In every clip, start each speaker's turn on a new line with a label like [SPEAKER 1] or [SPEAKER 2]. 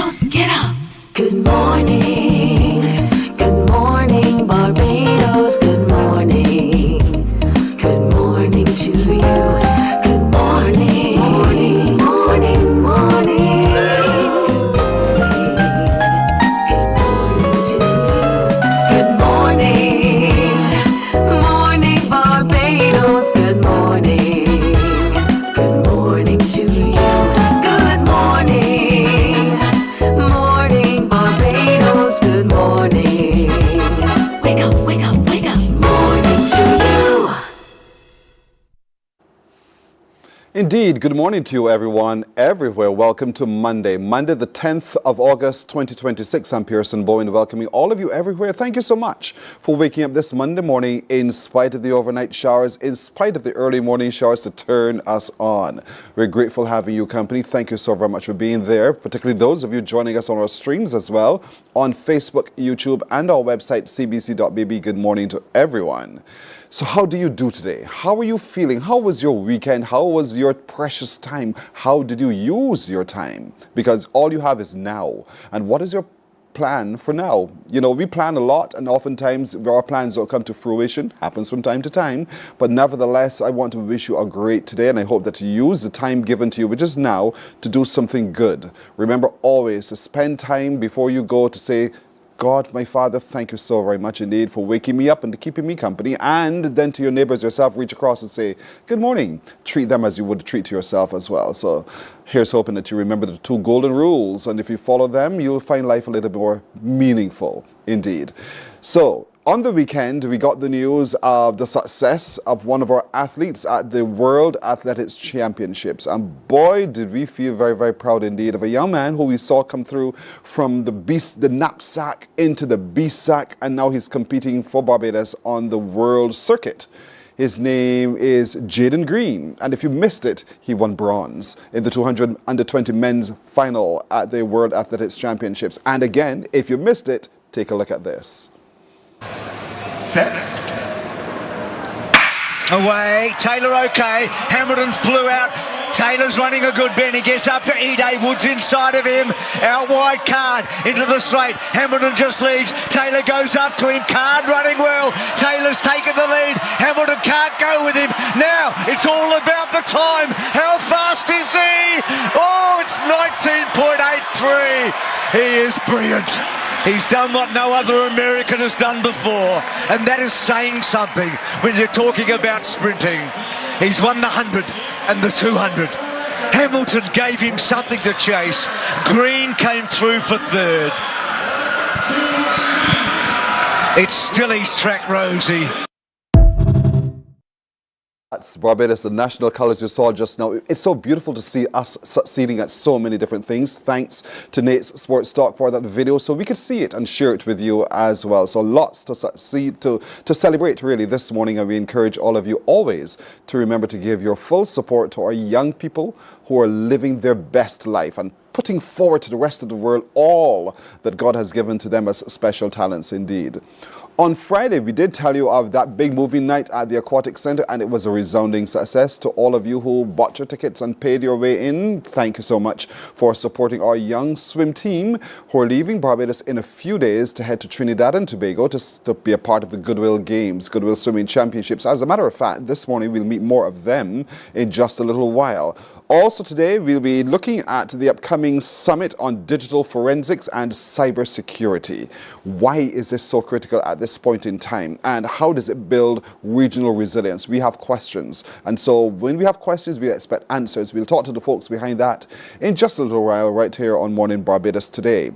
[SPEAKER 1] Barbados, get up.
[SPEAKER 2] Good morning Barbados, good morning to you. Good morning, morning, morning, morning. Good morning to you. Good morning Barbados, good morning to you. Good morning Barbados, good morning. Wake up, wake up, wake up. Morning to you.
[SPEAKER 3] Indeed, good morning to you everyone, everywhere. Welcome to Monday the 10th of August 2026. I'm Pearson Bowen, welcoming all of you everywhere. Thank you so much for waking up this Monday morning in spite of the overnight showers, in spite of the early morning showers to turn us on. We're grateful having you company. Thank you so very much for being there, particularly those of you joining us on our streams as well, on Facebook, YouTube, and our website, cbc.bb. Good morning to everyone. So how do you do today? How are you feeling? How was your weekend? How was your precious time? How did you use your time? Because all you have is now. And what is your plan for now? You know, we plan a lot, and oftentimes our plans don't come to fruition. Happens from time to time. But nevertheless, I want to wish you a great day, and I hope that you use the time given to you, which is now, to do something good. Remember always to spend time before you go to say, God, my Father, thank you so very much indeed for waking me up and keeping me company. And then to your neighbors yourself, reach across and say, good morning. Treat them as you would treat yourself as well. So here's hoping that you remember the 2 golden rules. And if you follow them, you'll find life a little more meaningful indeed. So on the weekend, we got the news of the success of one of our athletes at the World Athletics Championships. And boy, did we feel very, very proud indeed of a young man who we saw come through from the knapsack into the B-sack, and now he's competing for Barbados on the world circuit. His name is Jaden Green, and if you missed it, he won bronze in the 200 under 20 men's final at the World Athletics Championships. And again, if you missed it, take a look at this.
[SPEAKER 4] Set.
[SPEAKER 5] Away, Taylor okay, Hamilton flew out, Taylor's running a good bend, he gets up to Ede, Woods inside of him, out wide Card, into the straight, Hamilton just leads, Taylor goes up to him, Card running well, Taylor's taken the lead, Hamilton can't go with him, now it's all about the time, how fast is he? Oh, it's 19.83, he is brilliant. He's done what no other American has done before, and that is saying something when you're talking about sprinting. He's won the 100 and the 200. Hamilton gave him something to chase. Green came through for 3rd. It's still East Track, Rosie.
[SPEAKER 3] That's Barbados, the national colours you saw just now. It's so beautiful to see us succeeding at so many different things. Thanks to Nate's Sports Talk for that video, so we could see it and share it with you as well. So lots to succeed, to celebrate really this morning, and we encourage all of you always to remember to give your full support to our young people who are living their best life and putting forward to the rest of the world all that God has given to them as special talents indeed. On Friday, we did tell you of that big movie night at the Aquatic Centre, and it was a resounding success. To all of you who bought your tickets and paid your way in, thank you so much for supporting our young swim team who are leaving Barbados in a few days to head to Trinidad and Tobago to be a part of the Goodwill Games, Goodwill Swimming Championships. As a matter of fact, this morning we'll meet more of them in just a little while. Also today, we'll be looking at the upcoming summit on digital forensics and cybersecurity. Why is this so critical at this point in time, and how does it build regional resilience? We have questions, and so when we have questions, we expect answers. We'll talk to the folks behind that in just a little while right here on Mornin Barbados today.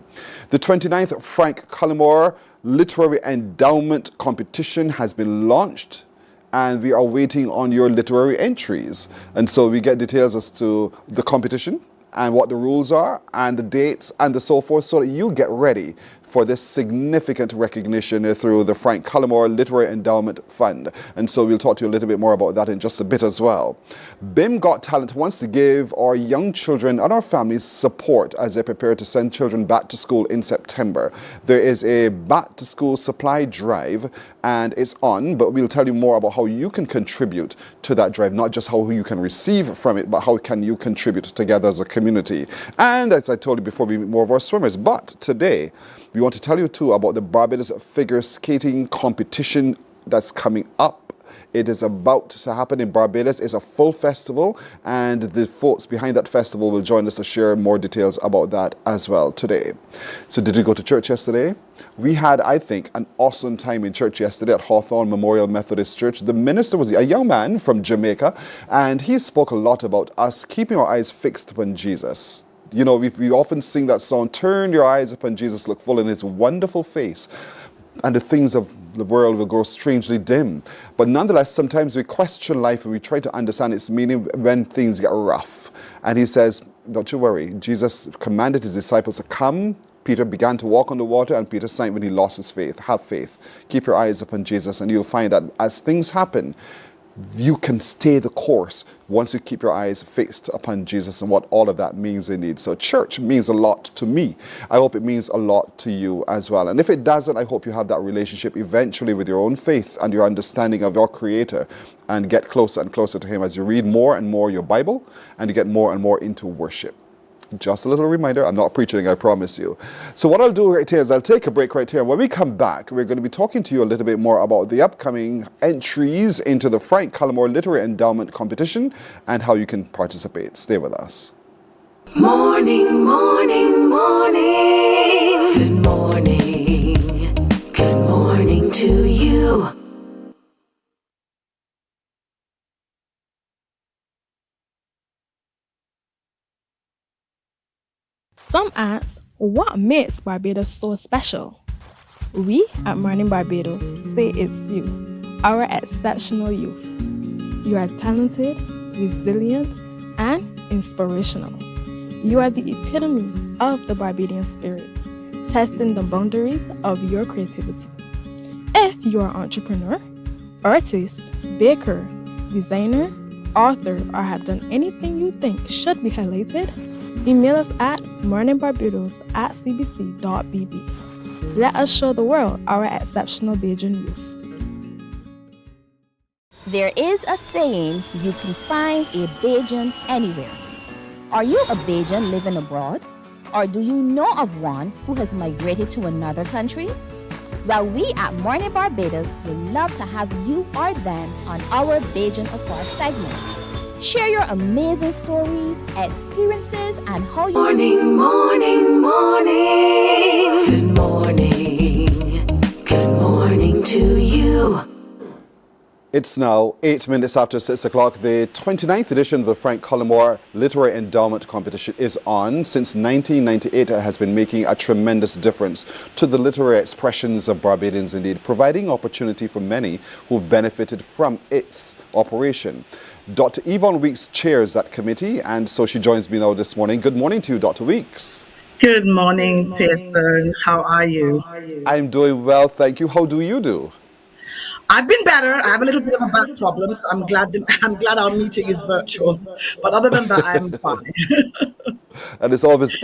[SPEAKER 3] The 29th Frank Collymore Literary Endowment Competition has been launched, and we are waiting on your literary entries. And so we get details as to the competition and what the rules are and the dates and the so forth, so that you get ready for this significant recognition through the Frank Cullimore Literary Endowment Fund. And so we'll talk to you a little bit more about that in just a bit as well. BIM Got Talent wants to give our young children and our families support as they prepare to send children back to school in September. There is a back to school supply drive and it's on, but we'll tell you more about how you can contribute to that drive, not just how you can receive from it, but how can you contribute together as a community. And as I told you before, we meet more of our swimmers. But today, we want to tell you too about the Barbados figure skating competition that's coming up. It is about to happen in Barbados. It's a full festival, and the folks behind that festival will join us to share more details about that as well today. So did you go to church yesterday? We had, I think, an awesome time in church yesterday at Hawthorne Memorial Methodist Church. The minister was a young man from Jamaica, and he spoke a lot about us keeping our eyes fixed upon Jesus. You know, we often sing that song, turn your eyes upon Jesus, look full in his wonderful face, and the things of the world will grow strangely dim. But nonetheless, sometimes we question life and we try to understand its meaning when things get rough. And he says, don't you worry. Jesus commanded his disciples to come. Peter began to walk on the water, and Peter sank when he lost his faith. Have faith. Keep your eyes upon Jesus, and you'll find that as things happen, you can stay the course once you keep your eyes fixed upon Jesus and what all of that means indeed. So church means a lot to me. I hope it means a lot to you as well. And if it doesn't, I hope you have that relationship eventually with your own faith and your understanding of your Creator, and get closer and closer to him as you read more and more your Bible and you get more and more into worship. Just a little reminder, I'm not preaching, I promise you. So what I'll do right here is I'll take a break right here. When we come back, we're going to be talking to you a little bit more about the upcoming entries into the Frank Cullimore Literary Endowment Competition and how you can participate. Stay with us.
[SPEAKER 2] Morning, morning, morning. Good morning. Good morning to you.
[SPEAKER 1] Some ask, what makes Barbados so special? We at Mornin Barbados say it's you, our exceptional youth. You are talented, resilient, and inspirational. You are the epitome of the Barbadian spirit, testing the boundaries of your creativity. If you are an entrepreneur, artist, baker, designer, author, or have done anything you think should be highlighted, email us at morninbarbados@cbc.bb. Let us show the world our exceptional Bajan youth.
[SPEAKER 6] There is a saying, you can find a Bajan anywhere. Are you a Bajan living abroad? Or do you know of one who has migrated to another country? Well, we at Mornin Barbados would love to have you or them on our Bajan Affair segment. Share your amazing stories, experiences, and how you...
[SPEAKER 2] Morning, morning, morning. Good morning. Good morning to you.
[SPEAKER 3] It's now 8 minutes after 6 o'clock. The 29th edition of the Frank Cullimore Literary Endowment Competition is on. Since 1998, it has been making a tremendous difference to the literary expressions of Barbadians indeed, providing opportunity for many who've benefited from its operation. Dr. Yvonne Weeks chairs that committee, and so she joins me now this morning. Good morning to you, Dr. Weeks.
[SPEAKER 7] Good morning, Pearson. How are you?
[SPEAKER 3] I'm doing well, thank you. How do you do?
[SPEAKER 7] I've been better. I have a little bit of a back problem, so I'm glad our meeting is virtual. But other than that, I'm fine.
[SPEAKER 3] And it's always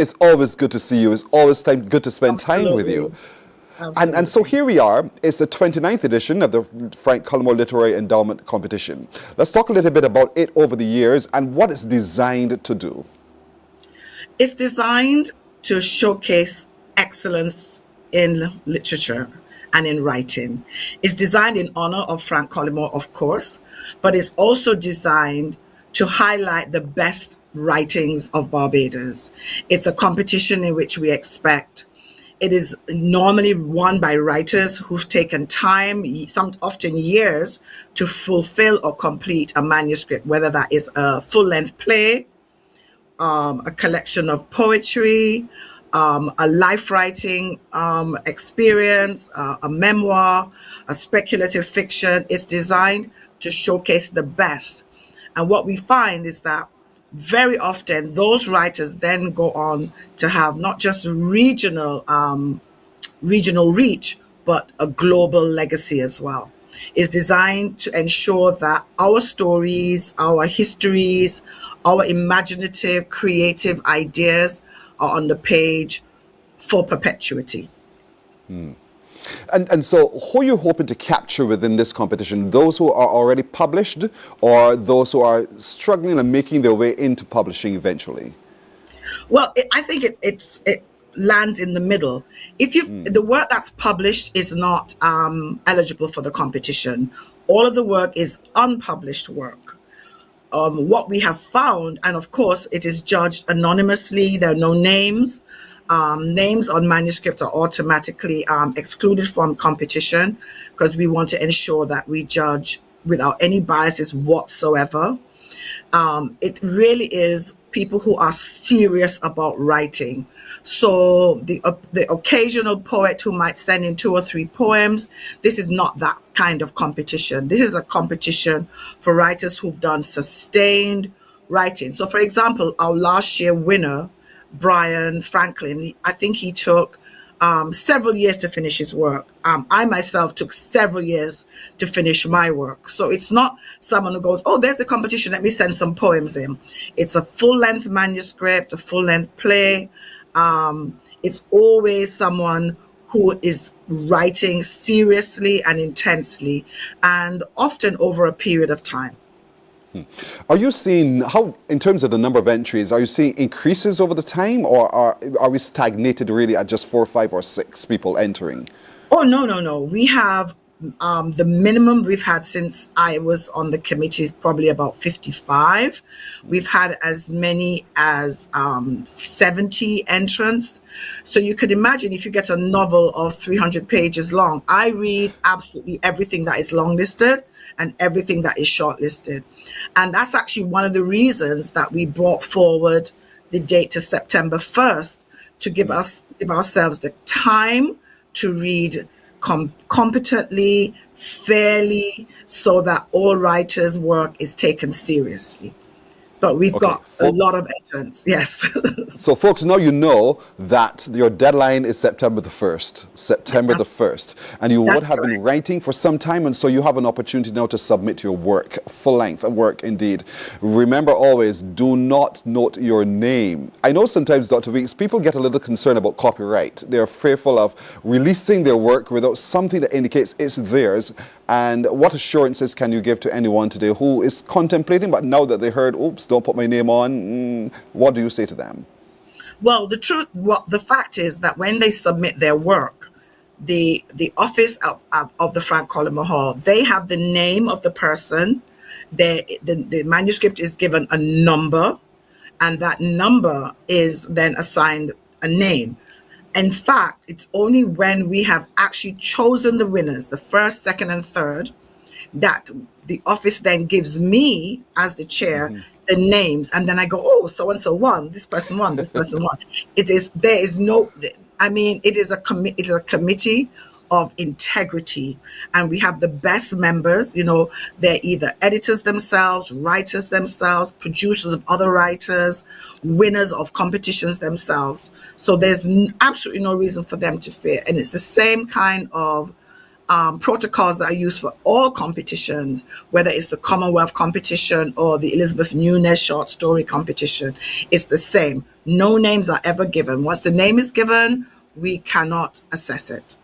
[SPEAKER 3] good to see you. It's always good to spend time with you. And so here we are. It's the 29th edition of the Frank Cullimore Literary Endowment Competition. Let's talk a little bit about it over the years and what it's designed to do.
[SPEAKER 7] It's designed to showcase excellence in literature and in writing. It's designed in honor of Frank Cullimore, of course, but it's also designed to highlight the best writings of Barbados. It's a competition in which we expect it is normally won by writers who've taken time, often years, to fulfill or complete a manuscript, whether that is a full-length play, a collection of poetry, a life writing experience, a memoir, a speculative fiction. It's designed to showcase the best. And what we find is that very often those writers then go on to have not just regional regional reach, but a global legacy as well. It's designed to ensure that our stories, our histories, our imaginative, creative ideas are on the page for perpetuity.
[SPEAKER 3] And so who are you hoping to capture within this competition? Those who are already published or those who are struggling and making their way into publishing eventually?
[SPEAKER 7] Well, I think it lands in the middle. If the work that's published is not eligible for the competition, all of the work is unpublished work. What we have found, and of course it is judged anonymously, there are no names. Names on manuscripts are automatically excluded from competition because we want to ensure that we judge without any biases whatsoever. It really is people who are serious about writing. So the occasional poet who might send in 2 or 3 poems, this is not that kind of competition. This is a competition for writers who've done sustained writing. So for example, our last year winner, Brian Franklin, I think he took several years to finish his work. I myself took several years to finish my work. So it's not someone who goes, oh, there's a competition, let me send some poems in. It's a full-length manuscript, a full-length play. It's always someone who is writing seriously and intensely, and often over a period of time.
[SPEAKER 3] Are you seeing, how, in terms of the number of entries, are you seeing increases over the time, or are we stagnated really at just 4, 5, or 6 people entering?
[SPEAKER 7] Oh, no. We have the minimum we've had since I was on the committee is probably about 55. We've had as many as 70 entrants. So you could imagine if you get a novel of 300 pages long, I read absolutely everything that is longlisted and everything that is shortlisted. And that's actually one of the reasons that we brought forward the date to September 1st to give ourselves the time to read competently, fairly, so that all writers' work is taken seriously. But we've got a lot of entrants, yes.
[SPEAKER 3] So folks, now you know that your deadline is September the 1st, September the 1st. And you would have been writing for some time, and so you have an opportunity now to submit your work, full-length work indeed. Remember always, do not note your name. I know sometimes, Dr. Weeks, people get a little concerned about copyright. They're fearful of releasing their work without something that indicates it's theirs. And what assurances can you give to anyone today who is contemplating, but now that they heard, oops, don't put my name on, what do you say to them?
[SPEAKER 7] Well, the fact is that when they submit their work, the office of the Frank Collymore Hall, they have the name of the person. The manuscript is given a number, and that number is then assigned a name. In fact, it's only when we have actually chosen the winners, the first, second, and third, that the office then gives me, as the chair, the names. And then I go, oh, so-and-so won, this person won, this person won. It is a committee of integrity. And we have the best members, they're either editors themselves, writers themselves, producers of other writers, winners of competitions themselves. So there's absolutely no reason for them to fear. And it's the same kind of protocols that are used for all competitions, whether it's the Commonwealth competition or the Elizabeth Nunez short story competition. It's the same. No names are ever given. Once the name is given, we cannot assess it.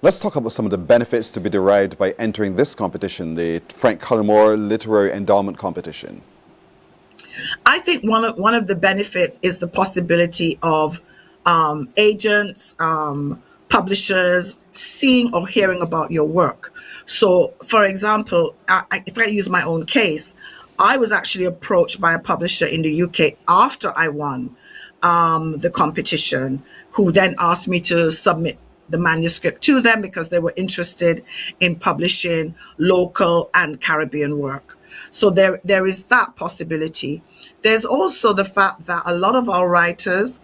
[SPEAKER 3] Let's talk about some of the benefits to be derived by entering this competition, the Frank Collymore Literary Endowment Competition.
[SPEAKER 7] I think one of the benefits is the possibility of agents, publishers seeing or hearing about your work. So, for example, if I use my own case, I was actually approached by a publisher in the UK after I won the competition, who then asked me to submit the manuscript to them because they were interested in publishing local and Caribbean work. So there is that possibility. There's also the fact that a lot of our writers,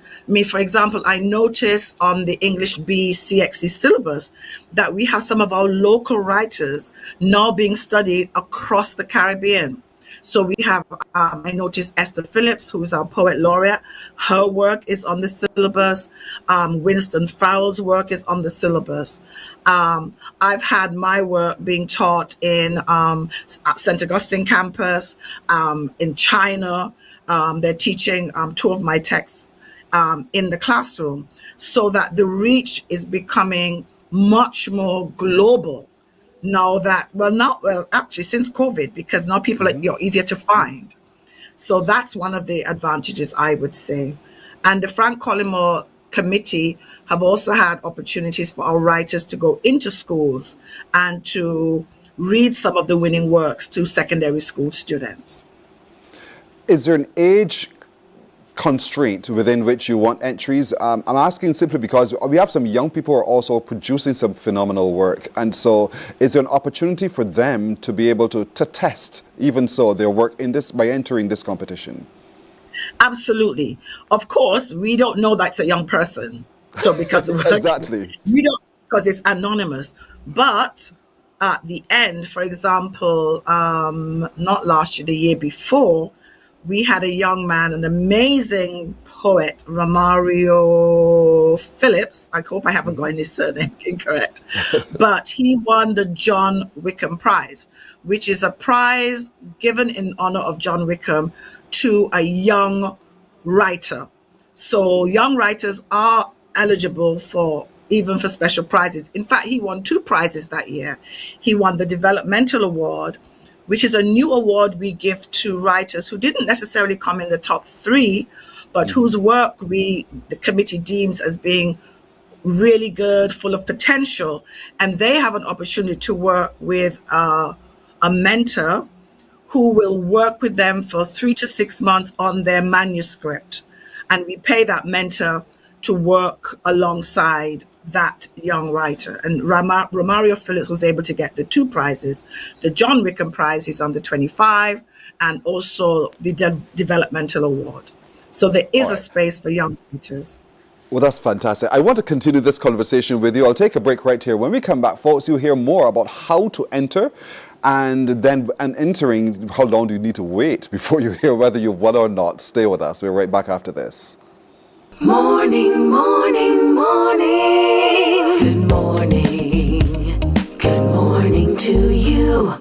[SPEAKER 7] for example, I notice on the English B CXC syllabus that we have some of our local writers now being studied across the Caribbean. So we have, I noticed Esther Phillips, who is our poet laureate. Her work is on the syllabus. Winston Farrell's work is on the syllabus. I've had my work being taught in St. Augustine campus, in China. They're teaching two of my texts in the classroom, so that the reach is becoming much more global now that, actually since COVID, because now people you're easier to find. So that's one of the advantages, I would say. And the Frank Collymore Committee have also had opportunities for our writers to go into schools and to read some of the winning works to secondary school students.
[SPEAKER 3] Is there an age constraint within which you want entries? I'm asking simply because we have some young people who are also producing some phenomenal work. And so is there an opportunity for them to be able to test, even so, their work in this by entering this competition?
[SPEAKER 7] Absolutely. Of course, we don't know that's a young person. So because the work,
[SPEAKER 3] Exactly.
[SPEAKER 7] we don't, because it's anonymous. But at the end, for example, not last year, the year before, we had a young man, an amazing poet, Romario Phillips. I hope I haven't got his surname incorrect. But he won the John Wickham Prize, which is a prize given in honor of John Wickham to a young writer. So young writers are eligible for even for special prizes. In fact, he won 2 prizes that year. He won the Developmental Award, which is a new award we give to writers who didn't necessarily come in the top 3, but whose work the committee deems as being really good, full of potential. And they have an opportunity to work with a mentor who will work with them for 3 to 6 months on their manuscript. And we pay that mentor to work alongside that young writer. And Romario Phillips was able to get the 2 prizes. The John Wickham Prize is under 25, and also the Developmental Award. So there is a space for young writers.
[SPEAKER 3] Well, that's fantastic. I want to continue this conversation with you. I'll take a break right here. When we come back, folks, you'll hear more about how to enter, and then entering, how long do you need to wait before you hear whether you've won or not. Stay with us. We're right back after this.
[SPEAKER 2] Morning, morning, morning. Good morning. Good morning to you.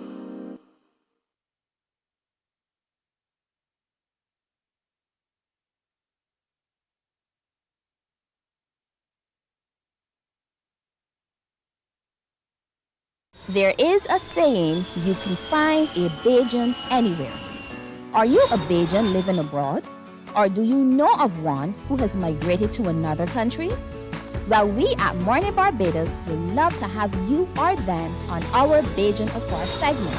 [SPEAKER 6] There is a saying, you can find a Bajan anywhere. Are you a Bajan living abroad? Or do you know of one who has migrated to another country? Well, we at Mornin Barbados would love to have you or them on our Bajan Afar segment.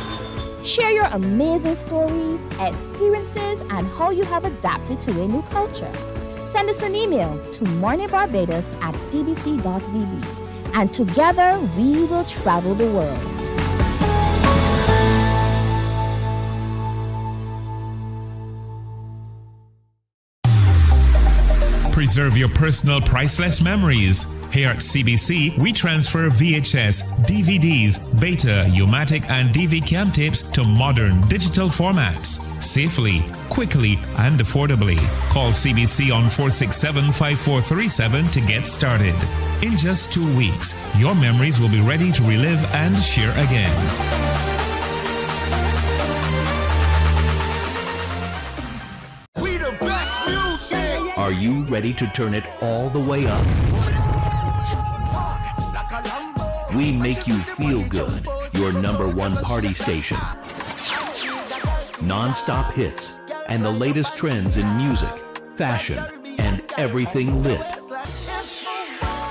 [SPEAKER 6] Share your amazing stories, experiences, and how you have adapted to a new culture. Send us an email to morninbarbados@cbc.vb, and together we will travel the world.
[SPEAKER 8] Preserve your personal priceless memories. Here at CBC, we transfer VHS, DVDs, Beta, U-matic, and DV cam tapes to modern digital formats. Safely, quickly, and affordably. Call CBC on 467-5437 to get started. In just 2 weeks, your memories will be ready to relive and share again.
[SPEAKER 9] Are you ready to turn it all the way up? We make you feel good. Your #1 party station. Non-stop hits and the latest trends in music, fashion, and everything lit.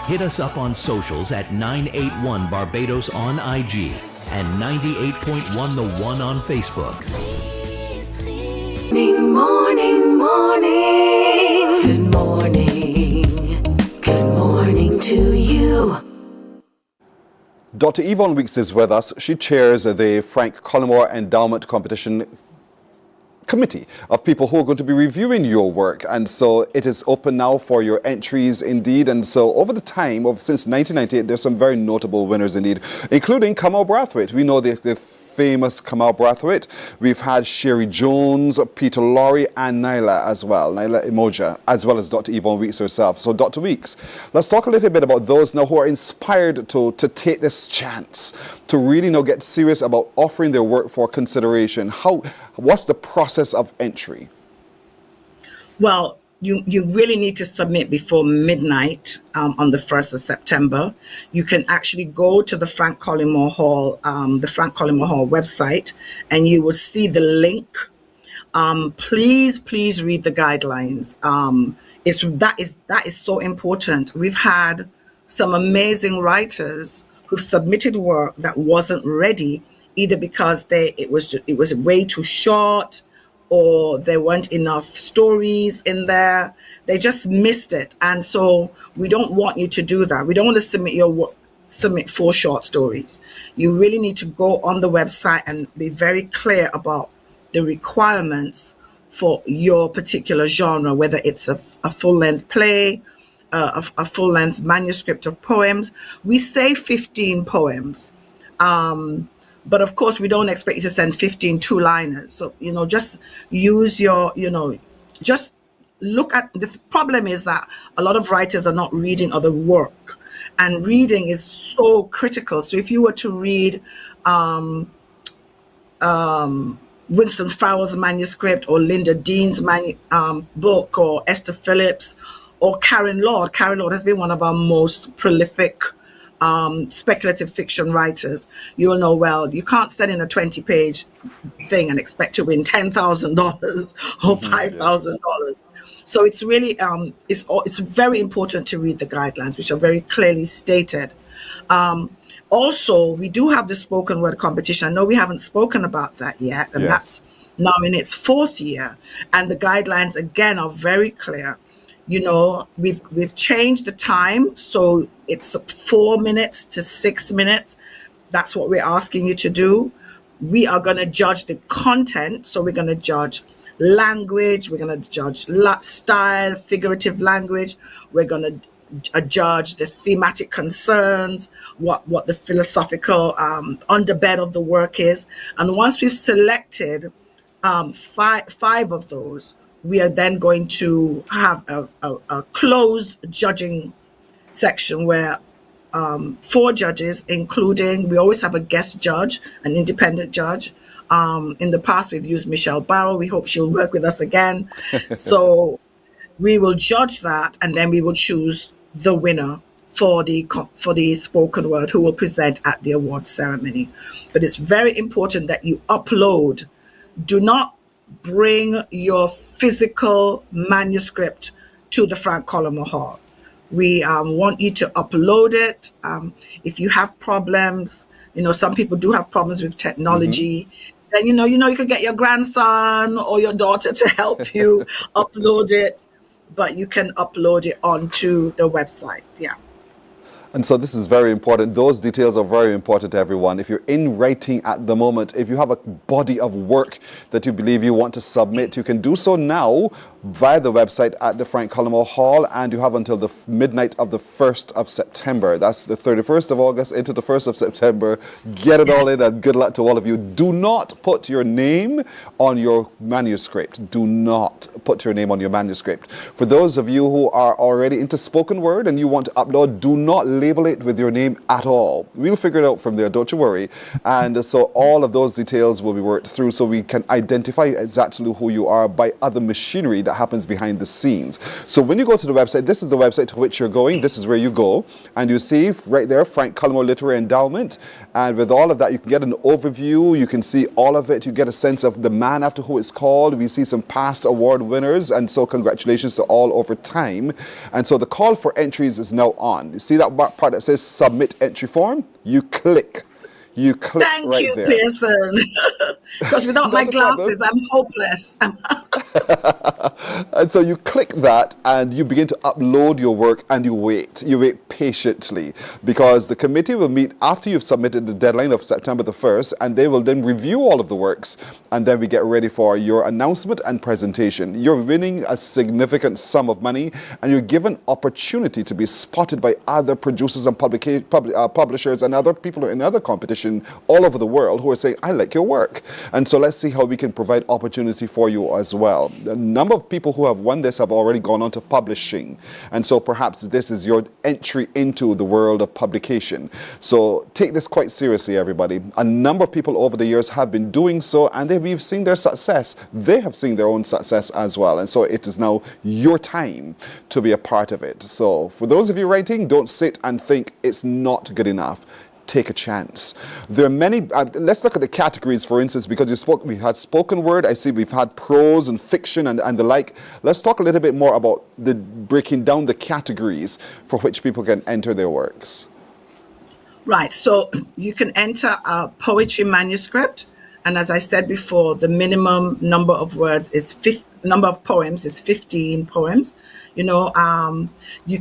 [SPEAKER 9] Hit us up on socials at 981 Barbados on IG and 98.1 The One on Facebook.
[SPEAKER 2] Morning, morning, morning. Good morning. Good morning to you.
[SPEAKER 3] Dr. Yvonne Weeks is with us. She chairs the Frank Collymore Endowment Competition Committee of people who are going to be reviewing your work. And so it is open now for your entries indeed. And so over the time, since 1998, there's some very notable winners indeed, including Kamal Brathwaite. We know the famous Kamal Brathwaite. We've had Sherry Jones, Peter Lorre, and Nyla as well, Nyla Emoja, as well as Dr. Yvonne Weeks herself. So Dr. Weeks, let's talk a little bit about those now who are inspired to take this chance, to really now get serious about offering their work for consideration. What's the process of entry?
[SPEAKER 7] Well, you really need to submit before midnight on the 1st of September. You can actually go to the Frank Collymore Hall website, and you will see the link. Please read the guidelines. That is so important. We've had some amazing writers who submitted work that wasn't ready, either because it was way too short, or there weren't enough stories in there. They just missed it. And so we don't want you to do that. We don't want to submit 4 short stories. You really need to go on the website and be very clear about the requirements for your particular genre, whether it's a full-length play, a full-length manuscript of poems. We say 15 poems. But of course, we don't expect you to send 15 two-liners. So, just use just look at, the problem is that a lot of writers are not reading other work. And reading is so critical. So if you were to read Winston Farrell's manuscript, or Linda Dean's book, or Esther Phillips, or Karen Lord. Karen Lord has been one of our most prolific speculative fiction writers. You will know, well, you can't send in a 20-page thing and expect to win $10,000 or $5,000. So it's really, it's very important to read the guidelines, which are very clearly stated. Also, we do have the spoken word competition. I know we haven't spoken about that yet, and that's now in its 4th year. And the guidelines, again, are very clear. We've changed the time, so it's 4 minutes to 6 minutes. That's what we're asking you to do. We are going to judge the content, so we're going to judge language, we're going to judge style, figurative language, we're going to judge the thematic concerns, what the philosophical underbed of the work is. And once we've selected 5 of those, we are then going to have a closed judging section where 4 judges, including, we always have a guest judge, an independent judge. In the past, we've used Michelle Barrow. We hope she'll work with us again. So we will judge that, and then we will choose the winner for the spoken word, who will present at the award ceremony. But it's very important that you upload. Do not bring your physical manuscript to the Frank Collymore Hall. We want you to upload it. If you have problems, some people do have problems with technology, then you could get your grandson or your daughter to help you upload it, but you can upload it onto the website. Yeah.
[SPEAKER 3] And so this is very important. Those details are very important to everyone. If you're in writing at the moment, if you have a body of work that you believe you want to submit, you can do so now via the website at the Frank Collymore Hall, and you have until the midnight of the 1st of September. That's the 31st of August into the 1st of September. Get it all in, and good luck to all of you. Do not put your name on your manuscript. Do not put your name on your manuscript. For those of you who are already into spoken word and you want to upload, do not label it with your name at all. We'll figure it out from there, don't you worry. And so all of those details will be worked through, so we can identify exactly who you are by other machinery that happens behind the scenes. So when you go to the website, this is the website to which you're going. This is where you go, and you see right there Frank Collymore Literary Endowment, and with all of that you can get an overview, you can see all of it, you get a sense of the man after who it's called. We see some past award winners, and so congratulations to all over time. And so the call for entries is now on. You see that part that says submit entry form? You click
[SPEAKER 7] Thank
[SPEAKER 3] right
[SPEAKER 7] you,
[SPEAKER 3] there.
[SPEAKER 7] Pearson. Because without my glasses, I'm hopeless.
[SPEAKER 3] And so you click that and you begin to upload your work and you wait. You wait patiently because the committee will meet after you've submitted the deadline of September the 1st, and they will then review all of the works, and then we get ready for your announcement and presentation. You're winning a significant sum of money, and you're given opportunity to be spotted by other producers and publishers and other people in other competition all over the world who are saying, I like your work. And so let's see how we can provide opportunity for you as well. A number of people who have won this have already gone on to publishing. And so perhaps this is your entry into the world of publication. So take this quite seriously, everybody. A number of people over the years have been doing so, and we've seen their success. They have seen their own success as well. And so it is now your time to be a part of it. So for those of you writing, don't sit and think it's not good enough. Take a chance. There are many, let's look at the categories, for instance, because we had spoken word, I see we've had prose and fiction and the like. Let's talk a little bit more about the breaking down the categories for which people can enter their works.
[SPEAKER 7] Right, so you can enter a poetry manuscript, and as I said before, the minimum number of words is number of poems is 15 poems. You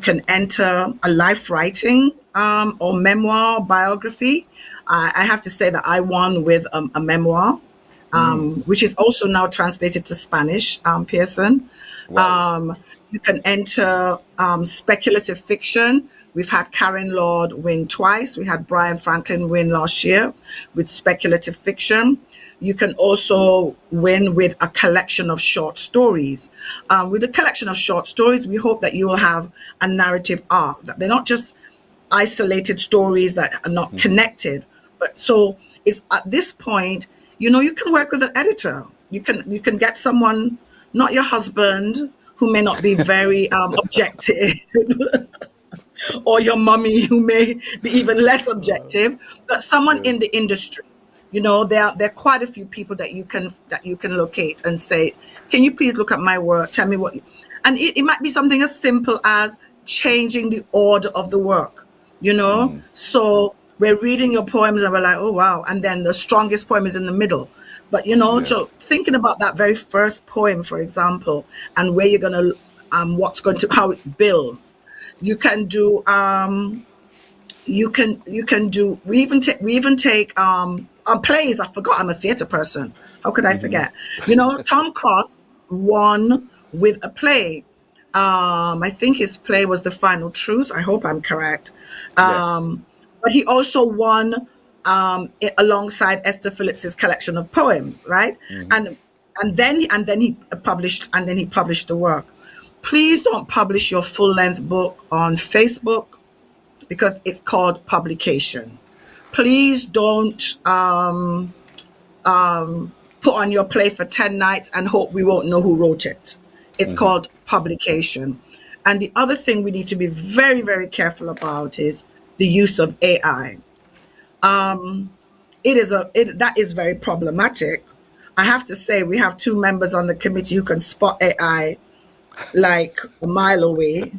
[SPEAKER 7] can enter a life writing or memoir, biography. I have to say that I won with a memoir, which is also now translated to Spanish, Pearson. Wow. You can enter speculative fiction. We've had Karen Lord win twice. We had Brian Franklin win last year with speculative fiction. You can also win with a collection of short stories. With a collection of short stories, we hope that you will have a narrative arc, that they're not just isolated stories that are not connected. But so it's at this point, you can work with an editor. You can get someone, not your husband, who may not be very objective, or your mummy, who may be even less objective, but someone in the industry. There are quite a few people that you can locate and say, can you please look at my work? Tell me what and it might be something as simple as changing the order of the work, So we're reading your poems and we're like, oh, wow. And then the strongest poem is in the middle. But, so thinking about that very first poem, for example, and where you're going to, how it builds. You can do, we even take plays. I forgot I'm a theater person. How could I forget? Tom Cross won with a play. I think his play was The Final Truth. I hope I'm correct. But he also won alongside Esther Phillips's collection of poems, right? And then he published the work. Please don't publish your full-length book on Facebook because it's called publication. Please don't put on your play for 10 nights and hope we won't know who wrote it. It's called publication. And the other thing we need to be very, very careful about is the use of AI. That is very problematic. I have to say, we have two members on the committee who can spot AI like a mile away.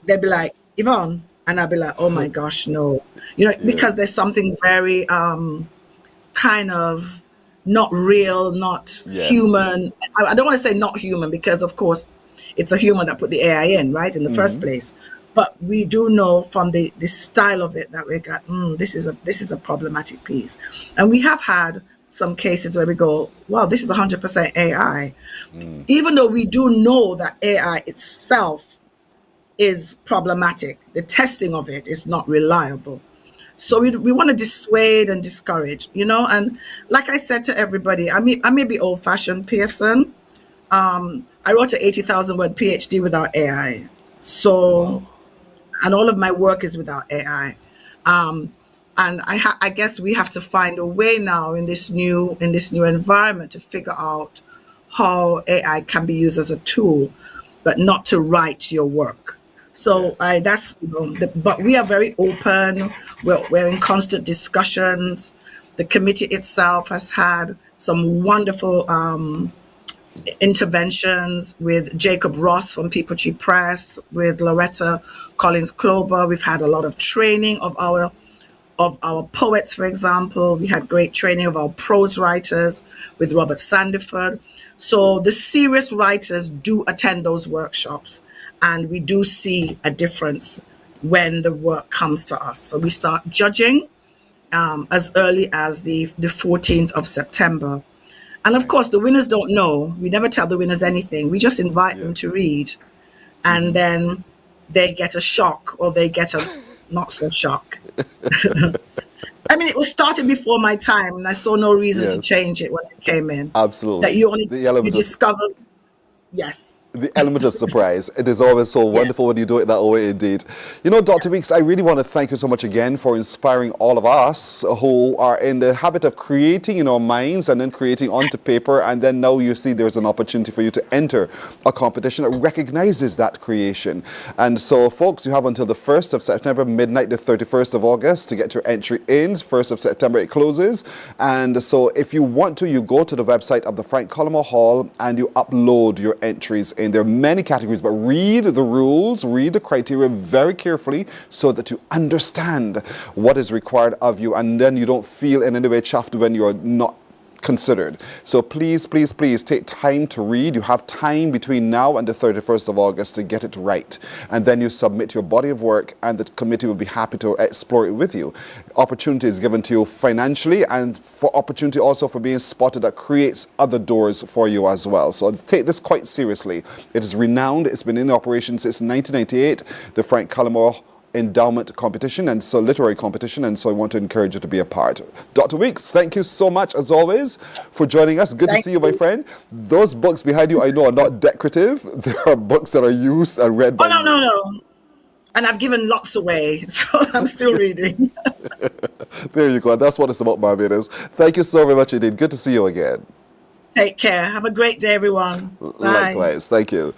[SPEAKER 7] They'll be like, Yvonne, and I'll be like, oh my gosh, no. Because there's something very kind of not real, not human. I don't want to say not human because, of course, it's a human that put the AI in, right, in the first place. But we do know from the style of it that we got, this is a problematic piece. And we have had some cases where we go, wow, this is 100% AI. Even though we do know that AI itself is problematic, the testing of it is not reliable. So we want to dissuade and discourage, and like I said to everybody, I may be old-fashioned, Pearson. I wrote an 80,000 word PhD without AI. So, and all of my work is without AI. And I guess we have to find a way now in this new environment to figure out how AI can be used as a tool, but not to write your work. So but we are very open. We're in constant discussions. The committee itself has had some wonderful interventions with Jacob Ross from People Tree Press, with Loretta Collins Klober. We've had a lot of training of our of our poets, for example. We had great training of our prose writers with Robert Sandiford. So the serious writers do attend those workshops, and we do see a difference when the work comes to us. So we start judging as early as the 14th of September. And of course, the winners don't know. We never tell the winners anything. We just invite them to read. And then they get a shock, or they get a not so shock. I mean, it was started before my time, and I saw no reason to change it when I came in.
[SPEAKER 3] Absolutely.
[SPEAKER 7] That you discover, yes.
[SPEAKER 3] The element of surprise. It is always so wonderful when you do it that way, indeed. You know, Dr. Weeks, I really want to thank you so much again for inspiring all of us who are in the habit of creating in our minds and then creating onto paper, and then now you see there's an opportunity for you to enter a competition that recognizes that creation. And so, folks, you have until the 1st of September, midnight the 31st of August, to get your entry in. 1st of September it closes. And so if you want to, you go to the website of the Frank Collymore Hall and you upload your entries in. There are many categories, but read the rules, read the criteria very carefully so that you understand what is required of you, and then you don't feel in any way chuffed when you're not considered. So please, please, please take time to read. You have time between now and the 31st of August to get it right. And then you submit your body of work, and the committee will be happy to explore it with you. Opportunity is given to you financially, and for opportunity also for being spotted that creates other doors for you as well. So take this quite seriously. It is renowned. It's been in operation since 1998, the Frank Collymore endowment competition, and so literary competition, and so I want to encourage you to be a part. Dr. Weeks, thank you so much as always for joining us. Good to see you, my friend. Those books behind you I know are not decorative. There are books that are used and read by
[SPEAKER 7] No. And I've given lots away, so I'm still reading.
[SPEAKER 3] There you go. That's what it's about, Barbados. Thank you so very much indeed. Good to see you again.
[SPEAKER 7] Take care. Have a great day, everyone. Bye.
[SPEAKER 3] Likewise. Thank you.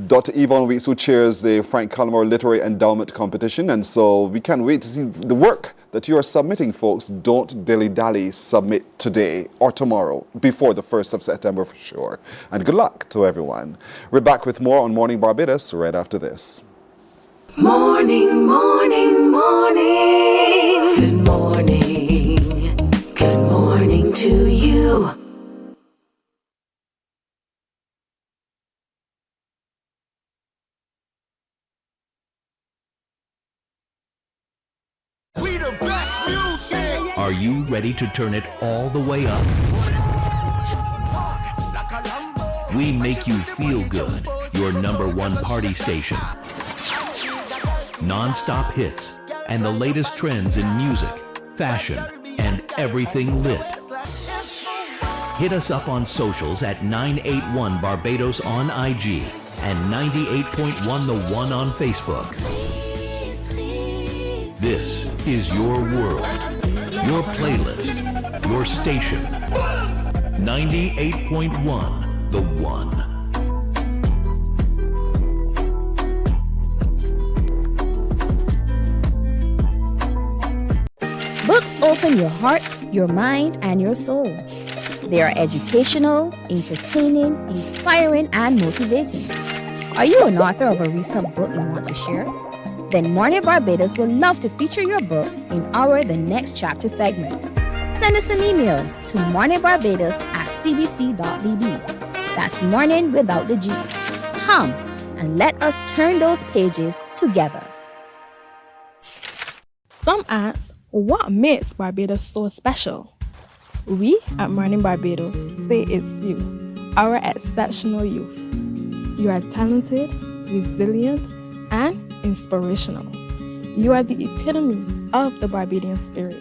[SPEAKER 3] Dr. Yvonne Weeks, who chairs the Frank Collymore Literary Endowment Competition. And so we can't wait to see the work that you are submitting, folks. Don't dilly-dally. Submit today or tomorrow, before the 1st of September for sure. And good luck to everyone. We're back with more on Morning Barbados right after this.
[SPEAKER 2] Morning, morning, morning. Good morning. Good morning to you.
[SPEAKER 9] Are you ready to turn it all the way up? We make you feel good. Your #1 party station. Non-stop hits and the latest trends in music, fashion, and everything lit. Hit us up on socials at 981 Barbados on IG and 98.1 The One on Facebook. This is your world, your playlist, your station. 98.1 The One.
[SPEAKER 6] Books open your heart, your mind, and your soul. They are educational, entertaining, inspiring, and motivating. Are you an author of a recent book you want to share? Then Mornin Barbados would love to feature your book in our The Next Chapter segment. Send us an email to morninbarbados@cbc.bb. That's morning without the G. Come and let us turn those pages together.
[SPEAKER 1] Some ask, what makes Barbados so special? We at Mornin Barbados say it's you, our exceptional youth. You are talented, resilient, and inspirational. You are the epitome of the Barbadian spirit,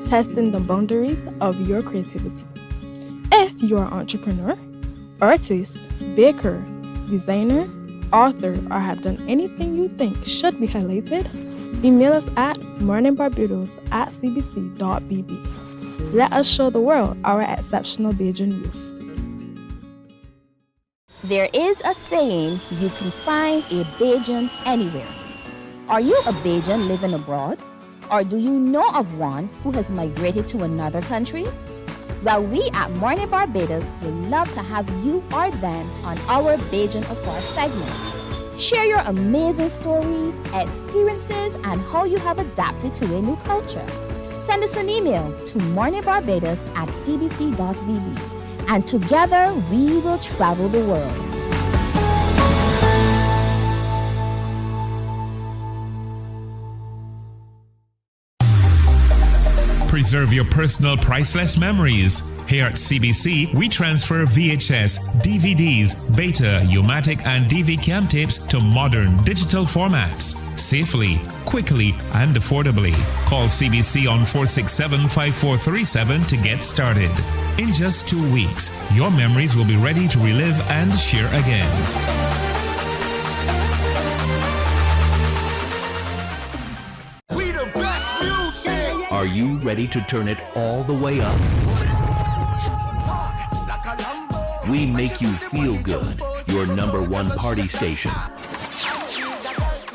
[SPEAKER 1] testing the boundaries of your creativity. If you are an entrepreneur, artist, baker, designer, author, or have done anything you think should be highlighted, email us at morninbarbados@cbc.bb. Let us show the world our exceptional Bajan youth.
[SPEAKER 6] There is a saying, you can find a Bajan anywhere. Are you a Bajan living abroad? Or do you know of one who has migrated to another country? Well, we at Mornin Barbados would love to have you or them on our Bajan Afar segment. Share your amazing stories, experiences, and how you have adapted to a new culture. send us an email to morninbarbados@cbc.vb. And together we will travel the world.
[SPEAKER 8] Preserve your personal priceless memories. Here at CBC, we transfer VHS, DVDs, Beta, U-matic, and DV cam tapes to modern digital formats. Safely, quickly, and affordably. Call CBC on 467-5437 to get started. In just 2 weeks, your memories will be ready to relive and share again.
[SPEAKER 9] Are you ready to turn it all the way up? We make you feel good. Your #1 party station.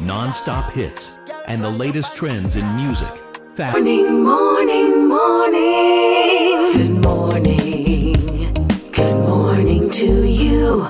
[SPEAKER 9] Non-stop hits and the latest trends in music.
[SPEAKER 2] Morning, morning, morning. Good morning. Good morning to you.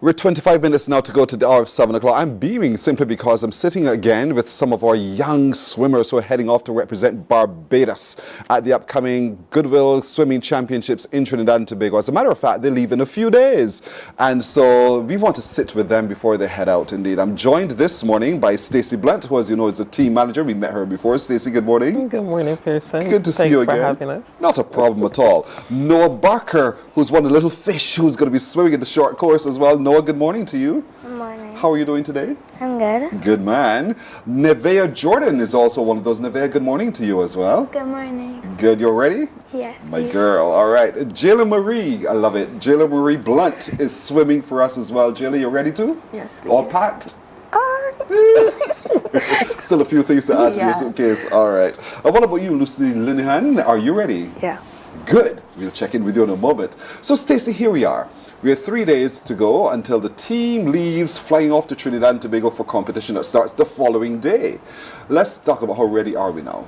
[SPEAKER 3] We're 25 minutes now to go to the hour of 7 o'clock. I'm beaming simply because I'm sitting again with some of our young swimmers who are heading off to represent Barbados at the upcoming Goodwill Swimming Championships in Trinidad and Tobago. As a matter of fact, they leave in a few days. And so we want to sit with them before they head out, indeed. I'm joined this morning by Stacey Blunt, who, as you know, is the team manager. We met her before. Stacey, good morning.
[SPEAKER 10] Good morning, Pearson.
[SPEAKER 3] Good to see you again.
[SPEAKER 10] Thanks for having us.
[SPEAKER 3] Not a problem at all. Noah Barker, who's one of the little fish who's going to be swimming in the short course as well. Noah, good morning to you.
[SPEAKER 11] Good morning.
[SPEAKER 3] How are you doing today?
[SPEAKER 11] I'm good.
[SPEAKER 3] Good man. Nevea Jordan is also one of those. Nevea, good morning to you as well.
[SPEAKER 11] Good morning.
[SPEAKER 3] Good, you're ready?
[SPEAKER 11] Yes,
[SPEAKER 3] My
[SPEAKER 11] please.
[SPEAKER 3] girl, all right. Jayla Marie, I love it. Jayla Marie Blunt is swimming for us as well. Jayla, you ready too?
[SPEAKER 11] Yes,
[SPEAKER 3] All
[SPEAKER 11] please.
[SPEAKER 3] packed? Still a few things to add to your suitcase. All right. What about you, Lucy Linehan? Are you ready?
[SPEAKER 11] Yeah.
[SPEAKER 3] Good. We'll check in with you in a moment. So, Stacey, here we are. We have 3 days to go until the team leaves, flying off to Trinidad and Tobago for competition that starts the following day. Let's talk about how ready are we now?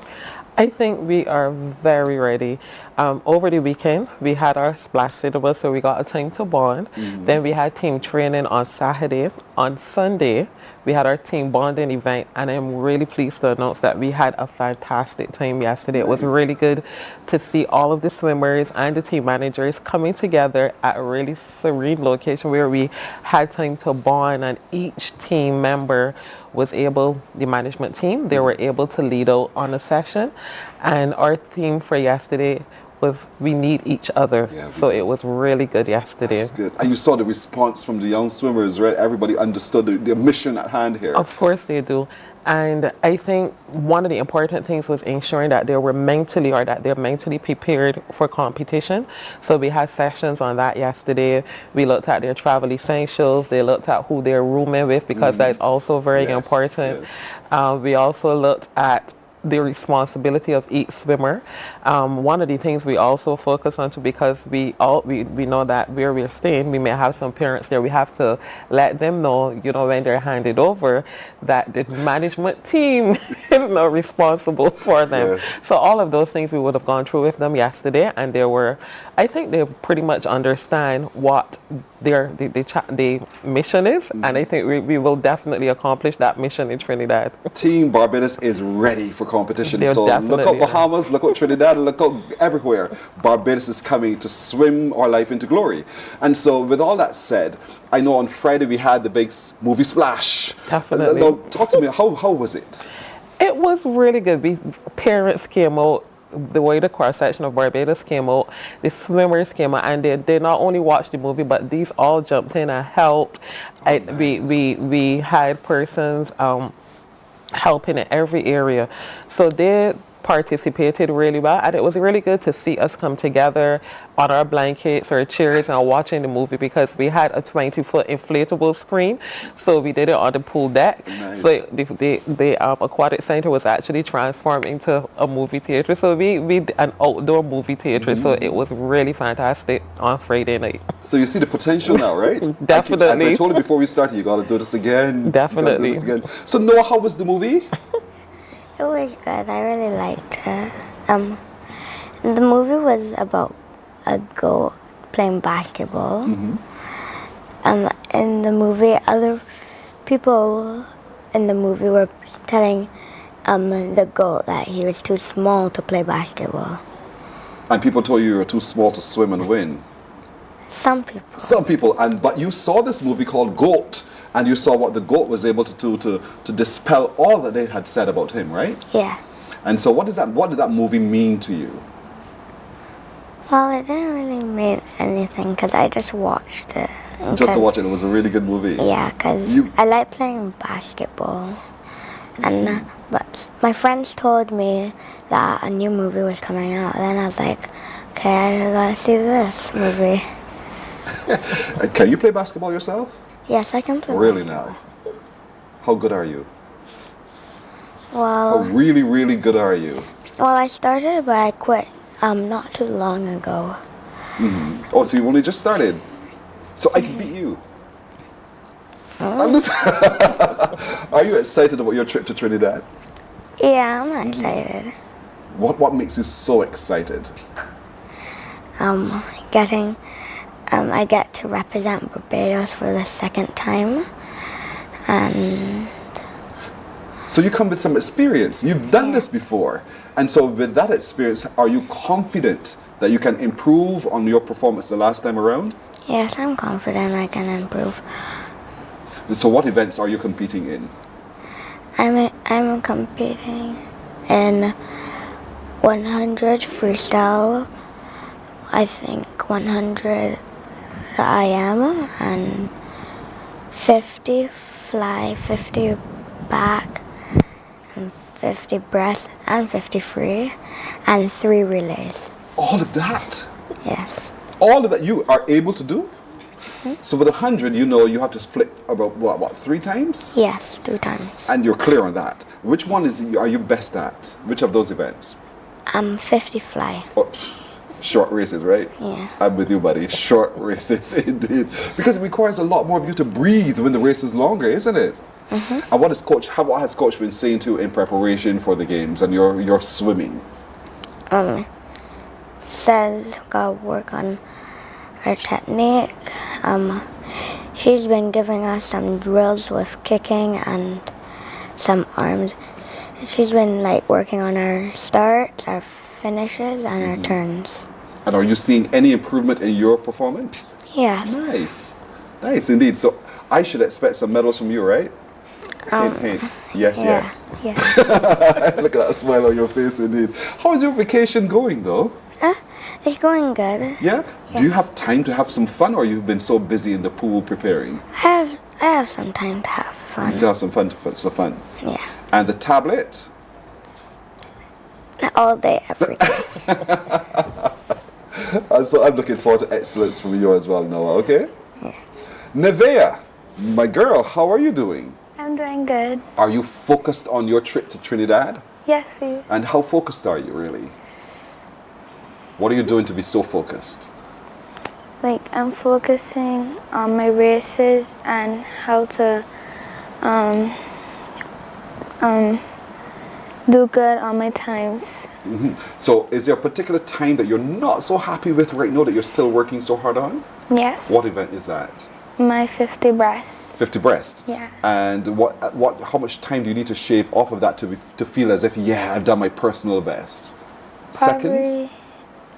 [SPEAKER 10] I think we are very ready. Over the weekend, we had our splash syllabus, so we got a time to bond. Then we had team training on Saturday. On Sunday, we had our team bonding event, and I'm really pleased to announce that we had a fantastic time yesterday. It was really good to see all of the swimmers and the team managers coming together at a really serene location where we had time to bond, and each team member was able, the management team, they were able to lead out on a session. And our theme for yesterday was we need each other. So it was really good yesterday.
[SPEAKER 3] That's good. And you saw the response from the young swimmers, right? Everybody understood the mission at hand here.
[SPEAKER 10] Of course they do. And I think one of the important things was ensuring that they were mentally, or that they're mentally prepared for competition. So we had sessions on that yesterday. We looked at their travel essentials. They looked at who they're rooming with, because that is also very important. We also looked at the responsibility of each swimmer. One of the things we also focus on too, because we know that where we're staying, we may have some parents there. We have to let them know, you know, when they're handed over, that the management team is not responsible for them. So all of those things we would have gone through with them yesterday, and I think they pretty much understand what the mission is, and I think we will definitely accomplish that mission in Trinidad.
[SPEAKER 3] Team Barbados is ready for competition.
[SPEAKER 10] They're
[SPEAKER 3] So look out Bahamas,
[SPEAKER 10] are.
[SPEAKER 3] look out Trinidad, look out everywhere. Barbados is coming to swim our life into glory. And so with all that said, I know on Friday we had the big movie splash.
[SPEAKER 10] Definitely.
[SPEAKER 3] Now, talk to me, how was it?
[SPEAKER 10] It was really good. Parents came out, the way the cross section of Barbados came out, the swimmers came out, and they not only watched the movie, but these all jumped in and helped. We had persons helping in every area, so they participated really well, and it was really good to see us come together on our blankets or chairs and watching the movie, because we had a 20-foot inflatable screen, so we did it on the pool deck. So the aquatic center was actually transformed into a movie theater, so we did an outdoor movie theater. So it was really fantastic on Friday night.
[SPEAKER 3] So you see the potential now, right?
[SPEAKER 10] Definitely.
[SPEAKER 3] As I told you before we started, you got to do this again.
[SPEAKER 10] Definitely.
[SPEAKER 3] Do this again. So Noah, how was the movie?
[SPEAKER 11] It was good. I really liked it. The movie was about a girl playing basketball. In the movie, other people in the movie were telling the goal that he was too small to play basketball.
[SPEAKER 3] And people told you were too small to swim and win.
[SPEAKER 11] Some people.
[SPEAKER 3] Some people, but you saw this movie called GOAT, and you saw what the GOAT was able to do to dispel all that they had said about him, right?
[SPEAKER 11] Yeah.
[SPEAKER 3] And so what did that movie mean to you?
[SPEAKER 11] Well, it didn't really mean anything because I just watched it.
[SPEAKER 3] Just to watch it, it was a really good movie.
[SPEAKER 11] Yeah, because I like playing basketball. And but my friends told me that a new movie was coming out. Then I was like, okay, I gotta see this movie.
[SPEAKER 3] Can you play basketball yourself?
[SPEAKER 11] Yes, I can play
[SPEAKER 3] Really
[SPEAKER 11] basketball.
[SPEAKER 3] now? How good are you? How
[SPEAKER 11] Well,
[SPEAKER 3] really, really good are you?
[SPEAKER 11] I started, but I quit not too long ago.
[SPEAKER 3] Oh, so you only just started? So I can beat you. Are you excited about your trip to Trinidad?
[SPEAKER 11] Yeah, I'm excited.
[SPEAKER 3] What makes you so excited?
[SPEAKER 11] I get to represent Barbados for the second time, and
[SPEAKER 3] So you come with some experience. You've done this before. And so with that experience, are you confident that you can improve on your performance the last time around?
[SPEAKER 11] yes, I'm confident I can improve.
[SPEAKER 3] So what events are you competing in?
[SPEAKER 11] I'm competing in 100 freestyle, I think 100 IM, and 50 fly, 50 back, and 50 breast, and 50 free, and 3 relays.
[SPEAKER 3] All of that?
[SPEAKER 11] Yes.
[SPEAKER 3] All of that you are able to do? So with 100, you know you have to split about, what 3 times?
[SPEAKER 11] Yes, 2 times.
[SPEAKER 3] And you're clear on that. Which one are you best at? Which of those events?
[SPEAKER 11] 50 fly.
[SPEAKER 3] Oh, short races, right?
[SPEAKER 11] Yeah.
[SPEAKER 3] I'm with you, buddy. Short races, indeed. Because it requires a lot more of you to breathe when the race is longer, isn't it? And what has Coach been saying to you in preparation for the games and your swimming?
[SPEAKER 11] Says gotta work on her technique. She's been giving us some drills with kicking and some arms. She's been working on our starts, our finishes, and our turns.
[SPEAKER 3] And are you seeing any improvement in your performance?
[SPEAKER 11] Yes.
[SPEAKER 3] Nice indeed. So I should expect some medals from you, right? Hint. Yes.
[SPEAKER 11] Yeah.
[SPEAKER 3] Look at that smile on your face, indeed. How is your vacation going, though?
[SPEAKER 11] It's going good.
[SPEAKER 3] Yeah? Do you have time to have some fun, or you've been so busy in the pool preparing?
[SPEAKER 11] I have some time to have fun.
[SPEAKER 3] You still have some fun.
[SPEAKER 11] Yeah.
[SPEAKER 3] And the tablet?
[SPEAKER 11] All day, every day.
[SPEAKER 3] So I'm looking forward to excellence from you as well, Noah, okay?
[SPEAKER 11] Yeah.
[SPEAKER 3] Nevea, my girl, how are you doing?
[SPEAKER 12] I'm doing good.
[SPEAKER 3] Are you focused on your trip to Trinidad?
[SPEAKER 12] Yes, please.
[SPEAKER 3] And how focused are you, really? What are you doing to be so focused?
[SPEAKER 12] I'm focusing on my races and how to do good on my times.
[SPEAKER 3] So is there a particular time that you're not so happy with right now that you're still working so hard on?
[SPEAKER 12] Yes.
[SPEAKER 3] What event is that?
[SPEAKER 12] My 50 breast.
[SPEAKER 3] 50 breast?
[SPEAKER 12] Yeah.
[SPEAKER 3] And how much time do you need to shave off of that to feel as if, yeah, I've done my personal best?
[SPEAKER 12] Probably
[SPEAKER 3] Seconds?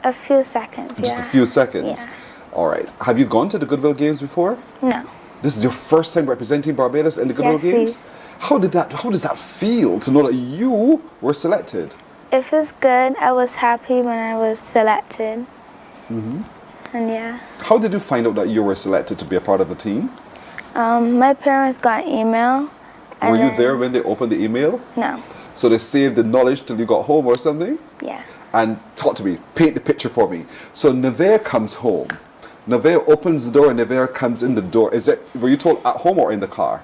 [SPEAKER 12] a few seconds,
[SPEAKER 3] Just a few seconds?
[SPEAKER 12] Yeah.
[SPEAKER 3] All right. Have you gone to the Goodwill Games before?
[SPEAKER 12] No.
[SPEAKER 3] This is your first time representing Barbados in the Goodwill
[SPEAKER 12] Yes,
[SPEAKER 3] Games?
[SPEAKER 12] please.
[SPEAKER 3] How does that feel to know that you were selected?
[SPEAKER 12] It feels good. I was happy when I was selected. And yeah.
[SPEAKER 3] How did you find out that you were selected to be a part of the team?
[SPEAKER 12] My parents got email.
[SPEAKER 3] Were you there when they opened the email?
[SPEAKER 12] No.
[SPEAKER 3] So they saved the knowledge till you got home or something?
[SPEAKER 12] Yeah.
[SPEAKER 3] And talk to me, paint the picture for me. So Nevea comes home. Nevea opens the door and Nevea comes in the door. Were you told at home or in the car?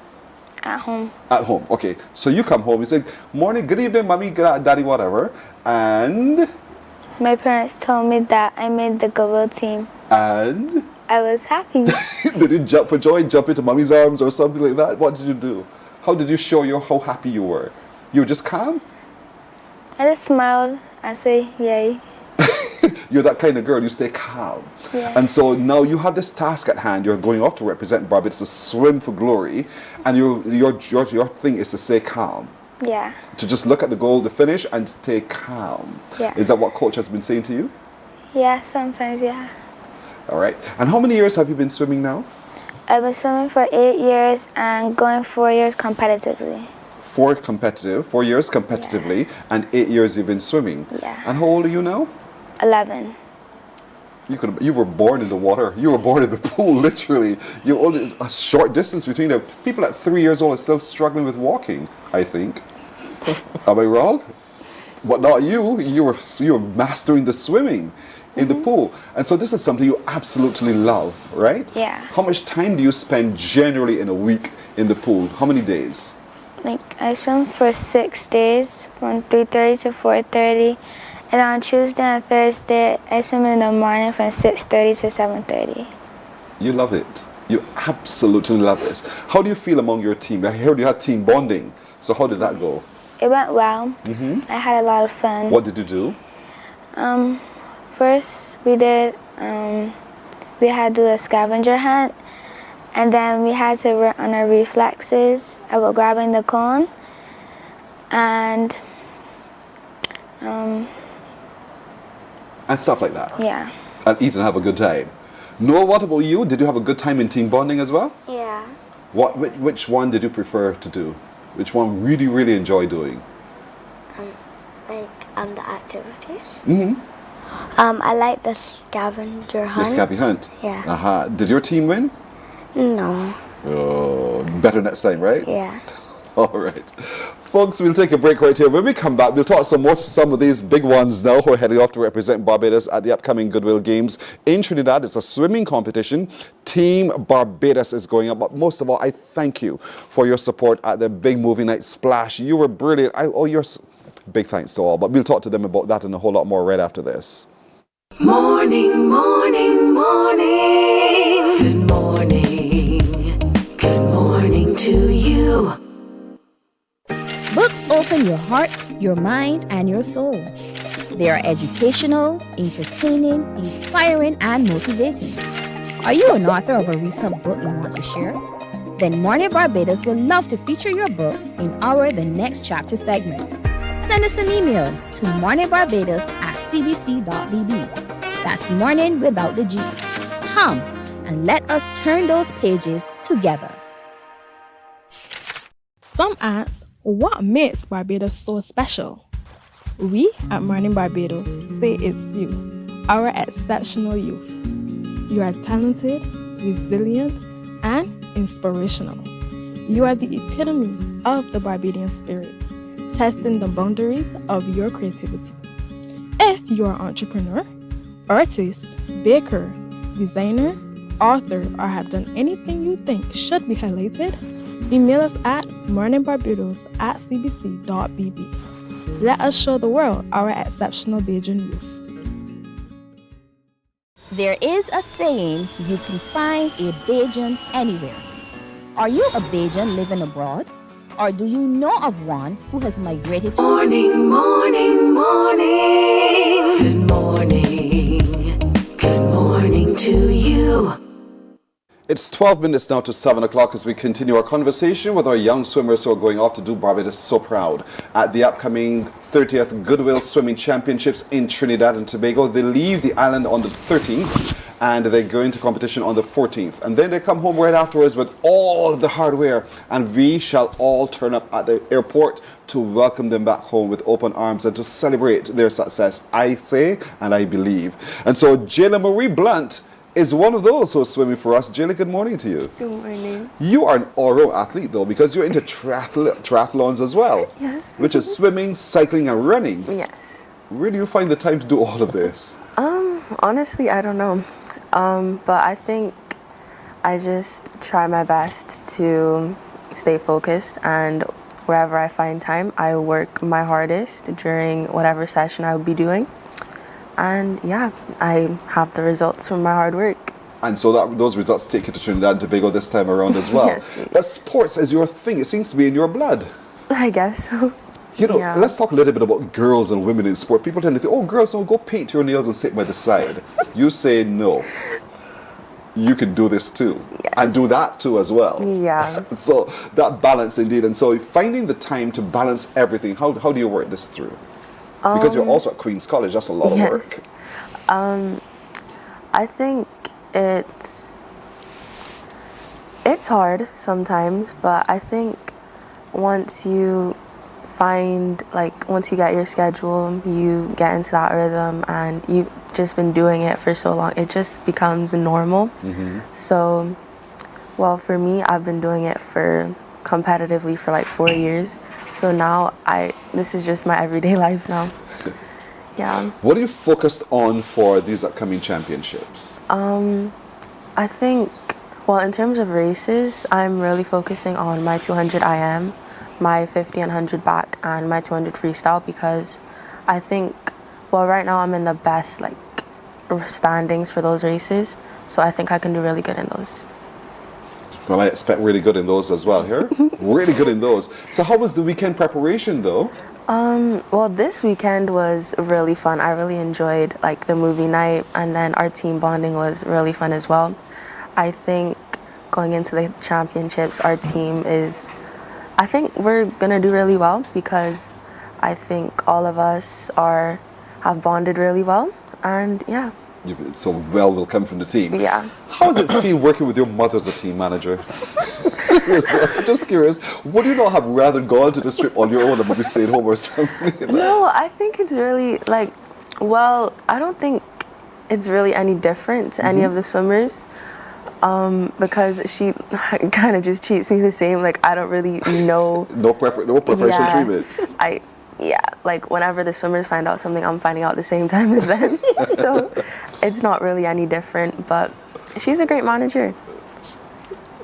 [SPEAKER 12] At home.
[SPEAKER 3] At home, okay. So you come home, you say, morning, good evening, mommy, good daddy, whatever. And?
[SPEAKER 12] My parents told me that I made the Goodwill team.
[SPEAKER 3] And?
[SPEAKER 12] I was happy.
[SPEAKER 3] Did you jump for joy, jump into mommy's arms or something like that? What did you do? How did you show how happy you were? You were just calm?
[SPEAKER 12] I just smiled and say, yay.
[SPEAKER 3] You're that kind of girl, you stay calm.
[SPEAKER 12] Yeah.
[SPEAKER 3] And so now you have this task at hand. You're going off to represent Barbados, to swim for glory, and your thing is to stay calm.
[SPEAKER 12] Yeah.
[SPEAKER 3] To just look at the goal, the finish, and stay calm.
[SPEAKER 12] Yeah.
[SPEAKER 3] Is that what coach has been saying to you?
[SPEAKER 12] Yeah, sometimes, yeah.
[SPEAKER 3] All right. And how many years have you been swimming now?
[SPEAKER 12] I've been swimming for 8 years and going 4 years competitively.
[SPEAKER 3] 4 years competitively, and 8 years you've been swimming.
[SPEAKER 12] Yeah.
[SPEAKER 3] And how old are you now?
[SPEAKER 12] 11.
[SPEAKER 3] You were born in the water. You were born in the pool, literally. You're only a short distance between them. People at 3 years old are still struggling with walking, I think. Am I wrong? But not you. You were mastering the swimming in the pool. And so this is something you absolutely love, right?
[SPEAKER 12] Yeah.
[SPEAKER 3] How much time do you spend generally in a week in the pool? How many days?
[SPEAKER 12] Like, I swim for 6 days, from 3:30 to 4:30. And on Tuesday and Thursday, I swim in the morning from 6:30 to 7:30.
[SPEAKER 3] You love it. You absolutely love this. How do you feel among your team? I heard you had team bonding. So how did that go?
[SPEAKER 12] It went well. I had a lot of fun.
[SPEAKER 3] What did you do?
[SPEAKER 12] First, we had to do a scavenger hunt. And then we had to work on our reflexes about grabbing the cone. And
[SPEAKER 3] stuff like that.
[SPEAKER 12] yeah.
[SPEAKER 3] And eat and have a good time. Noah, what about you? Did you have a good time in team bonding as well?
[SPEAKER 11] Yeah.
[SPEAKER 3] Which one did you prefer to do? Which one really, really enjoy doing?
[SPEAKER 11] The activities.
[SPEAKER 3] Mm-hmm.
[SPEAKER 11] I like the scavenger hunt.
[SPEAKER 3] The scavenger hunt?
[SPEAKER 11] Yeah.
[SPEAKER 3] Did your team win?
[SPEAKER 11] No.
[SPEAKER 3] Oh, better next time, right?
[SPEAKER 11] Yeah.
[SPEAKER 3] All right. Folks, we'll take a break right here. When we come back, we'll talk some more to some of these big ones now who are heading off to represent Barbados at the upcoming Goodwill Games in Trinidad. It's a swimming competition. Team Barbados is going up. But most of all, I thank you for your support at the big movie night Splash. You were brilliant. Big thanks to all. But we'll talk to them about that and a whole lot more right after this.
[SPEAKER 2] Morning, morning, morning. Good morning. Good morning to you.
[SPEAKER 6] Books open your heart, your mind, and your soul. They are educational, entertaining, inspiring, and motivating. Are you an author of a recent book you want to share? Then Mornin Barbados would love to feature your book in our The Next Chapter segment. Send us an email to morninbarbados@cbc.bb. That's morning without the G. Come and let us turn those pages together.
[SPEAKER 1] Some ask, what makes Barbados so special? We at Mornin Barbados say it's you, our exceptional youth. You are talented, resilient, and inspirational. You are the epitome of the Barbadian spirit, testing the boundaries of your creativity. If you are an entrepreneur, artist, baker, designer, author, or have done anything you think should be highlighted, email us at morninbarbados@cbc.bb. Let us show the world our exceptional Bajan youth.
[SPEAKER 6] There is a saying, you can find a Bajan anywhere. Are you a Bajan living abroad? Or do you know of one who has migrated to...
[SPEAKER 2] Morning, morning, morning. Good morning. Good morning to you.
[SPEAKER 3] It's 12 minutes now to 7 o'clock as we continue our conversation with our young swimmers who are going off to do Barbados so proud at the upcoming 30th Goodwill Swimming Championships in Trinidad and Tobago. They leave the island on the 13th and they go into competition on the 14th. And then they come home right afterwards with all of the hardware, and we shall all turn up at the airport to welcome them back home with open arms and to celebrate their success, I say, and I believe. And so Jayla Marie Blunt is one of those who are swimming for us. Jayla, good morning to you.
[SPEAKER 13] Good morning.
[SPEAKER 3] You are an all-round athlete, though, because you're into triathlons as well.
[SPEAKER 13] Yes.
[SPEAKER 3] Which is swimming, cycling, and running.
[SPEAKER 13] Yes.
[SPEAKER 3] Where do you find the time to do all of this?
[SPEAKER 13] Honestly, I don't know. But I think I just try my best to stay focused, and wherever I find time, I work my hardest during whatever session I will be doing. And yeah, I have the results from my hard work.
[SPEAKER 3] And so those results take you to Trinidad and Tobago this time around as well.
[SPEAKER 13] Yes, please.
[SPEAKER 3] But sports is your thing. It seems to be in your blood.
[SPEAKER 13] I guess so.
[SPEAKER 3] You know,
[SPEAKER 13] Yeah.
[SPEAKER 3] let's talk a little bit about girls and women in sport. People tend to think, oh, girls, don't go paint your nails and sit by the side. You say no. you can do this too.
[SPEAKER 13] Yes.
[SPEAKER 3] And do that too as well.
[SPEAKER 13] Yeah.
[SPEAKER 3] So that balance indeed. And so finding the time to balance everything, how do you work this through? Because you're also at Queen's College, that's a lot of work.
[SPEAKER 13] I think it's hard sometimes, but I think once you get your schedule, you get into that rhythm and you've just been doing it for so long, it just becomes normal. So, well, for me, I've been doing it competitively for like 4 years. So now this is just my everyday life now. Yeah.
[SPEAKER 3] What are you focused on for these upcoming championships?
[SPEAKER 13] I think, well, in terms of races, I'm really focusing on my 200 IM, my 50 and 100 back, and my 200 freestyle, because I think, well, right now I'm in the best standings for those races, so I think I can do really good in those.
[SPEAKER 3] Well, I expect really good in those as well here. Really good in those. So how was the weekend preparation though?
[SPEAKER 13] Well, this weekend was really fun. I really enjoyed the movie night, and then our team bonding was really fun as well. I think going into the championships, our team I think we're gonna do really well, because I think all of us have bonded really well, and yeah.
[SPEAKER 3] So well will come from the team.
[SPEAKER 13] Yeah.
[SPEAKER 3] How does it feel working with your mother as a team manager? Seriously, I'm just curious. Would you not have rather gone to this trip on your own and maybe stayed home or something?
[SPEAKER 13] No, I think it's really well, I don't think it's really any different to any of the swimmers, because she kind of just treats me the same. I don't really know.
[SPEAKER 3] No preferential treatment.
[SPEAKER 13] Whenever the swimmers find out something, I'm finding out at the same time as them. So it's not really any different, but she's a great manager.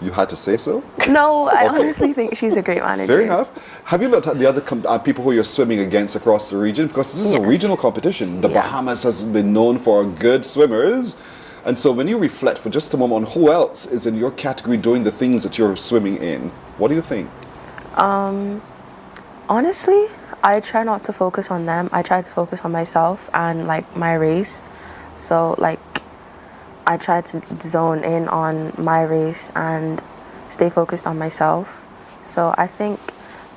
[SPEAKER 3] You had to say so?
[SPEAKER 13] No, I honestly think she's a great manager.
[SPEAKER 3] Fair enough. Have you looked at the other people who you're swimming against across the region? Because this is a regional competition. The Bahamas has been known for good swimmers. And so when you reflect for just a moment on who else is in your category doing the things that you're swimming in, what do you think?
[SPEAKER 13] Honestly, I try not to focus on them. I try to focus on myself and my race. So I try to zone in on my race and stay focused on myself. So I think,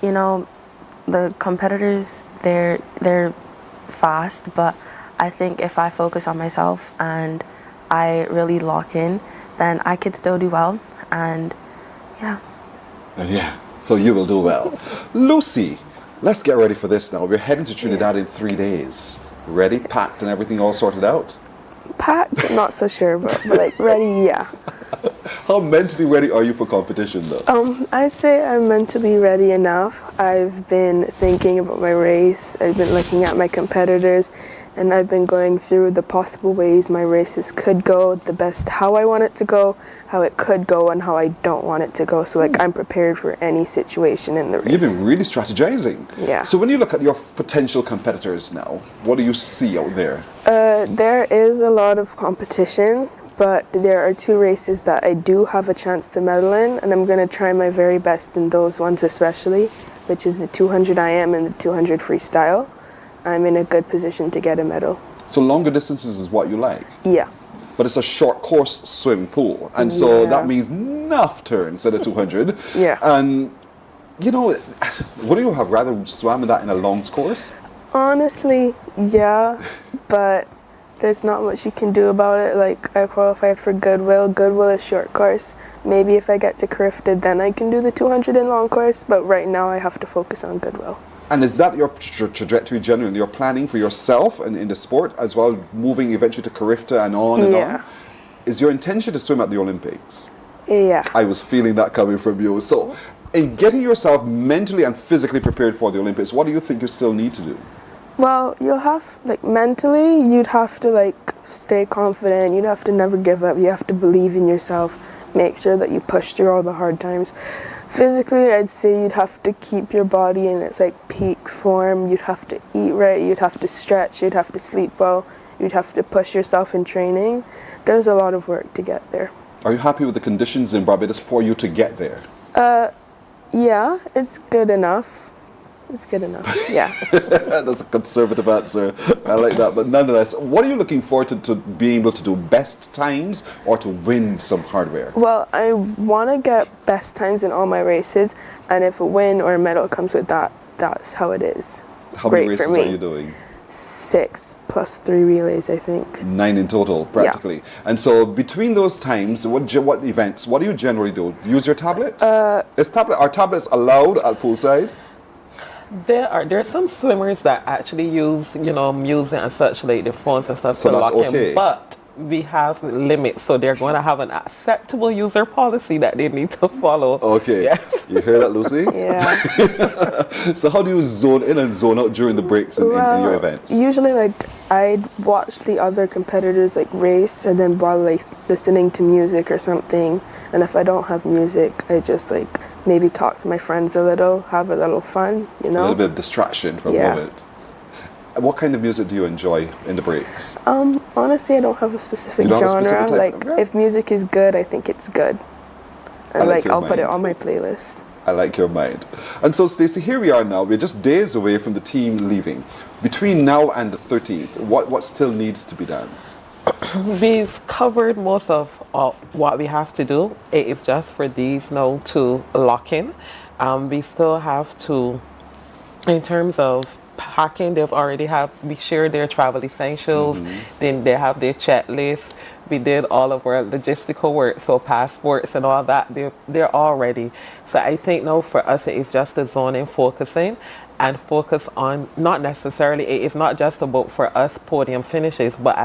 [SPEAKER 13] the competitors, they're fast, but I think if I focus on myself and I really lock in, then I could still do well, and yeah.
[SPEAKER 3] Yeah, so you will do well. Lucy, let's get ready for this now. We're heading to Trinidad in 3 days. Ready, packed, and everything all sorted out?
[SPEAKER 14] Packed, not so sure, but ready, yeah.
[SPEAKER 3] How mentally ready are you for competition though?
[SPEAKER 14] I'd say I'm mentally ready enough. I've been thinking about my race. I've been looking at my competitors, and I've been going through the possible ways my races could go, the best how I want it to go, how it could go, and how I don't want it to go. So I'm prepared for any situation in the race.
[SPEAKER 3] You've been really strategizing.
[SPEAKER 14] Yeah.
[SPEAKER 3] So when you look at your potential competitors now, what do you see out there?
[SPEAKER 14] There is a lot of competition, but there are 2 races that I do have a chance to medal in, and I'm going to try my very best in those ones especially, which is the 200 IM and the 200 freestyle. I'm in a good position to get a medal.
[SPEAKER 3] So longer distances is what you like?
[SPEAKER 14] Yeah.
[SPEAKER 3] But it's a short course swim pool, and so that means enough turns at a 200.
[SPEAKER 14] Yeah.
[SPEAKER 3] And, would you have rather swam that in a long course?
[SPEAKER 14] Honestly, yeah, but there's not much you can do about it. I qualified for Goodwill. Goodwill is short course. Maybe if I get to Carifta, then I can do the 200 in long course, but right now I have to focus on Goodwill.
[SPEAKER 3] And is that your trajectory generally? You're planning for yourself and in the sport as well, moving eventually to Carifta and on and on? Is your intention to swim at the Olympics?
[SPEAKER 14] Yeah.
[SPEAKER 3] I was feeling that coming from you. So in getting yourself mentally and physically prepared for the Olympics, what do you think you still need to do?
[SPEAKER 14] Well, you'll have, mentally, you'd have to, stay confident. You'd have to never give up. You have to believe in yourself. Make sure that you push through all the hard times. Physically, I'd say you'd have to keep your body in its, peak form. You'd have to eat right. You'd have to stretch. You'd have to sleep well. You'd have to push yourself in training. There's a lot of work to get there.
[SPEAKER 3] Are you happy with the conditions in Barbados for you to get there?
[SPEAKER 14] Yeah, it's good enough. It's good enough. Yeah.
[SPEAKER 3] That's a conservative answer. I like that. But nonetheless, what are you looking forward to being able to do? Best times or to win some hardware?
[SPEAKER 14] Well, I want to get best times in all my races, and if a win or a medal comes with that, that's how it is.
[SPEAKER 3] How
[SPEAKER 14] Great
[SPEAKER 3] many
[SPEAKER 14] for
[SPEAKER 3] races
[SPEAKER 14] me.
[SPEAKER 3] are you doing?
[SPEAKER 14] 6 plus 3 relays, I think.
[SPEAKER 3] 9 in total, practically. And so between those times, what events, what do you generally do? Use your tablet? Are tablets allowed at poolside?
[SPEAKER 10] There are some swimmers that actually use, music and such like their phones and stuff
[SPEAKER 3] So
[SPEAKER 10] to
[SPEAKER 3] that's
[SPEAKER 10] lock
[SPEAKER 3] okay.
[SPEAKER 10] in. But we have limits, so they're going to have an acceptable user policy that they need to follow.
[SPEAKER 3] Okay.
[SPEAKER 10] Yes.
[SPEAKER 3] You hear that, Lucy?
[SPEAKER 14] Yeah.
[SPEAKER 3] So how do you zone in and zone out during the breaks in your events?
[SPEAKER 14] Usually, I'd watch the other competitors race, and then while listening to music or something. And if I don't have music, I just maybe talk to my friends a little, have a little fun,
[SPEAKER 3] A little bit of distraction for a moment. What kind of music do you enjoy in the breaks?
[SPEAKER 14] Honestly, I don't have a specific
[SPEAKER 3] You don't have a
[SPEAKER 14] genre.
[SPEAKER 3] specific type?
[SPEAKER 14] If music is good, I think it's good. And I'll put it on my playlist.
[SPEAKER 3] I like your mind. And so, Stacey, here we are now. We're just days away from the team leaving. Between now and the 13th, what still needs to be done?
[SPEAKER 10] We've covered most of what we have to do. It is just for these now to lock in. We still have to, in terms of packing, we shared their travel essentials, then they have their checklist. We did all of our logistical work, so passports and all that, they're all ready. So I think now for us, it is just the zoning focusing and focus on, not necessarily, it is not just about for us podium finishes, but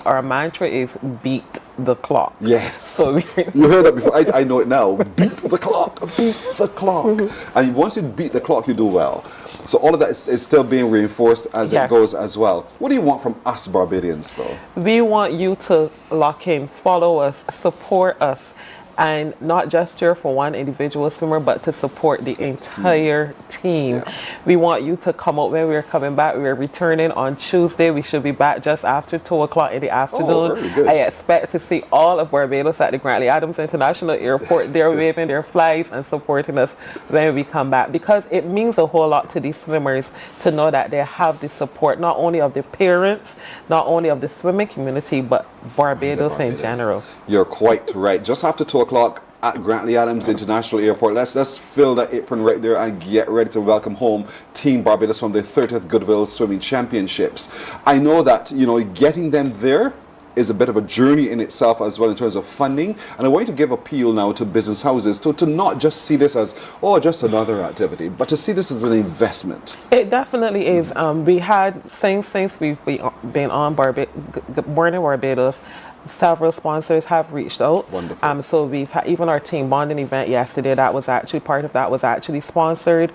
[SPEAKER 10] our mantra is beat the clock.
[SPEAKER 3] Yes.
[SPEAKER 10] So
[SPEAKER 3] you heard that before. I know it now. Beat the clock. Beat the clock. And once you beat the clock, you do well. So all of that is still being reinforced as it goes as well. What do you want from us Barbadians, though?
[SPEAKER 10] We want you to lock in, follow us, support us, and not just cheer for one individual swimmer, but to support the entire team. Yeah. We want you to come out when we're coming back. We're returning on Tuesday. We should be back just after 2 o'clock in the afternoon.
[SPEAKER 3] Oh, very good.
[SPEAKER 10] I expect to see all of Barbados at the Grantley Adams International Airport. They're waving their flags and supporting us when we come back, because it means a whole lot to these swimmers to know that they have the support, not only of the parents, not only of the swimming community, but Barbados in general.
[SPEAKER 3] You're quite right. Just after 2 o'clock at Grantley Adams International Airport, let's fill that apron right there and get ready to welcome home Team Barbados from the 30th Goodwill Swimming Championships. I know that, getting them there is a bit of a journey in itself as well in terms of funding, and I want you to give appeal now to business houses to not just see this as just another activity, but to see this as an investment.
[SPEAKER 10] It definitely is. We had, since we've been on Mornin Barbados, several sponsors have reached out.
[SPEAKER 3] Wonderful.
[SPEAKER 10] So we've had even our team bonding event yesterday, that was actually part of that was actually sponsored.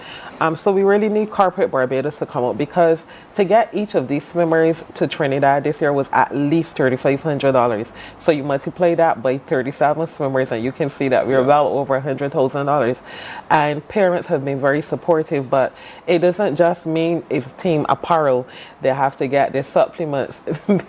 [SPEAKER 10] So we really need Corporate Barbados to come up, because to get each of these swimmers to Trinidad this year was at least $3,500. So you multiply that by 37 swimmers and you can see that we're well over $100,000. And parents have been very supportive, but it doesn't just mean it's team apparel. They have to get their supplements.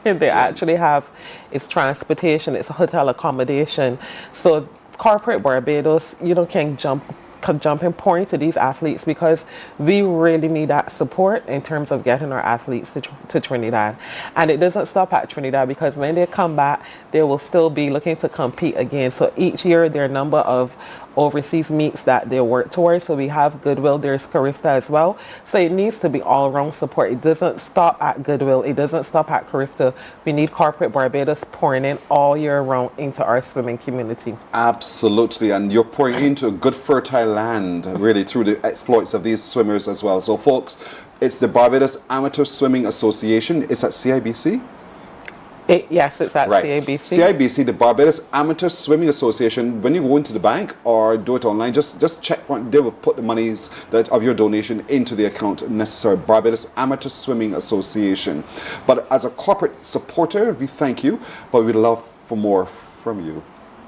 [SPEAKER 10] They actually have, it's transportation, it's hotel accommodation. So Corporate Barbados, can jump and pour into these athletes, because we really need that support in terms of getting our athletes to Trinidad. And it doesn't stop at Trinidad, because when they come back, they will still be looking to compete again. So each year there are a number of overseas meets that they work towards. So we have Goodwill, there's Carifta as well. So it needs to be all around support. It doesn't stop at Goodwill, it doesn't stop at Carifta. We need Corporate Barbados pouring in all year round into our swimming community.
[SPEAKER 3] Absolutely, and you're pouring into a good fertile land really through the exploits of these swimmers as well. So folks, it's the Barbados Amateur Swimming Association. It's at CIBC?
[SPEAKER 10] Yes, it's at CIBC.
[SPEAKER 3] CIBC, the Barbados Amateur Swimming Association. When you go into the bank or do it online, just check for it. They will put the monies of your donation into the account necessary. Barbados Amateur Swimming Association. But as a corporate supporter, we thank you, but we'd love for more from you.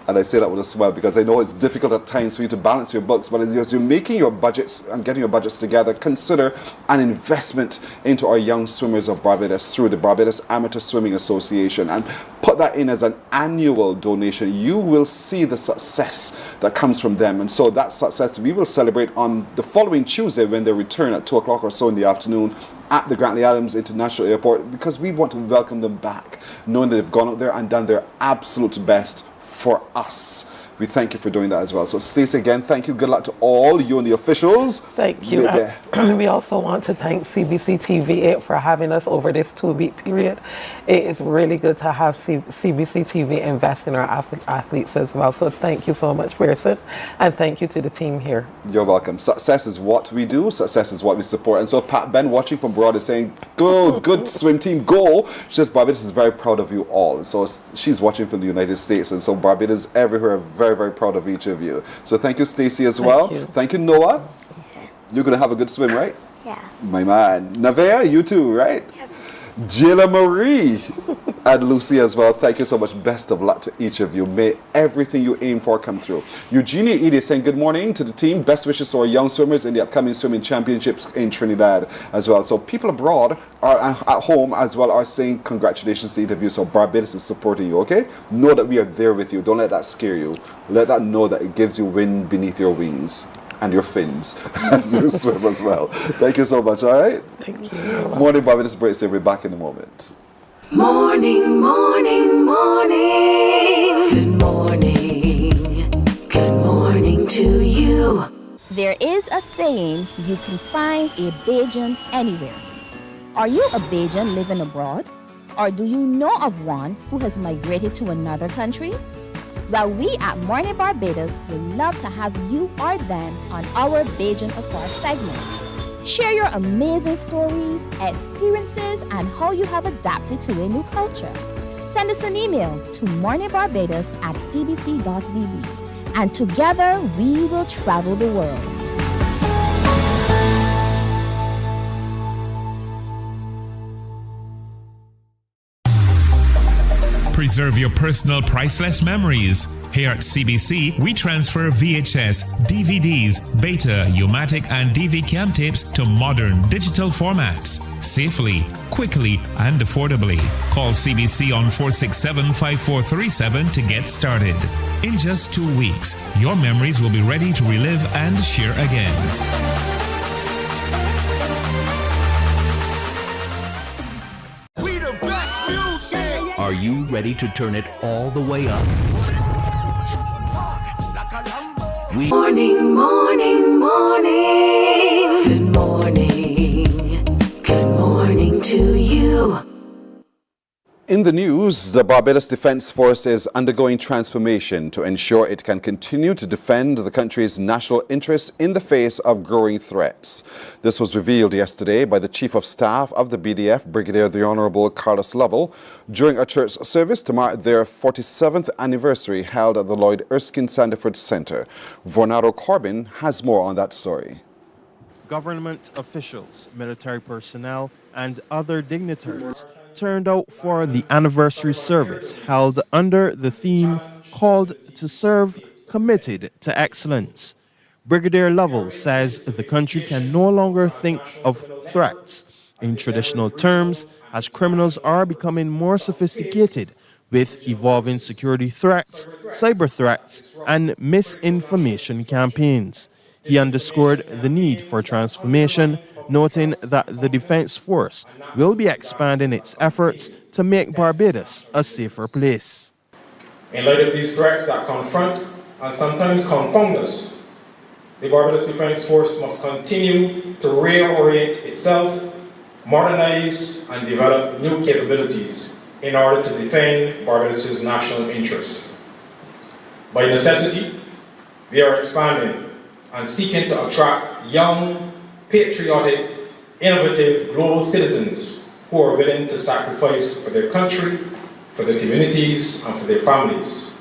[SPEAKER 3] And I say that with a smile because I know it's difficult at times for you to balance your books, but as you're making your budgets and getting your budgets together, consider an investment into our young swimmers of Barbados through the Barbados Amateur Swimming Association, and put that in as an annual donation. You will see the success that comes from them. And so that success we will celebrate on the following Tuesday when they return at 2 o'clock or so in the afternoon at the Grantley Adams International Airport, because we want to welcome them back, knowing that they've gone out there and done their absolute best for us. We thank you for doing that as well. So Stacey, again, thank you. Good luck to all you and the officials.
[SPEAKER 10] Thank you. We also want to thank CBC TV for having us over this 2-week period. It is really good to have CBC TV invest in our athletes as well. So thank you so much, Pearson, and thank you to the team here.
[SPEAKER 3] You're welcome. Success is what we do. Success is what we support. And so Pat Ben, watching from abroad, is saying, go, good swim team, go. She says Barbados is very proud of you all. So she's watching from the United States. And so Barbados everywhere, very, very proud of each of you. So thank you, Stacey, as well. Thank you, Noah. Yeah. You're going to have a good swim, right?
[SPEAKER 11] Yeah.
[SPEAKER 3] My man. Navea, you too, right?
[SPEAKER 11] Yes.
[SPEAKER 3] Jayla Marie and Lucy as well. Thank you so much. Best of luck to each of you. May everything you aim for come through. Eugenia Edie saying good morning to the team. Best wishes to our young swimmers in the upcoming swimming championships in Trinidad as well. So people abroad are at home as well are saying congratulations to each of you. So Barbados is supporting you, okay? Know that we are there with you. Don't let that scare you. Let that know that it gives you wind beneath your wings and your fins as you swim as well. Thank you so much, all right?
[SPEAKER 10] Thank you.
[SPEAKER 3] Morning Barbados breaks. We'll be back in a moment.
[SPEAKER 2] Morning, morning, morning. Good morning. Good morning to you.
[SPEAKER 6] There is a saying, you can find a Bajan anywhere. Are you a Bajan living abroad? Or do you know of one who has migrated to another country? Well, we at Mornin Barbados would love to have you or them on our Bajan Affair segment. Share your amazing stories, experiences, and how you have adapted to a new culture. Send us an email to morninbarbados@cbc.vb, and together we will travel the world.
[SPEAKER 8] Preserve your personal priceless memories. Here at CBC, we transfer VHS, DVDs, Beta, U-matic, and DV cam tapes to modern digital formats. Safely, quickly, and affordably. Call CBC on 467-5437 to get started. In just 2 weeks, your memories will be ready to relive and share again.
[SPEAKER 9] Are you ready to turn it all the way up?
[SPEAKER 2] Morning, morning, morning. Good morning. Good morning to you.
[SPEAKER 3] In the news, the Barbados Defence Force is undergoing transformation to ensure it can continue to defend the country's national interest in the face of growing threats. This was revealed yesterday by the Chief of Staff of the BDF, Brigadier the Honourable Carlos Lovell, during a church service to mark their 47th anniversary held at the Lloyd Erskine Sandiford Centre. Vornado Corbin has more on that story.
[SPEAKER 15] Government officials, military personnel, and other dignitaries turned out for the anniversary service held under the theme called To Serve, Committed to Excellence. Brigadier Lovell says the country can no longer think of threats in traditional terms as criminals are becoming more sophisticated with evolving security threats, cyber threats, and misinformation campaigns. He underscored the need for transformation, noting that the Defence Force will be expanding its efforts to make Barbados a safer place.
[SPEAKER 16] In light of these threats that confront and sometimes confound us, the Barbados Defence Force must continue to reorient itself, modernize and develop new capabilities in order to defend Barbados' national interests. By necessity, we are expanding and seeking to attract young, patriotic, innovative global citizens who are willing to sacrifice for their country, for their communities, and for their families.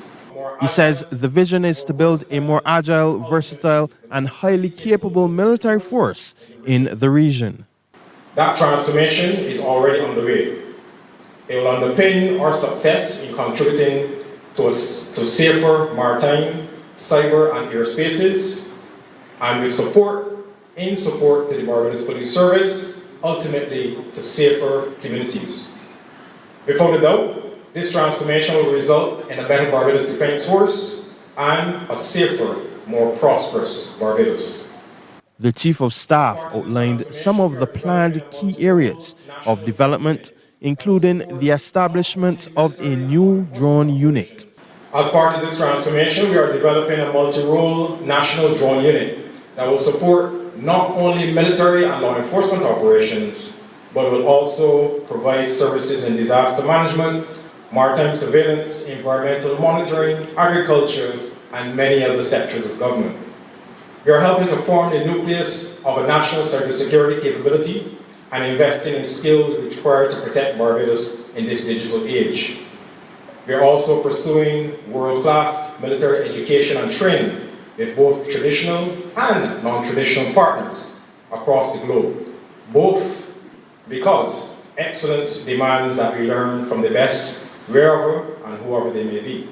[SPEAKER 15] He says the vision is to build a more agile, versatile, and highly capable military force in the region.
[SPEAKER 16] That transformation is already underway. It will underpin our success in contributing to safer maritime, cyber and airspaces, and with support to the Barbados Police Service, ultimately to safer communities. Without a doubt, this transformation will result in a better Barbados Defence Force and a safer, more prosperous Barbados.
[SPEAKER 15] The Chief of Staff outlined some of the planned key areas of development, including the establishment of a new drone unit.
[SPEAKER 16] As part of this transformation, we are developing a multi-role national drone unit that will support not only military and law enforcement operations, but will also provide services in disaster management, maritime surveillance, environmental monitoring, agriculture, and many other sectors of government. We are helping to form the nucleus of a national cybersecurity capability and investing in skills required to protect Barbados in this digital age. We are also pursuing world-class military education and training with both traditional and non-traditional partners across the globe, both because excellence demands that we learn from the best wherever and whoever they may be.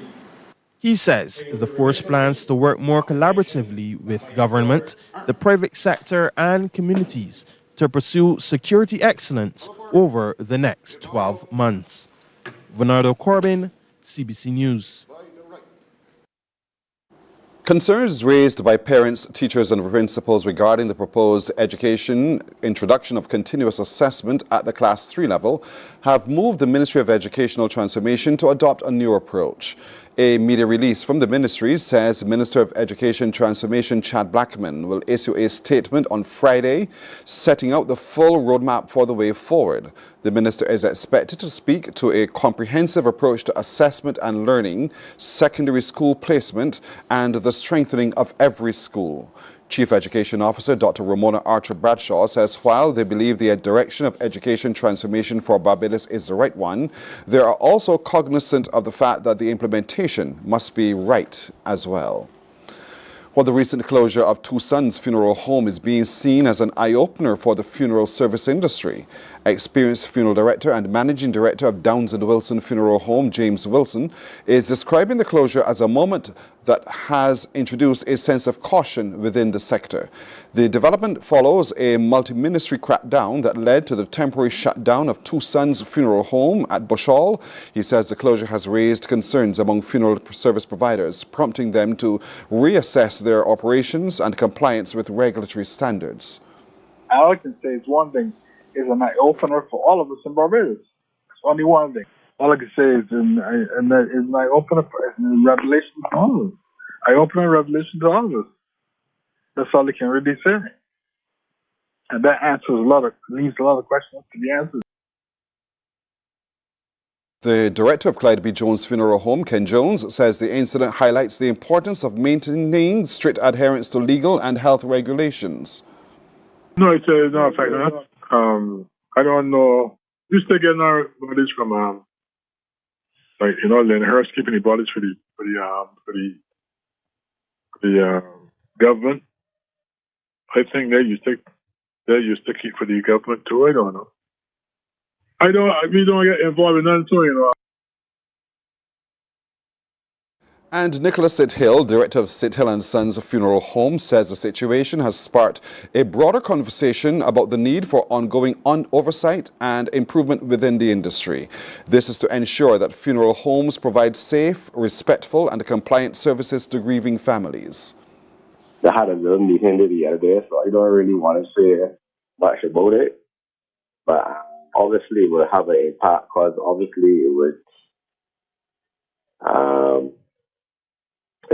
[SPEAKER 15] He says the force plans to work more collaboratively with government, the private sector, and communities to pursue security excellence over the next 12 months. Bernardo Corbin, CBC News.
[SPEAKER 3] Concerns raised by parents, teachers and principals regarding the proposed education introduction of continuous assessment at the Class 3 level have moved the Ministry of Educational Transformation to adopt a new approach. A media release from the ministry says Minister of Education Transformation Chad Blackman will issue a statement on Friday setting out the full roadmap for the way forward. The minister is expected to speak to a comprehensive approach to assessment and learning, secondary school placement, and the strengthening of every school. Chief Education Officer Dr. Ramona Archer-Bradshaw says while they believe the direction of education transformation for Barbados is the right one, they are also cognizant of the fact that the implementation must be right as well. Well, the recent closure of Two Sons Funeral Home is being seen as an eye-opener for the funeral service industry. Experienced funeral director and managing director of Downs & Wilson Funeral Home, James Wilson, is describing the closure as a moment that has introduced a sense of caution within the sector. The development follows a multi-ministry crackdown that led to the temporary shutdown of Two Sons Funeral Home at Bushall. He says the closure has raised concerns among funeral service providers, prompting them to reassess their operations and compliance with regulatory standards.
[SPEAKER 17] All I can say is one thing, is an eye-opener for all of us in Barbados. It's only one thing. All I can say is an eye-opener, a revelation to all of us. Eye-opener revelation to all of us. That's all I can really say. And that leaves a lot of questions to be answered.
[SPEAKER 3] The director of Clyde B. Jones Funeral Home, Ken Jones, says the incident highlights the importance of maintaining strict adherence to legal and health regulations.
[SPEAKER 17] No, it's no effect on that. I don't know. We used to get our bodies from, Len Hurst keeping the bodies for the government. I think they used to keep for the government too. I don't know. We don't get involved in that too,
[SPEAKER 3] And Nicholas Sithill, director of Sithill & Sons Funeral Home, says the situation has sparked a broader conversation about the need for ongoing oversight and improvement within the industry. This is to ensure that funeral homes provide safe, respectful and compliant services to grieving families.
[SPEAKER 18] They had a little meeting the other day, so I don't really want to say much about it. But obviously it will have an impact because obviously it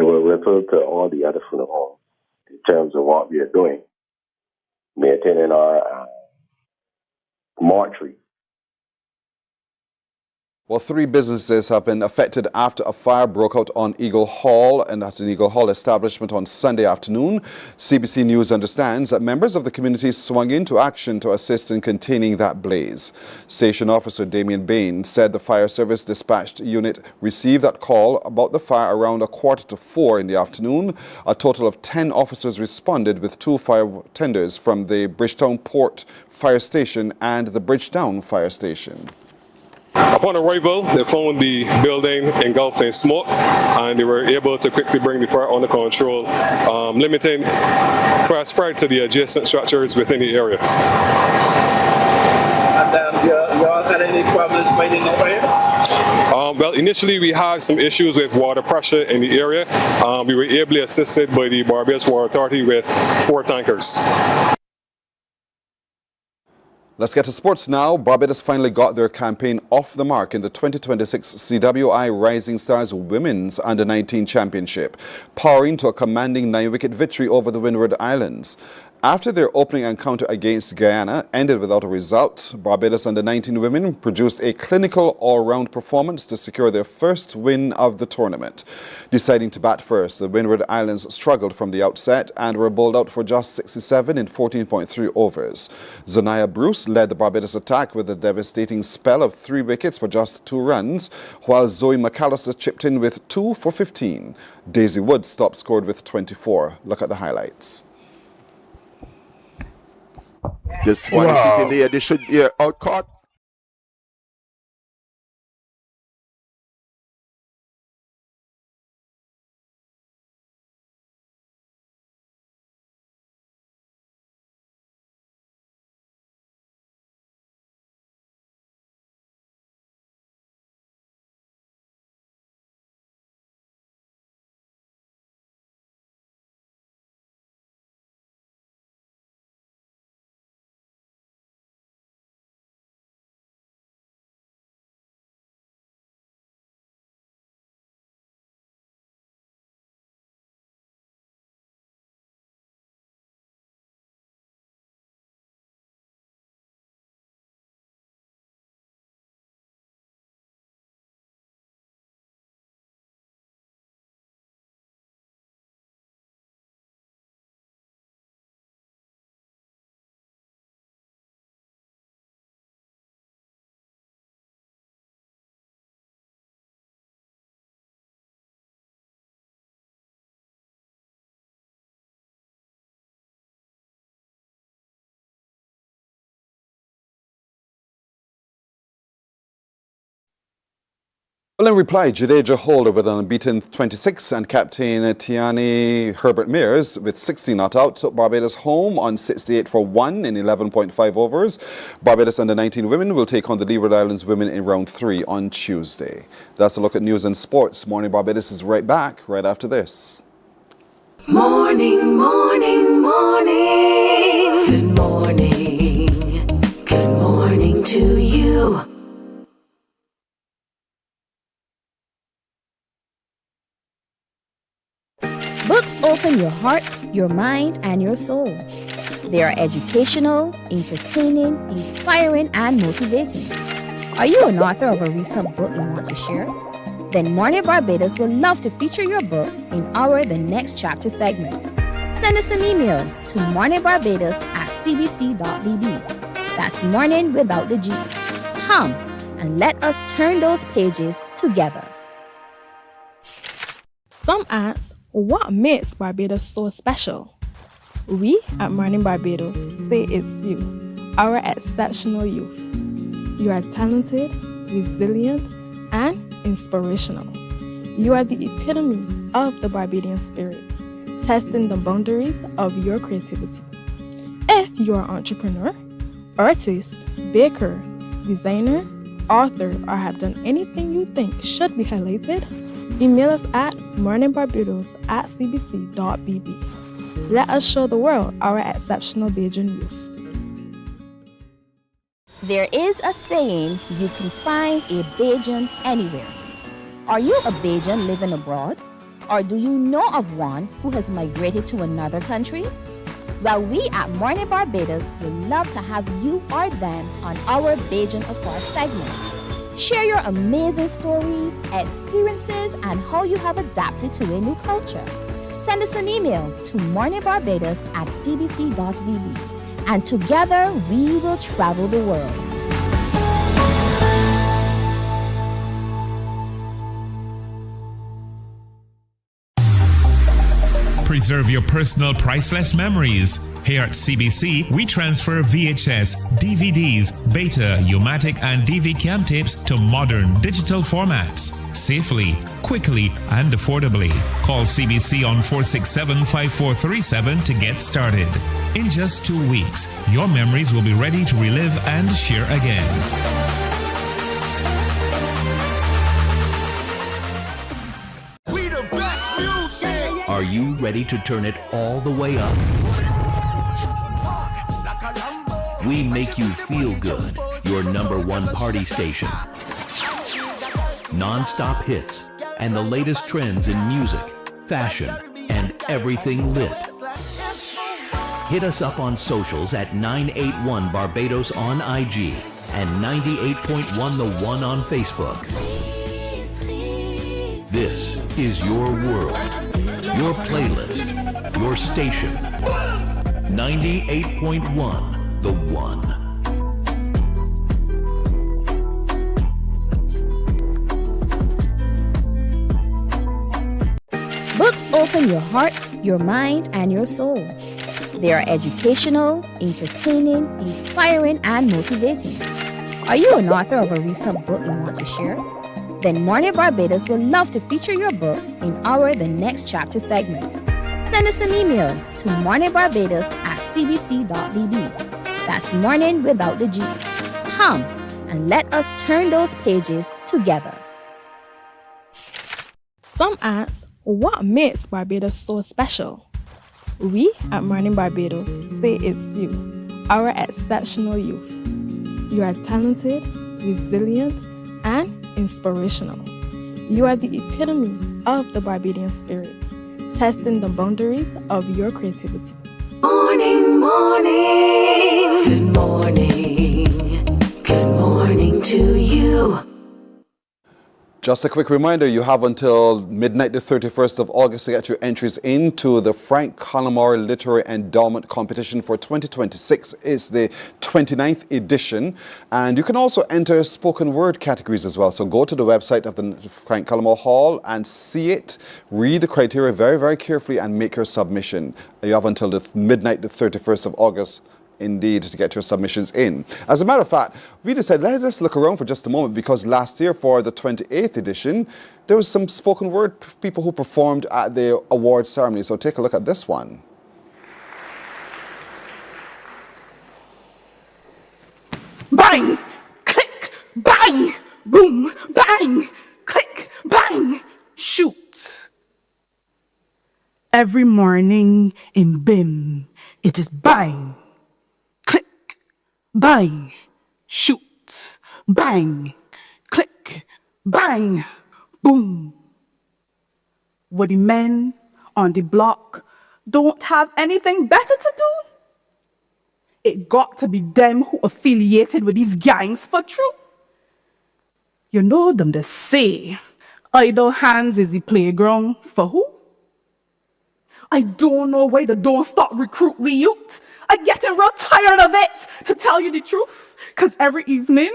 [SPEAKER 18] will ripple to all the other funeral homes in terms of what we are doing, maintaining our mortuary.
[SPEAKER 3] Well, 3 businesses have been affected after a fire broke out on Eagle Hall, and that's an Eagle Hall establishment on Sunday afternoon. CBC News understands that members of the community swung into action to assist in containing that blaze. Station Officer Damien Bain said the fire service dispatched unit received that call about the fire around 3:45 in the afternoon. A total of 10 officers responded with 2 fire tenders from the Bridgetown Port Fire Station and the Bridgetown Fire Station.
[SPEAKER 19] Upon arrival, they found the building engulfed in smoke, and they were able to quickly bring the fire under control, limiting fire spread to the adjacent structures within the area.
[SPEAKER 20] And you all had any problems fighting the fire?
[SPEAKER 19] Well, initially we had some issues with water pressure in the area. We were ably assisted by the Barbados Water Authority with 4 tankers.
[SPEAKER 3] Let's get to sports now. Barbados finally got their campaign off the mark in the 2026 CWI Rising Stars Women's Under-19 Championship, powering to a commanding 9-wicket victory over the Windward Islands. After their opening encounter against Guyana ended without a result, Barbados Under-19 women produced a clinical all-round performance to secure their first win of the tournament. Deciding to bat first, the Windward Islands struggled from the outset and were bowled out for just 67 in 14.3 overs. Zanaya Bruce led the Barbados attack with a devastating spell of 3 wickets for just 2 runs, while Zoe McAllister chipped in with 2 for 15. Daisy Woods top scored with 24. Look at the highlights.
[SPEAKER 21] This one is hitting the air. They should, out caught.
[SPEAKER 3] Well, in reply, Jadeja Holder with an unbeaten 26 and captain Tiani Herbert Mears with 60 not out took Barbados home on 68 for 1 in 11.5 overs. Barbados Under-19 women will take on the Leeward Islands women in round 3 on Tuesday. That's a look at news and sports. Morning Barbados is right back right after this.
[SPEAKER 2] Morning, morning, morning. Good morning. Good morning to you.
[SPEAKER 6] Books open your heart, your mind, and your soul. They are educational, entertaining, inspiring, and motivating. Are you an author of a recent book you want to share? Then Mornin Barbados would love to feature your book in our The Next Chapter segment. Send us an email to morninbarbados@cbc.bb. That's morning without the G. Come and let us turn those pages together.
[SPEAKER 1] Some ask, what makes Barbados so special? We at Mornin Barbados say it's you, our exceptional youth. You are talented, resilient, and inspirational. You are the epitome of the Barbadian spirit, testing the boundaries of your creativity. If you are an entrepreneur, artist, baker, designer, author, or have done anything you think should be highlighted, email us at morninbarbados@cbc.bb. Let us show the world our exceptional Bajan youth.
[SPEAKER 6] There is a saying, you can find a Bajan anywhere. Are you a Bajan living abroad? Or do you know of one who has migrated to another country? Well, we at Mornin Barbados would love to have you or them on our Bajan Afar segment. Share your amazing stories, experiences, and how you have adapted to a new culture. Send us an email to morninbarbados@cbc.bb. And together we will travel the world.
[SPEAKER 8] Preserve your personal priceless memories. Here at CBC, we transfer VHS, DVDs, Beta, U-matic, and DV cam tapes to modern digital formats. Safely, quickly, and affordably. Call CBC on 467-5437 to get started. In just 2 weeks, your memories will be ready to relive and share again.
[SPEAKER 9] Are you ready to turn it all the way up? We make you feel good, your #1 party station. Non-stop hits and the latest trends in music, fashion, and everything lit. Hit us up on socials at 981 Barbados on IG and 98.1 The One on Facebook. This is your world, your playlist, your station. 98.1 The One.
[SPEAKER 6] Books open your heart, your mind, and your soul. They are educational, entertaining, inspiring, and motivating. Are you an author of a recent book you want to share? Then Mornin Barbados would love to feature your book in our The Next Chapter segment. Send us an email to morninbarbados@cbc.bb. That's morning without the G. Come and let us turn those pages together.
[SPEAKER 1] Some ask, what makes Barbados so special? We at Mornin Barbados say it's you, our exceptional youth. You are talented, resilient, and inspirational. You are the epitome of the Barbadian spirit, testing the boundaries of your creativity.
[SPEAKER 2] Morning, morning. Good morning. Good morning to you.
[SPEAKER 3] Just a quick reminder, you have until midnight the 31st of August to get your entries into the Frank Collymore Literary Endowment Competition for 2026. It's the 29th edition, and you can also enter spoken word categories as well. So go to the website of the Frank Collymore Hall and see it, read the criteria very, very carefully and make your submission. You have until the midnight the 31st of August indeed to get your submissions in. As a matter of fact, we decided let's just look around for just a moment, because last year for the 28th edition there was some spoken word people who performed at the award ceremony. So take a look at this one.
[SPEAKER 4] Bang, click, bang, boom, bang, click, bang, shoot. Every morning in BIM, it is bang, bang, shoot, bang, click, bang, boom. What the men on the block don't have anything better to do? It got to be them who affiliated with these gangs for true. You know them they say, idle hands is the playground for who? I don't know why they don't stop recruit we youth. I'm getting real tired of it, to tell you the truth. Cause every evening,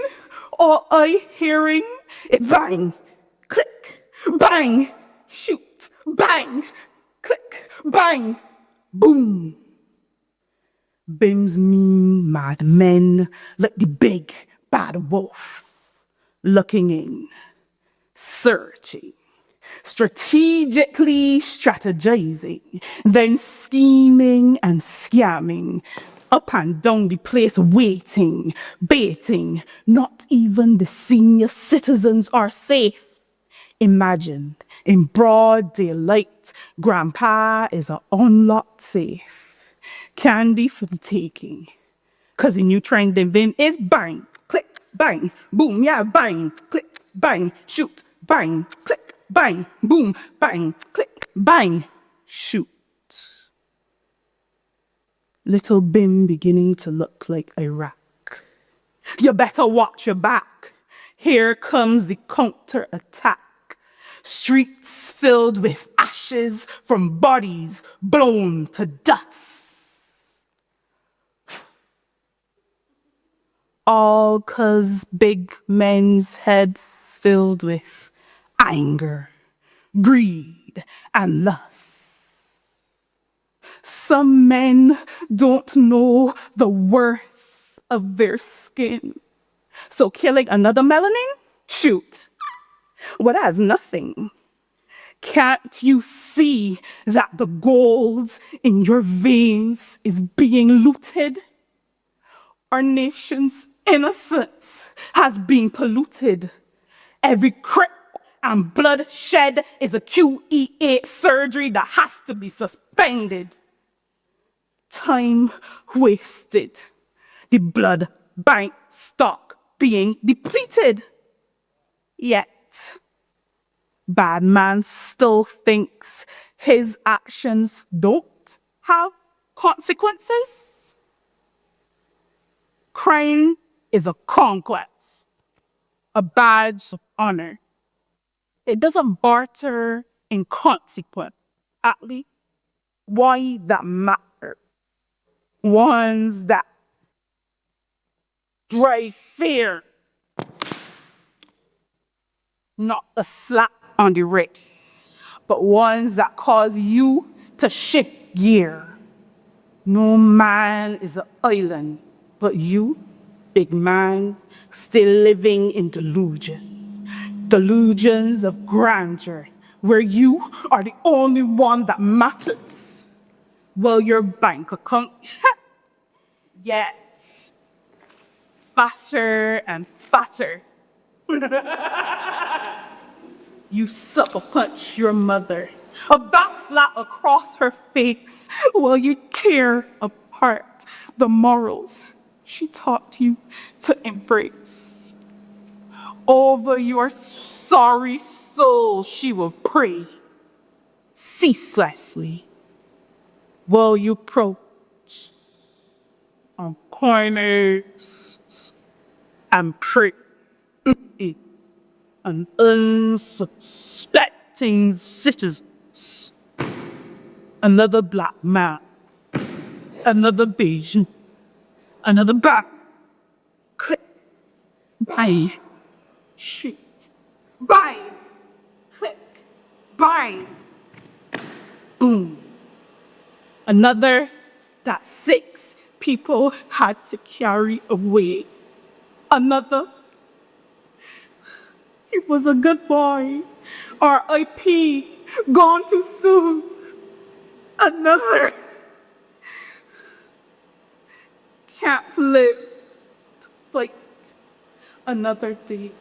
[SPEAKER 4] all I hearing is bang, click, bang, shoot, bang, click, bang, boom. Bims mean mad men like the big bad wolf. Looking in, searching, strategically strategizing, then scheming and scamming, up and down the place waiting, baiting. Not even the senior citizens are safe. Imagine, in broad daylight, Grandpa is an unlocked safe. Candy for the taking. Cause the new trend then is bang, click, bang, boom, yeah, bang, click, bang, shoot, bang, click, bang, boom, bang, click, bang, shoot. Little Bim beginning to look like Iraq. You better watch your back. Here comes the counter-attack. Streets filled with ashes from bodies blown to dust. All 'cause big men's heads filled with anger, greed, and lust. Some men don't know the worth of their skin. So killing another melanin? Shoot. Well, that's nothing. Can't you see that the gold in your veins is being looted? Our nation's innocence has been polluted. Every crip and bloodshed is a QEA surgery that has to be suspended. Time wasted. The blood bank stock being depleted. Yet, bad man still thinks his actions don't have consequences. Crime is a conquest, a badge of honor. It doesn't barter in consequence. At least, why that matter? Ones that drive fear, not a slap on the wrist, but ones that cause you to shift gear. No man is an island, but you, big man, still living in delusion. Delusions of grandeur, where you are the only one that matters. Well, your bank account, yes, faster and fatter. You sucker punch your mother, a back slap across her face while you tear apart the morals she taught you to embrace. Over your sorry soul she will pray ceaselessly while you approach on coinage and pray and unsuspecting citizens. Another black man, another Bayesian, another back. Click, bang, shoot, bang, click, bang, boom. Another that 6 people had to carry away. Another, he was a good boy. R.I.P. Gone too soon. Another can't live to fight another day.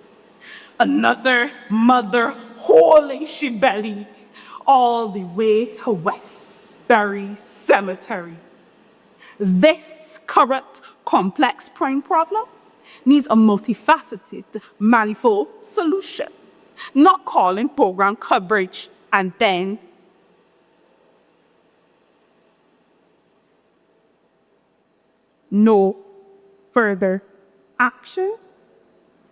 [SPEAKER 4] Another mother holding she belly all the way to Westbury Cemetery. This current complex crime problem needs a multifaceted, manifold solution, not calling program coverage and then no further action.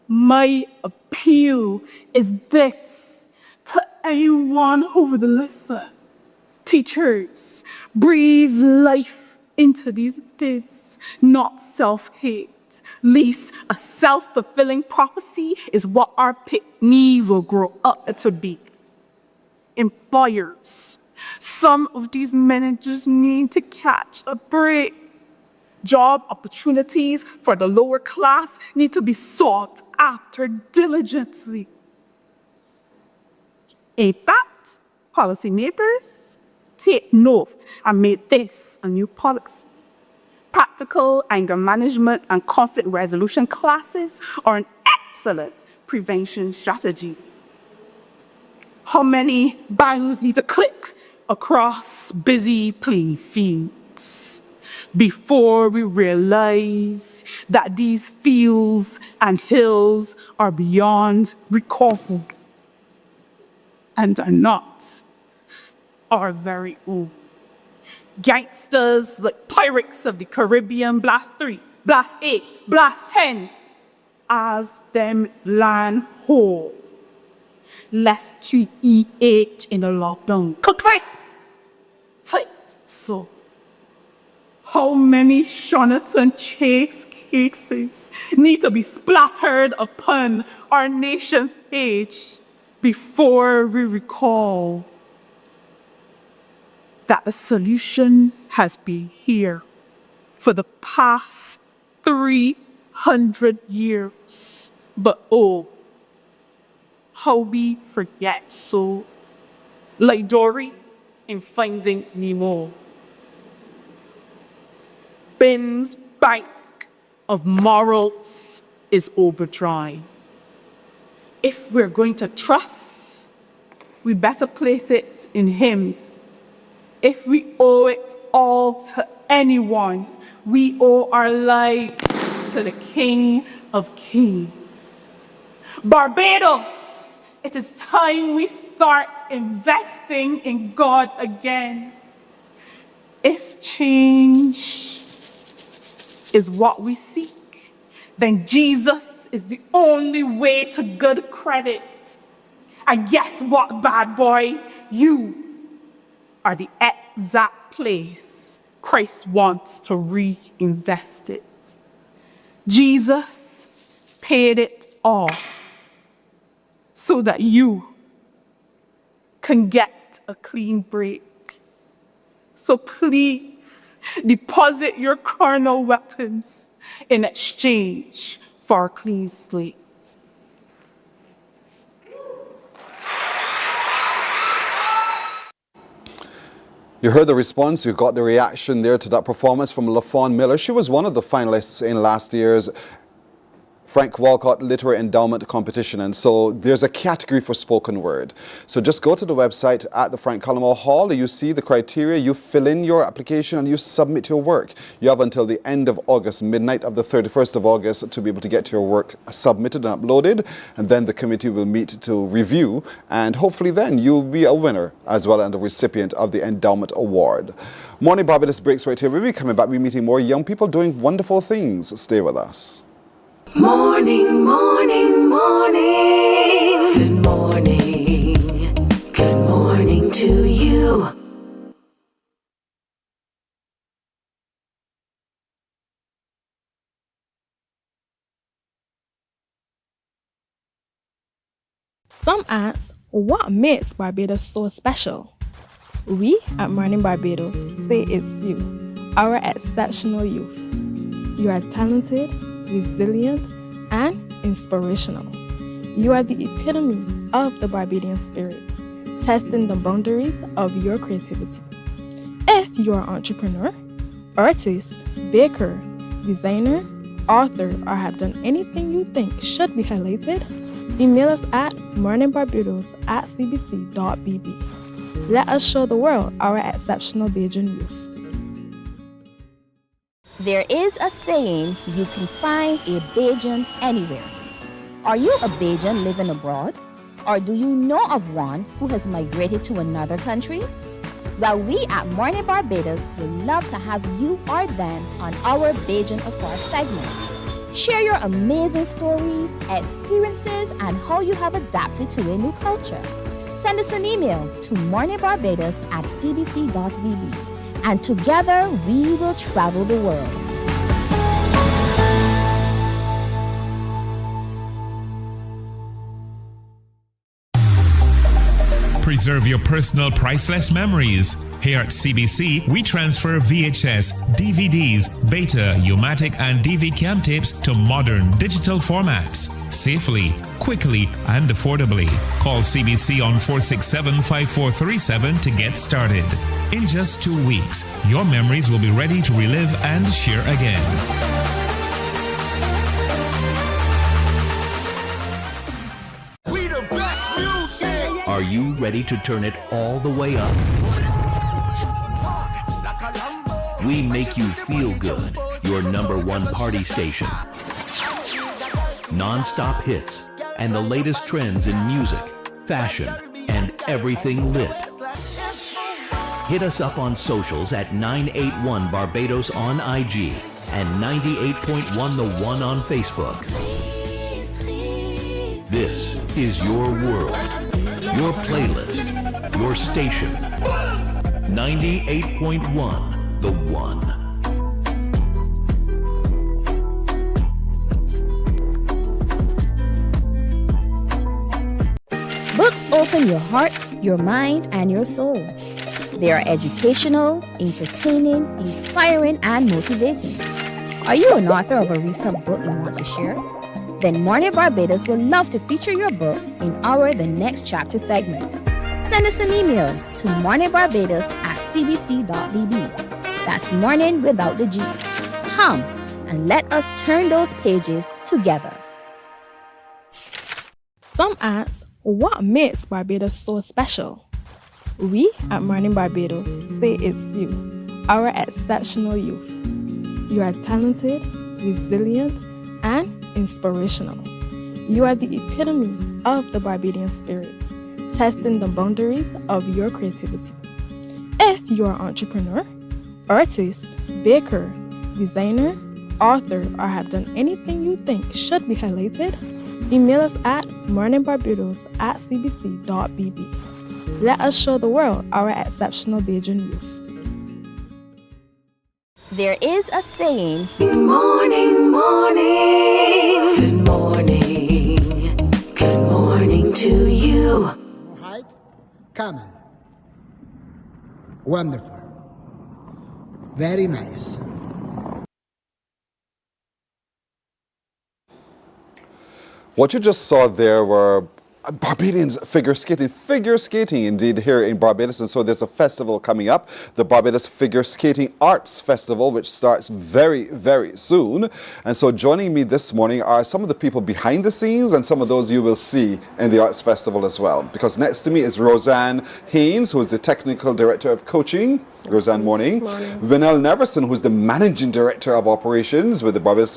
[SPEAKER 4] My appeal is this to anyone who would listen. Teachers, breathe life into these kids, not self-hate. Least a self-fulfilling prophecy is what our pitney will grow up to be. Employers, some of these managers need to catch a break. Job opportunities for the lower class need to be sought after diligently. Ain't that, policymakers? Take note and make this a new policy. Practical anger management and conflict resolution classes are an excellent prevention strategy. How many bangs need to click across busy playing fields before we realize that these fields and hills are beyond recall and are not our very own? Gangsters like Pirates of the Caribbean, Blast 3, Blast 8, Blast 10, as them land whole. Less TEH in a lockdown. Cook first! Tight. So, how many Jonathan Chase cases need to be splattered upon our nation's page before we recall that the solution has been here for the past 300 years. But oh, how we forget so, like Dory in Finding Nemo. Ben's bank of morals is overdrawing. If we're going to trust, we better place it in him. If we owe it all to anyone, we owe our life to the King of Kings. Barbados, it is time we start investing in God again. If change is what we seek, then Jesus is the only way to good credit. And guess what, bad boy? You are the exact place Christ wants to reinvest it. Jesus paid it all so that you can get a clean break. So please deposit your carnal weapons in exchange for a clean slate.
[SPEAKER 3] You heard the response, you got the reaction there to that performance from LaFawn Miller. She was one of the finalists in last year's Frank Walcott Literary Endowment Competition, and so there's a category for spoken word. So just go to the website at the Frank Collymore Hall, you see the criteria, you fill in your application and you submit your work. You have until the end of August, midnight of the 31st of August, to be able to get your work submitted and uploaded, and then the committee will meet to review, and hopefully then you'll be a winner as well and a recipient of the Endowment Award. Morning Barbados breaks right here. We'll be coming back, we'll be meeting more young people doing wonderful things. Stay with us.
[SPEAKER 2] Morning, morning, morning. Good morning. Good morning to you.
[SPEAKER 1] Some ask, what makes Barbados so special? We at Mornin Barbados say it's you, our exceptional youth. You are talented, resilient, and inspirational. You are the epitome of the Barbadian spirit, testing the boundaries of your creativity. If you are an entrepreneur, artist, baker, designer, author, or have done anything you think should be highlighted, email us at morninbarbados@cbc.bb. Let us show the world our exceptional Bajan youth.
[SPEAKER 6] There is a saying, you can find a Bajan anywhere. Are you a Bajan living abroad? Or do you know of one who has migrated to another country? Well, we at Mornin Barbados would love to have you or them on our Bajan Afar segment. Share your amazing stories, experiences, and how you have adapted to a new culture. Send us an email to morninbarbados@cbc.bb. And together we will travel the world.
[SPEAKER 8] Preserve your personal priceless memories. Here at CBC, we transfer VHS, DVDs, Beta, U-matic, and DV cam tapes to modern digital formats. Safely, quickly, and affordably. Call CBC on 467-5437 to get started. In just 2 weeks, your memories will be ready to relive and share again.
[SPEAKER 9] Are you ready to turn it all the way up? We make you feel good. Your #1 party station. Non-stop hits and the latest trends in music, fashion, and everything lit. Hit us up on socials at 981 Barbados on IG and 98.1 The One on Facebook. This is your world, your playlist, your station. 98.1 The One.
[SPEAKER 6] Books open your heart, your mind, and your soul. They are educational, entertaining, inspiring, and motivating. Are you an author of a recent book you want to share? Then Mornin Barbados would love to feature your book in our The Next Chapter segment. Send us an email to morninbarbados@cbc.bb. That's morning without the G. Come and let us turn those pages together.
[SPEAKER 1] Some ask, what makes Barbados so special? We at Mornin Barbados say it's you, our exceptional youth. You are talented, resilient, and inspirational. You are the epitome of the Barbadian spirit, testing the boundaries of your creativity. If you are an entrepreneur, artist, baker, designer, author, or have done anything you think should be highlighted, email us at morninbarbados@cbc.bb. Let us show the world our exceptional Bajan youth.
[SPEAKER 6] There is a saying,
[SPEAKER 2] Morning, morning. Good morning. Good morning to you.
[SPEAKER 5] Height, common. Wonderful. Very nice.
[SPEAKER 3] What you just saw there were Barbadians figure skating. Figure skating, indeed, here in Barbados. And so there's a festival coming up, the Barbados Figure Skating Arts Festival, which starts very, very soon. And so joining me this morning are some of the people behind the scenes and some of those you will see in the Arts Festival as well. Because next to me is Roseanne Haynes, who is the Technical Director of Coaching. Roseanne, morning. Vinell Neverson, who's the Managing Director of Operations with the Barbados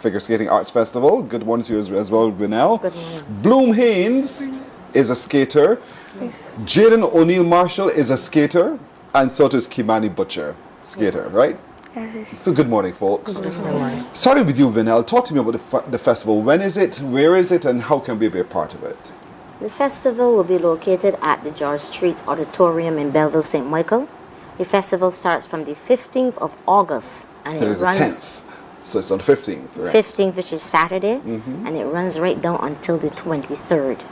[SPEAKER 3] Figure Skating Arts Festival. Good morning to you as well, Vinell.
[SPEAKER 22] Good morning.
[SPEAKER 3] Bloom Haynes is a skater.
[SPEAKER 22] Yes.
[SPEAKER 3] Jaden O'Neill Marshall is a skater. And so is Kimani Butcher, skater, right?
[SPEAKER 22] Yes.
[SPEAKER 3] So good morning, folks.
[SPEAKER 22] Good morning.
[SPEAKER 3] Starting with you, Vinell, talk to me about the festival. When is it, where is it, and how can we be a part of it?
[SPEAKER 22] The festival will be located at the George Street Auditorium in Belleville, St. Michael. The festival starts from the 15th of August and
[SPEAKER 3] So
[SPEAKER 22] it
[SPEAKER 3] it's the
[SPEAKER 22] runs
[SPEAKER 3] 10th. So it's on the 15th, right?
[SPEAKER 22] 15th, which is Saturday, and it runs right down until the 23rd.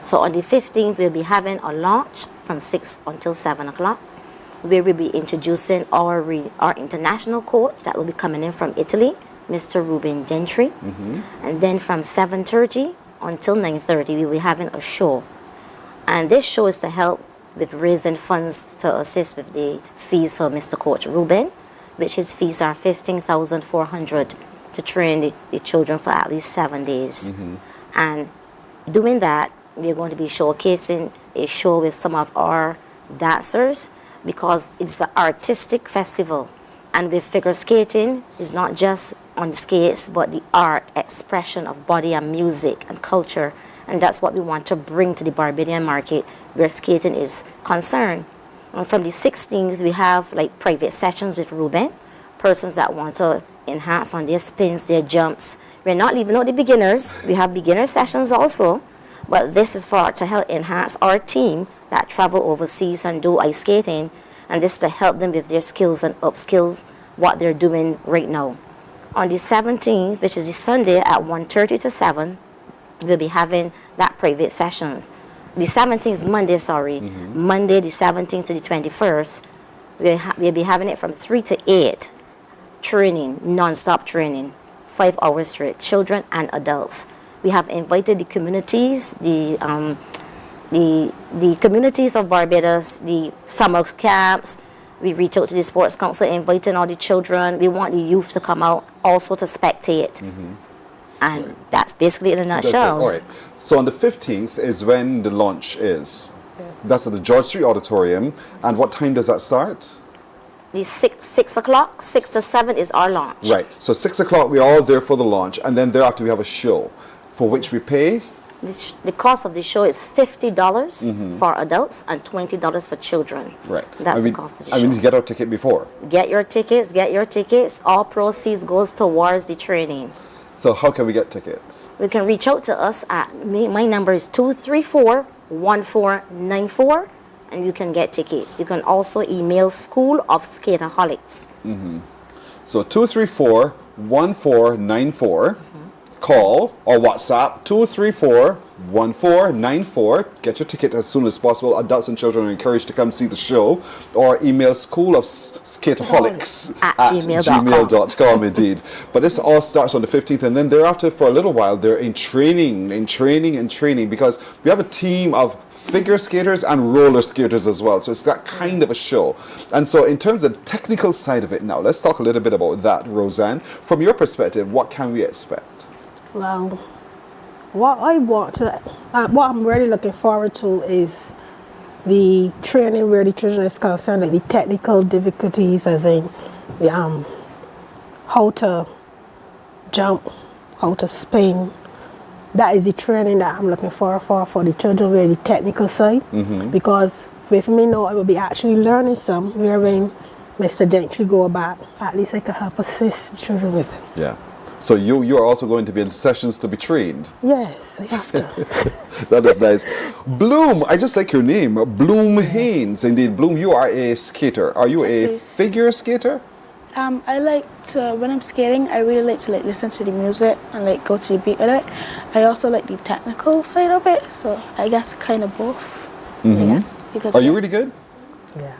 [SPEAKER 22] So on the 15th, we'll be having a launch from 6 until 7 o'clock, where we'll be introducing our international coach that will be coming in from Italy, Mr. Ruben Gentry. And then from 7:30 until 9:30, we'll be having a show. And this show is to help with raising funds to assist with the fees for Mr. Coach Ruben, which his fees are $15,400 to train the children for at least 7 days. And doing that, we're going to be showcasing a show with some of our dancers because it's an artistic festival. And with figure skating, it's not just on the skates, but the art, expression of body and music and culture. And that's what we want to bring to the Barbadian market where skating is concerned. And from the 16th, we have like private sessions with Ruben, persons that want to enhance on their spins, their jumps. We're not leaving out the beginners. We have beginner sessions also, but this is to help enhance our team that travel overseas and do ice skating, and this is to help them with their skills and upskills what they're doing right now. On the 17th, which is the Sunday at 1:30 to 7, we'll be having that private sessions. The 17th is Monday, Monday the 17th to the 21st, we'll be having it from 3 to 8, training, non-stop training, 5 hours straight, children and adults. We have invited the communities, the communities of Barbados, the summer camps. We reach out to the Sports Council, inviting all the children. We want the youth to come out also to spectate. And that's basically in a nutshell.
[SPEAKER 3] All right. So on the 15th is when the launch is. That's at the George Street Auditorium. And what time does that start?
[SPEAKER 22] The 6 o'clock, 6 to 7 is our launch.
[SPEAKER 3] Right. So 6 o'clock, we're all there for the launch. And then thereafter, we have a show for which we pay.
[SPEAKER 22] The cost of the show is $50 for adults and $20 for children.
[SPEAKER 3] Right.
[SPEAKER 22] That's the cost of the show.
[SPEAKER 3] And we need to get our ticket before.
[SPEAKER 22] Get your tickets. All proceeds goes towards the training.
[SPEAKER 3] So how can we get tickets?
[SPEAKER 22] You can reach out to us at, my number is 234-1494, and you can get tickets. You can also email School of Skaterholics.
[SPEAKER 3] So 234-1494, call or WhatsApp 1494. Get your ticket as soon as possible. Adults and children are encouraged to come see the show, or email schoolofskateholics at gmail.com indeed. But this all starts on the 15th, and then thereafter for a little while they're in training, because we have a team of figure skaters and roller skaters as well. So it's that kind of a show. And so in terms of the technical side of it now, let's talk a little bit about that, Roseanne. From your perspective, what can we expect?
[SPEAKER 7] Well, what I'm really looking forward to is the training where the children is concerned, like the technical difficulties, as in the, how to jump, how to spin. That is the training that I'm looking for the children, where the technical side. Because with me now, I will be actually learning some, where when Mr. Gentry go back, at least I can help assist the children with it.
[SPEAKER 3] Yeah. So you are also going to be in sessions to be trained?
[SPEAKER 7] Yes, I have to.
[SPEAKER 3] That is nice. Bloom, I just like your name, Bloom Haynes. Indeed, Bloom, you are a skater. Are you a figure skater?
[SPEAKER 12] I like to, when I'm skating, I really like to listen to the music and go to the beat of it. I also like the technical side of it, so I guess kind of both. I guess, because
[SPEAKER 3] are you really good?
[SPEAKER 7] Yeah.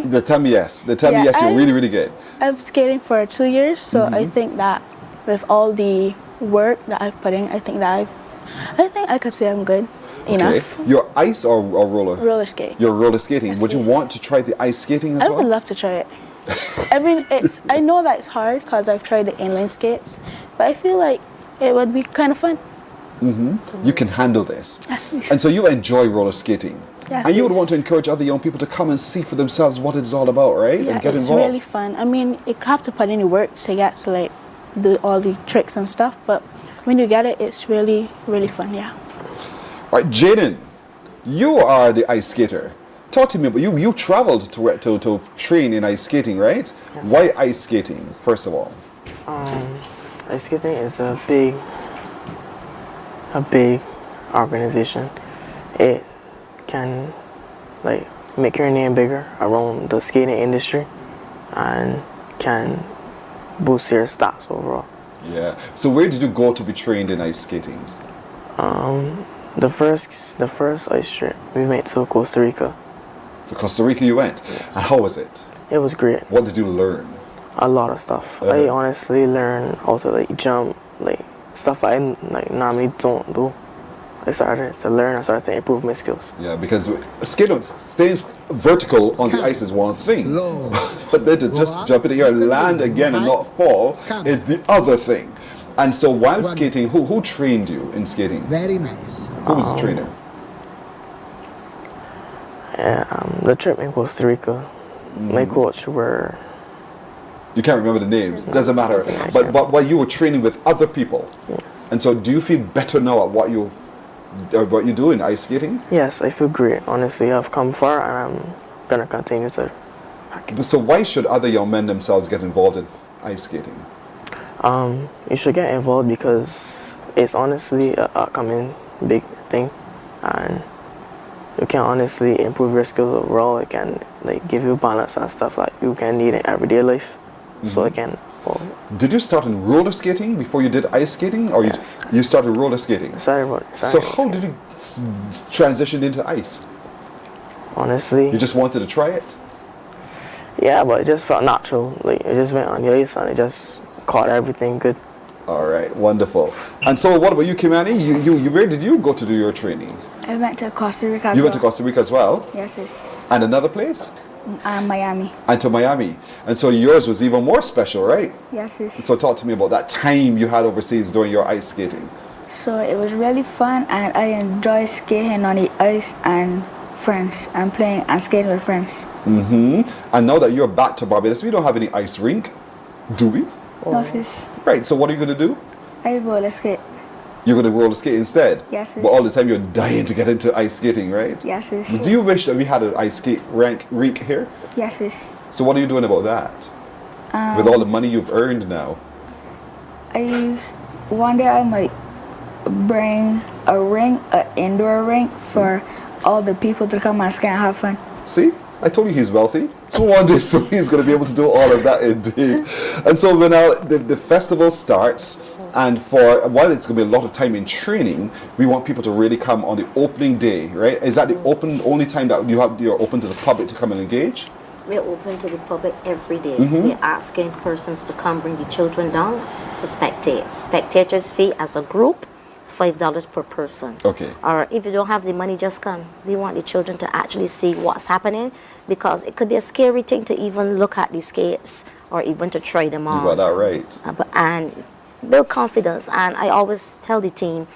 [SPEAKER 3] They tell me yes. They tell me yes, you're really, really good.
[SPEAKER 12] I've skating for 2 years, so I think that with all the work that I've put in, I think I could say I'm good enough.
[SPEAKER 3] You're ice or roller?
[SPEAKER 12] Roller skating.
[SPEAKER 3] You're roller skating.
[SPEAKER 12] Yes,
[SPEAKER 3] Would you
[SPEAKER 12] please.
[SPEAKER 3] want to try the ice skating as
[SPEAKER 12] I
[SPEAKER 3] well?
[SPEAKER 12] would love to try it. I mean, I know that it's hard because I've tried the inline skates, but I feel like it would be kind of fun.
[SPEAKER 3] You can handle this.
[SPEAKER 12] Yes, please.
[SPEAKER 3] And so you enjoy roller skating.
[SPEAKER 12] Yes,
[SPEAKER 3] and you would
[SPEAKER 12] please.
[SPEAKER 3] want to encourage other young people to come and see for themselves what it's all about, right?
[SPEAKER 12] Yeah,
[SPEAKER 3] and get
[SPEAKER 12] it's
[SPEAKER 3] involved.
[SPEAKER 12] really fun. I mean, you have to put in the work to get to do all the tricks and stuff, but when you get it, it's really, really fun, yeah.
[SPEAKER 3] All right, Jaden, you are the ice skater. Talk to me about you traveled to train in ice skating, right?
[SPEAKER 23] Yes.
[SPEAKER 3] Why ice skating, first of all?
[SPEAKER 23] Ice skating is a big organization. It can make your name bigger around the skating industry and can boost your stats overall.
[SPEAKER 3] Yeah. So where did you go to be trained in ice skating?
[SPEAKER 23] The first ice trip we went to Costa Rica.
[SPEAKER 3] To Costa Rica you went?
[SPEAKER 23] Yes.
[SPEAKER 3] And how was it?
[SPEAKER 23] It was great.
[SPEAKER 3] What did you learn?
[SPEAKER 23] A lot of stuff. I honestly learned how to jump, stuff I normally don't do. I started to learn, I started to improve my skills.
[SPEAKER 3] Yeah, because staying vertical on the ice is one thing, but then to just jump in the air and land again and not fall is the other thing. And so while skating, who trained you in skating?
[SPEAKER 5] Very nice.
[SPEAKER 3] Who was the trainer?
[SPEAKER 23] The trip in Costa Rica, my coach were...
[SPEAKER 3] You can't remember the names, doesn't matter. But while you were training with other people.
[SPEAKER 23] Yes.
[SPEAKER 3] And so do you feel better now at what you do in ice skating?
[SPEAKER 23] Yes, I feel great. Honestly, I've come far and I'm going to continue to.
[SPEAKER 3] So why should other young men themselves get involved in ice skating?
[SPEAKER 23] You should get involved because it's honestly a upcoming big thing, and you can honestly improve your skills overall. It can give you balance and stuff you can need in everyday life. So it can.
[SPEAKER 3] Did you start in roller skating before you did ice skating, or you started roller skating?
[SPEAKER 23] I started roller.
[SPEAKER 3] So how did you transition into ice?
[SPEAKER 23] Honestly,
[SPEAKER 3] you just wanted to try it.
[SPEAKER 23] Yeah, but it just felt natural. It just went on the ice and it just caught everything good.
[SPEAKER 3] All right, wonderful. And so, what about you, Kimani? You where did you go to do your training?
[SPEAKER 24] I went to Costa Rica.
[SPEAKER 3] You went to Costa Rica as well?
[SPEAKER 24] Yes, yes.
[SPEAKER 3] And another place?
[SPEAKER 24] Miami.
[SPEAKER 3] And to Miami. And so yours was even more special, right?
[SPEAKER 24] Yes, yes.
[SPEAKER 3] So talk to me about that time you had overseas doing your ice skating.
[SPEAKER 24] So it was really fun, and I enjoyed skating on the ice and friends, and playing and skating with friends.
[SPEAKER 3] And now that you're back to Barbados, we don't have any ice rink, do we?
[SPEAKER 24] No, yes.
[SPEAKER 3] Right, so what are you going to do?
[SPEAKER 24] I roller skate.
[SPEAKER 3] You're going to roller skate instead?
[SPEAKER 24] Yes, yes.
[SPEAKER 3] But all the time you're dying to get into ice skating, right?
[SPEAKER 24] Yes, yes.
[SPEAKER 3] Do you wish that we had an ice skate rink here?
[SPEAKER 24] Yes, yes.
[SPEAKER 3] So what are you doing about that? With all the money you've earned now?
[SPEAKER 24] One day I might bring an indoor rink for all the people to come and skate and have fun.
[SPEAKER 3] See? I told you he's wealthy. So one day so he's going to be able to do all of that indeed. And so when the festival starts, And while it's going to be a lot of time in training, we want people to really come on the opening day, right? Is that the only time that you're open to the public to come and engage?
[SPEAKER 22] We're open to the public every day.
[SPEAKER 3] Mm-hmm.
[SPEAKER 22] We're asking persons to come bring the children down to spectate. Spectators fee as a group is $5 per person.
[SPEAKER 3] Okay.
[SPEAKER 22] Or if you don't have the money, just come. We want the children to actually see what's happening, because it could be a scary thing to even look at the skates or even to try them on.
[SPEAKER 3] You got that right.
[SPEAKER 22] And build confidence. And I always tell the team,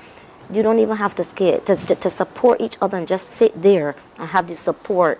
[SPEAKER 22] you don't even have to skate. To support each other and just sit there and have the support.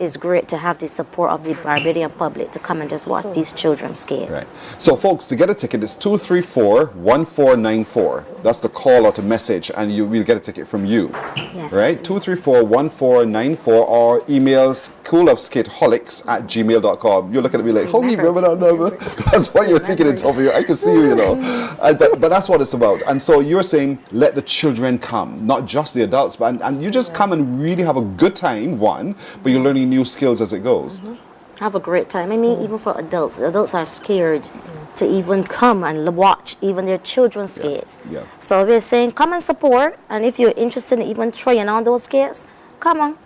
[SPEAKER 22] It's great to have the support of the Barbadian public to come and just watch these children skate.
[SPEAKER 3] Right. So, folks, to get a ticket, it's 234-1494. That's the call or the message, and we'll get a ticket from you.
[SPEAKER 22] Yes.
[SPEAKER 3] Right? 234-1494, or emails coolofskateholics@gmail.com. You're looking at me like, how do you remember that number? That's what you're thinking it's over here. I can see you, you know. But that's what it's about. And so you're saying, let the children come, not just the adults, but and you just come and really have a good time, one, but you're learning new skills as it goes.
[SPEAKER 22] Have a great time. I mean, even for adults are scared to even come and watch even their children's skates.
[SPEAKER 3] Yeah.
[SPEAKER 22] So we're saying, come and support, and if you're interested in even trying on those skates, come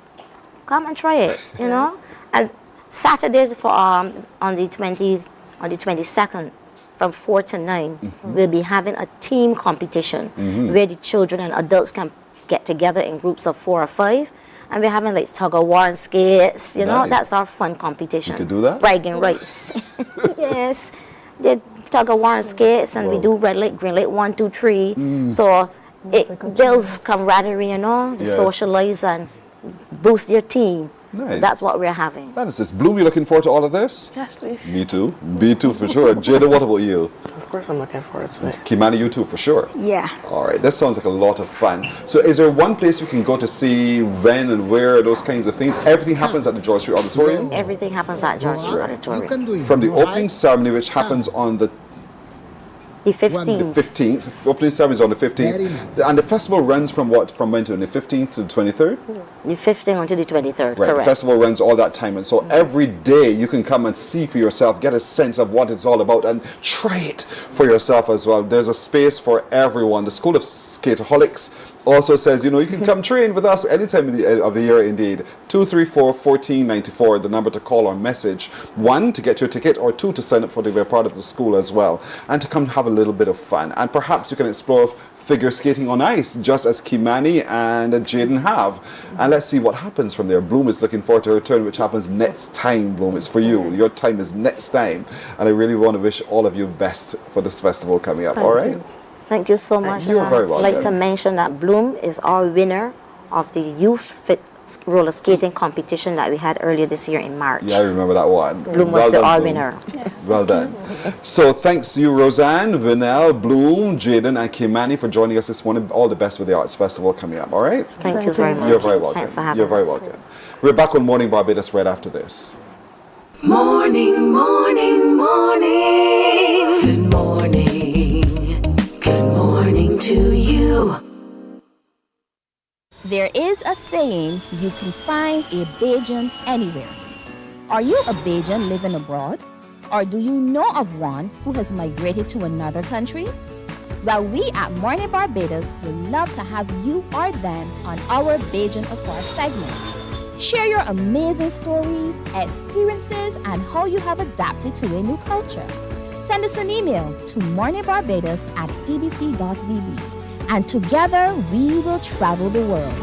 [SPEAKER 22] and try it, you know. And Saturday on the 22nd, from 4 to 9, we'll be having a team competition where the children and adults can get together in groups of 4 or 5. And we're having like tug of war and skates, you know. That's our fun competition.
[SPEAKER 3] You can do that?
[SPEAKER 22] Bragging rights. Yes. They tug of war and skates, and we do red light, green light, 1, 2, 3. So it builds camaraderie, you know, to socialize and boost your team.
[SPEAKER 3] Nice.
[SPEAKER 22] That's what we're having.
[SPEAKER 3] That is this. Bloom, you looking forward to all of this?
[SPEAKER 12] Yes, please.
[SPEAKER 3] Me too. Me too, for sure. Jada, what about you?
[SPEAKER 23] Of course I'm looking forward to it.
[SPEAKER 3] Kimani, you too, for sure.
[SPEAKER 12] Yeah.
[SPEAKER 3] All right, this sounds like a lot of fun. So is there one place we can go to see when and where, those kinds of things? Everything happens at the George Street Auditorium?
[SPEAKER 22] Everything happens at George Street Auditorium.
[SPEAKER 3] From the opening ceremony, which happens on the
[SPEAKER 22] 15th.
[SPEAKER 3] The 15th. The opening ceremony is on the 15th. And the festival runs from what? From when to the 15th to the 23rd?
[SPEAKER 22] The 15th until the 23rd,
[SPEAKER 3] Right,
[SPEAKER 22] correct.
[SPEAKER 3] the festival runs all that time. And so every day you can come and see for yourself, get a sense of what it's all about, and try it for yourself as well. There's a space for everyone. The School of Skateholics also says, you know, you can come train with us any time of the year, indeed. 234-1494, the number to call or message. 1, to get your ticket, or 2, to sign up for to be a part of the school as well. And to come have a little bit of fun. And perhaps you can explore figure skating on ice, just as Kimani and Jaden have. And let's see what happens from there. Bloom is looking forward to her turn, which happens next time, Bloom. It's for you. Your time is next time. And I really want to wish all of you best for this festival coming up. All right?
[SPEAKER 22] Thank you so much.
[SPEAKER 3] You're very welcome.
[SPEAKER 22] I'd like to mention that Bloom is our winner of the Youth Fit roller skating competition that we had earlier this year in March.
[SPEAKER 3] Yeah, I remember that one.
[SPEAKER 22] Bloom was the all winner.
[SPEAKER 3] Well done. So thanks to you, Roseanne, Vinell, Bloom, Jaden, and Kimani for joining us this morning. All the best with the Arts Festival coming up, all right?
[SPEAKER 22] Thank you very much.
[SPEAKER 3] You're very welcome.
[SPEAKER 22] Thanks for having
[SPEAKER 3] You're very
[SPEAKER 22] us.
[SPEAKER 3] welcome. We're back on Morning Barbados right after this.
[SPEAKER 2] Morning, morning, morning. Good morning. Good morning to you.
[SPEAKER 6] There is a saying, you can find a Bajan anywhere. Are you a Bajan living abroad? Or do you know of one who has migrated to another country? Well, we at Mornin Barbados would love to have you or them on our Bajan Affair segment. Share your amazing stories, experiences, and how you have adapted to a new culture. Send us an email to morninbarbados@cbc.vb. And together we will travel the world.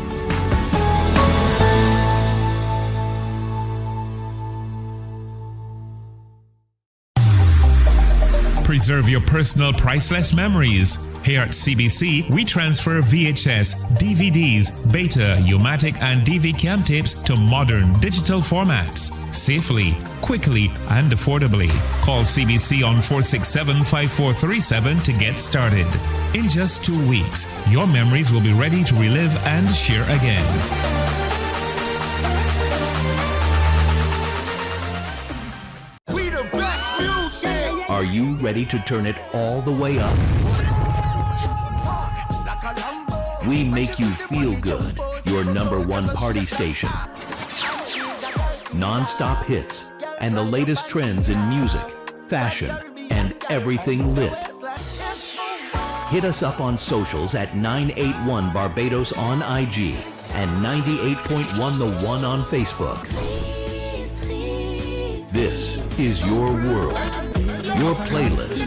[SPEAKER 8] Preserve your personal priceless memories. Here at CBC, we transfer VHS, DVDs, Beta, U-matic, and DV cam tapes to modern digital formats. Safely, quickly, and affordably. Call CBC on 467-5437 to get started. In just 2 weeks, your memories will be ready to relive and share again.
[SPEAKER 9] Are you ready to turn it all the way up? We make you feel good. Your #1 party station. Non-stop hits and the latest trends in music, fashion, and everything lit. Hit us up on socials at 981 Barbados on IG and 98.1 The One on Facebook. This is your world, your playlist,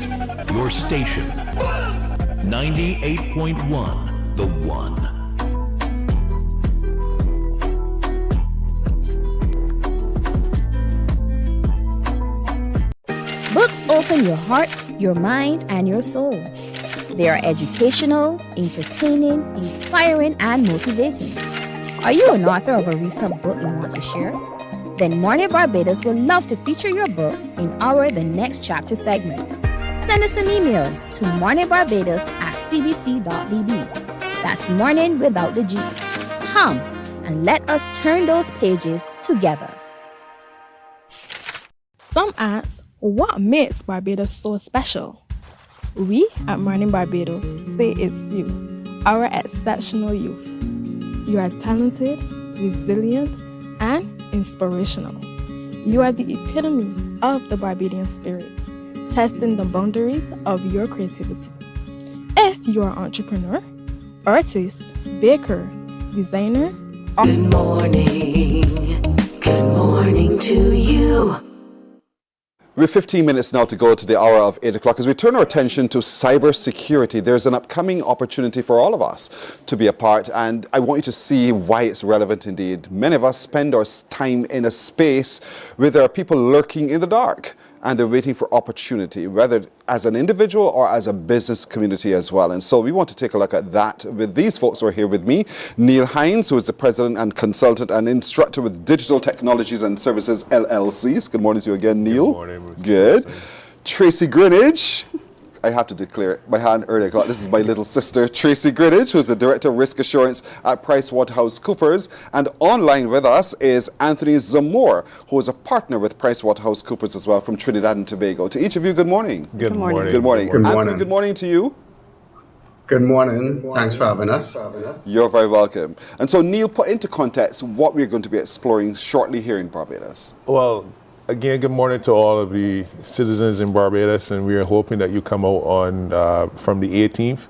[SPEAKER 9] your station. 98.1 The One.
[SPEAKER 6] Books open your heart, your mind, and your soul. They are educational, entertaining, inspiring, and motivating. Are you an author of a recent book you want to share? Then Mornin Barbados would love to feature your book in our The Next Chapter segment. Send us an email to morninbarbados@cbc.bb. That's morning without the G. Come and let us turn those pages together.
[SPEAKER 1] Some ask, what makes Barbados so special? We at Mornin Barbados say it's you, our exceptional youth. You are talented, resilient, and inspirational. You are the epitome of the Barbadian spirit, testing the boundaries of your creativity. If you are an entrepreneur, artist, baker, designer, or
[SPEAKER 2] Good morning to you.
[SPEAKER 3] We have 15 minutes now to go to the hour of 8 o'clock. As we turn our attention to cybersecurity, there's an upcoming opportunity for all of us to be a part, and I want you to see why it's relevant indeed. Many of us spend our time in a space where there are people lurking in the dark, and they're waiting for opportunity, whether as an individual or as a business community as well. And so we want to take a look at that with these folks who are here with me. Neil Hines, who is the president and consultant and instructor with Digital Technologies and Services LLCs. Good morning to you again, Neil. Good morning. Good. Tracy Greenidge. I have to declare my hand earlier. This is my little sister, Tracy Greenidge, who's the Director of Risk Assurance at PricewaterhouseCoopers. And online with us is Anthony Zamore, who is a partner with PricewaterhouseCoopers as well from Trinidad and Tobago. To each of you, good morning.
[SPEAKER 10] Good morning.
[SPEAKER 3] Good morning.
[SPEAKER 10] Good morning.
[SPEAKER 3] Anthony, good morning to you.
[SPEAKER 10] Good morning. Thanks for having us.
[SPEAKER 3] You're very welcome. And so, Neil, put into context what we're going to be exploring shortly here in Barbados.
[SPEAKER 10] Well, again, good morning to all of the citizens in Barbados, and we are hoping that you come out on from the 18th.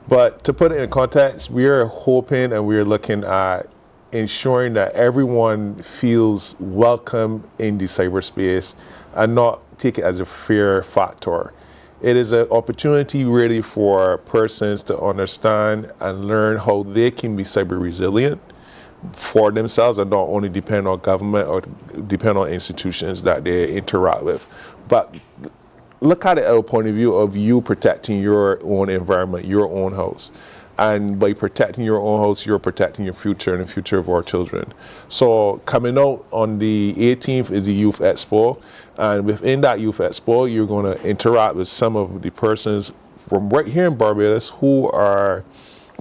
[SPEAKER 10] But to put it in context, we are hoping and we are looking at ensuring that everyone feels welcome in the cyberspace and not take it as a fear factor. It is an opportunity really for persons to understand and learn how they can be cyber resilient for themselves and not only depend on government or depend on institutions that they interact with. But look at it at a point of view of you protecting your own environment, your own house. And by protecting your own house, you're protecting your future and the future of our children. So coming out on the 18th is the Youth Expo. And within that Youth Expo, you're going to interact with some of the persons from right here in Barbados who are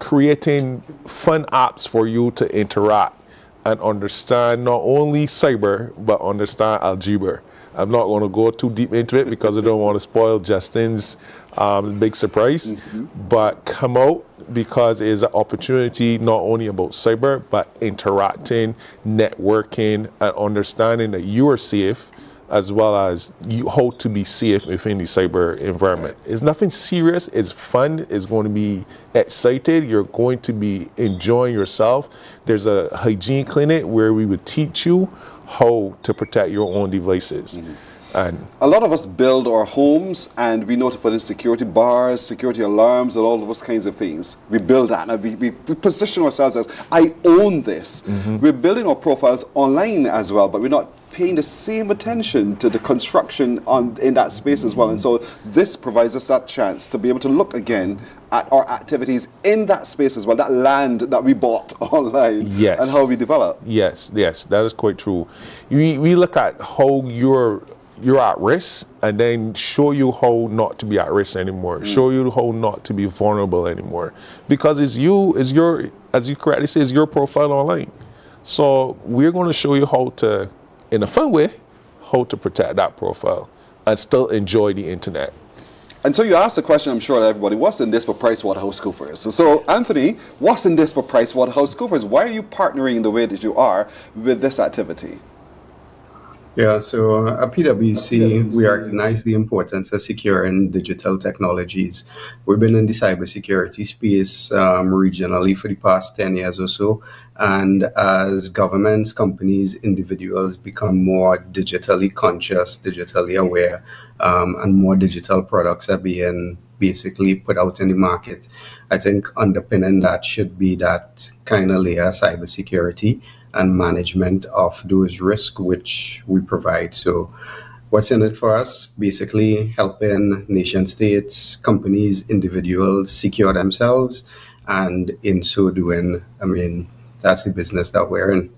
[SPEAKER 10] creating fun apps for you to interact and understand not only cyber, but understand algebra. I'm not going to go too deep into it because I don't want to spoil Justin's big surprise, but come out because it is an opportunity not only about cyber, but interacting, networking, and understanding that you are safe, as well as how to be safe within the cyber environment. It's nothing serious, it's fun, it's going to be excited, you're going to be enjoying yourself. There's a hygiene clinic where we would teach you how to protect your own devices. And
[SPEAKER 3] a lot of us build our homes and we know to put in security bars, security alarms, and all of those kinds of things. We build that and we position ourselves as, I own this. We're building our profiles online as well, but we're not paying the same attention to the construction in that space as well. And so this provides us that chance to be able to look again at our activities in that space as well, that land that we bought online, and how we develop.
[SPEAKER 10] Yes, that is quite true. We look at how you're at risk and then show you how not to be at risk anymore, show you how not to be vulnerable anymore, because as you correctly say, it's your profile online. So we're going to show you how to, in a fun way, how to protect that profile and still enjoy the internet.
[SPEAKER 3] And so you asked the question, I'm sure, to everybody, what's in this for PricewaterhouseCoopers? So Anthony, what's in this for PricewaterhouseCoopers? Why are you partnering the way that you are with this activity?
[SPEAKER 11] Yeah, so at PwC, we recognize the importance of securing digital technologies. We've been in the cybersecurity space regionally for the past 10 years or so. And as governments, companies, individuals become more digitally conscious, digitally aware, and more digital products are being basically put out in the market, I think underpinning that should be that kind of layer of cybersecurity and management of those risks which we provide. So what's in it for us? Basically helping nation states, companies, individuals secure themselves. And in so doing, I mean, that's the business that we're in.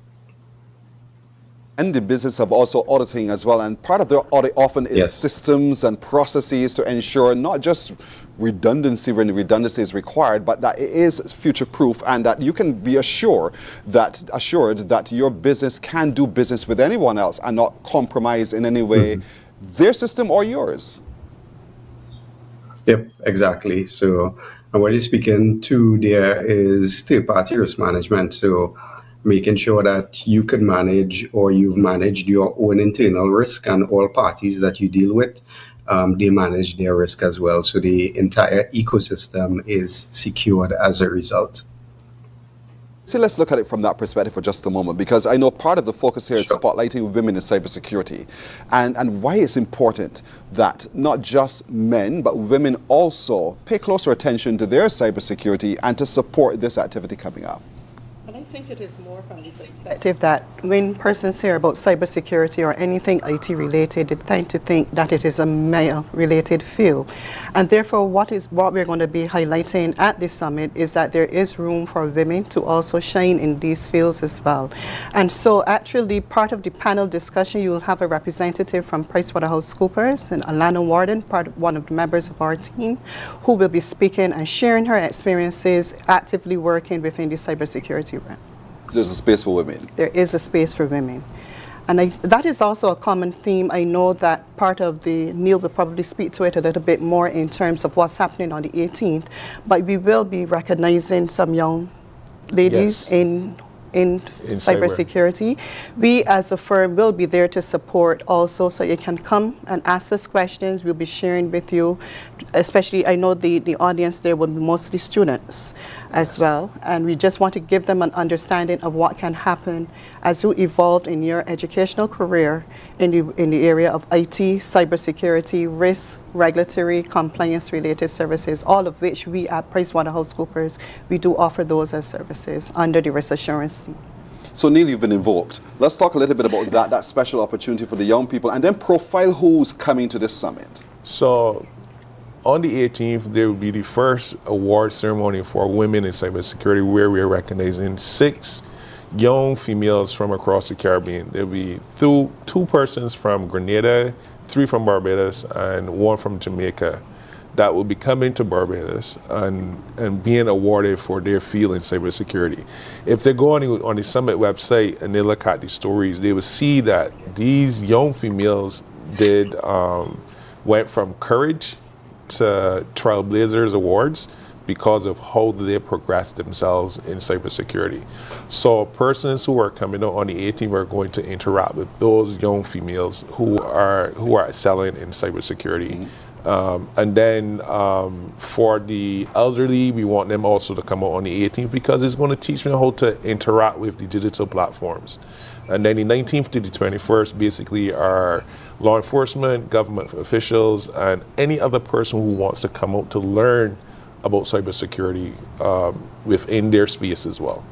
[SPEAKER 3] And the business of also auditing as well. And part of the audit often is systems and processes to ensure not just redundancy when redundancy is required, but that it is future-proof and that you can be assured that your business can do business with anyone else and not compromise in any way their system or yours.
[SPEAKER 11] Yep, exactly. So, and what you're speaking to there is third-party risk management. So, making sure that you can manage or you've managed your own internal risk, and all parties that you deal with, they manage their risk as well. So the entire ecosystem is secured as a result.
[SPEAKER 3] So let's look at it from that perspective for just a moment, because I know part of the focus here is spotlighting women in cybersecurity and why it's important that not just men, but women also pay closer attention to their cybersecurity and to support this activity coming up.
[SPEAKER 13] I think it is more from the perspective that when persons hear about cybersecurity or anything IT related, they tend to think that it is a male related field. And therefore what we're going to be highlighting at this summit is that there is room for women to also shine in these fields as well. And so actually part of the panel discussion, you will have a representative from PricewaterhouseCoopers and Alana Warden, one of the members of our team, who will be speaking and sharing her experiences actively working within the cybersecurity realm.
[SPEAKER 3] There's a space for women.
[SPEAKER 13] There is a space for women. And that is also a common theme. I know that part of Neil will probably speak to it a little bit more in terms of what's happening on the 18th, but we will be recognizing some young ladies in cybersecurity. We as a firm will be there to support also, so you can come and ask us questions. We'll be sharing with you, especially I know the audience there will be mostly students as well, and we just want to give them an understanding of what can happen as you evolve in your educational career in the area of IT, cybersecurity, risk, regulatory, compliance related services, all of which we at PricewaterhouseCoopers, we do offer those as services under the risk assurance team.
[SPEAKER 3] So Neil, you've been invoked. Let's talk a little bit about that special opportunity for the young people, and then profile who's coming to this summit.
[SPEAKER 10] So on the 18th, there will be the first award ceremony for women in cybersecurity, where we are recognizing 6 young females from across the Caribbean. There will be two persons from Grenada, 3 from Barbados, and 1 from Jamaica that will be coming to Barbados and being awarded for their field in cybersecurity. If they go on the summit website and they look at the stories, they will see that these young females went from courage to Trailblazers Awards because of how they progressed themselves in cybersecurity. So persons who are coming out on the 18th are going to interact with those young females who are excelling in cybersecurity. And then for the elderly, we want them also to come out on the 18th because it's going to teach them how to interact with the digital platforms. And then the 19th to the 21st basically are law enforcement, government officials, and any other person who wants to come out to learn about cybersecurity within their space as well.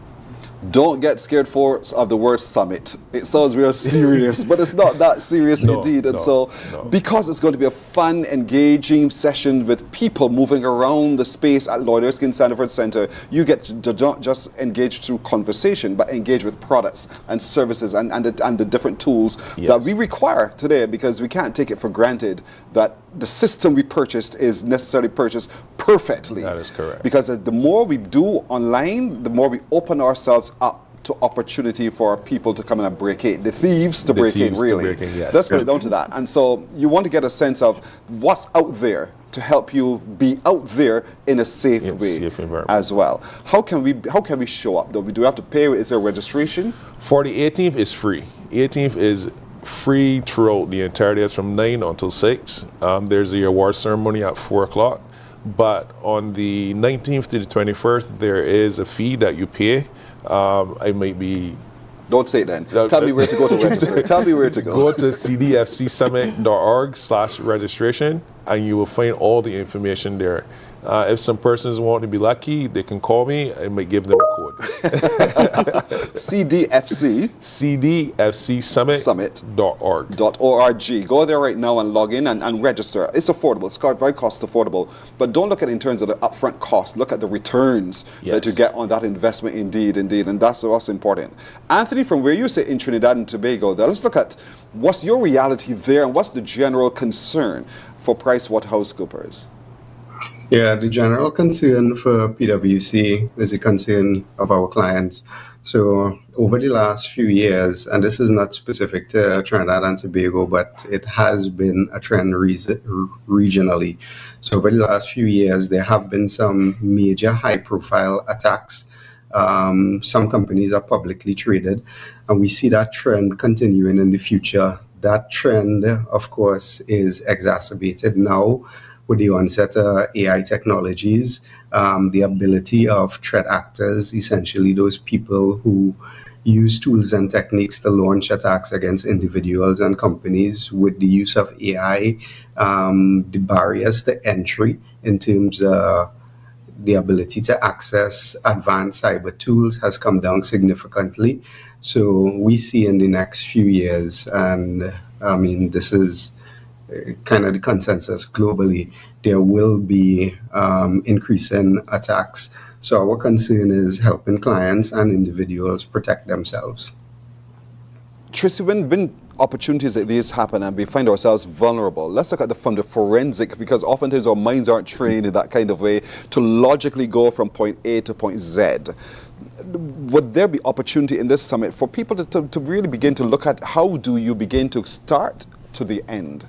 [SPEAKER 3] Don't get scared of the word summit. It sounds real serious, but it's not that serious indeed. And because it's going to be a fun, engaging session with people moving around the space at Lloyd Erskine Sandiford Center, you get to not just engage through conversation, but engage with products and services and the different tools that we require today, because we can't take it for granted that the system we purchased is necessarily purchased perfectly.
[SPEAKER 10] That is correct.
[SPEAKER 3] Because the more we do online, the more we open ourselves up to opportunity for people to come in and break in. The thieves to break in, really. Let's put it down to that. And so you want to get a sense of what's out there to help you be out there in a safe way as well. How can we show up though? Do we have to pay? Is there registration?
[SPEAKER 10] For the 18th is free. 18th is free throughout the entire day from 9 until 6. There's the award ceremony at 4 o'clock. But on the 19th to the 21st, there is a fee that you pay. I might be...
[SPEAKER 3] Don't say it then. Tell me where to go to register. Tell me where to go.
[SPEAKER 10] Go to cdfcsummit.org/registration, and you will find all the information there. If some persons want to be lucky, they can call me. I might give them a code.
[SPEAKER 3] cdfcsummit.org. Go there right now and log in and register. It's affordable. It's very cost affordable. But don't look at it in terms of the upfront cost. Look at the returns that you get on that investment, indeed. And that's what's important. Anthony, from where you sit in Trinidad and Tobago, let's look at what's your reality there and what's the general concern for PricewaterhouseCoopers?
[SPEAKER 11] Yeah, the general concern for PwC is the concern of our clients. So over the last few years, and this is not specific to Trinidad and Tobago, but it has been a trend regionally. So over the last few years, there have been some major high-profile attacks. Some companies are publicly traded, and we see that trend continuing in the future. That trend, of course, is exacerbated now with the onset of AI technologies, the ability of threat actors, essentially those people who use tools and techniques to launch attacks against individuals and companies with the use of AI, the barriers to entry in terms of the ability to access advanced cyber tools has come down significantly. So we see in the next few years, and I mean, this is kind of the consensus globally, there will be increasing attacks. So our concern is helping clients and individuals protect themselves.
[SPEAKER 3] Tracy, when opportunities like these happen and we find ourselves vulnerable, let's look at from the forensic, because oftentimes our minds aren't trained in that kind of way to logically go from point A to point Z. Would there be opportunity in this summit for people to really begin to look at how do you begin to start to the end?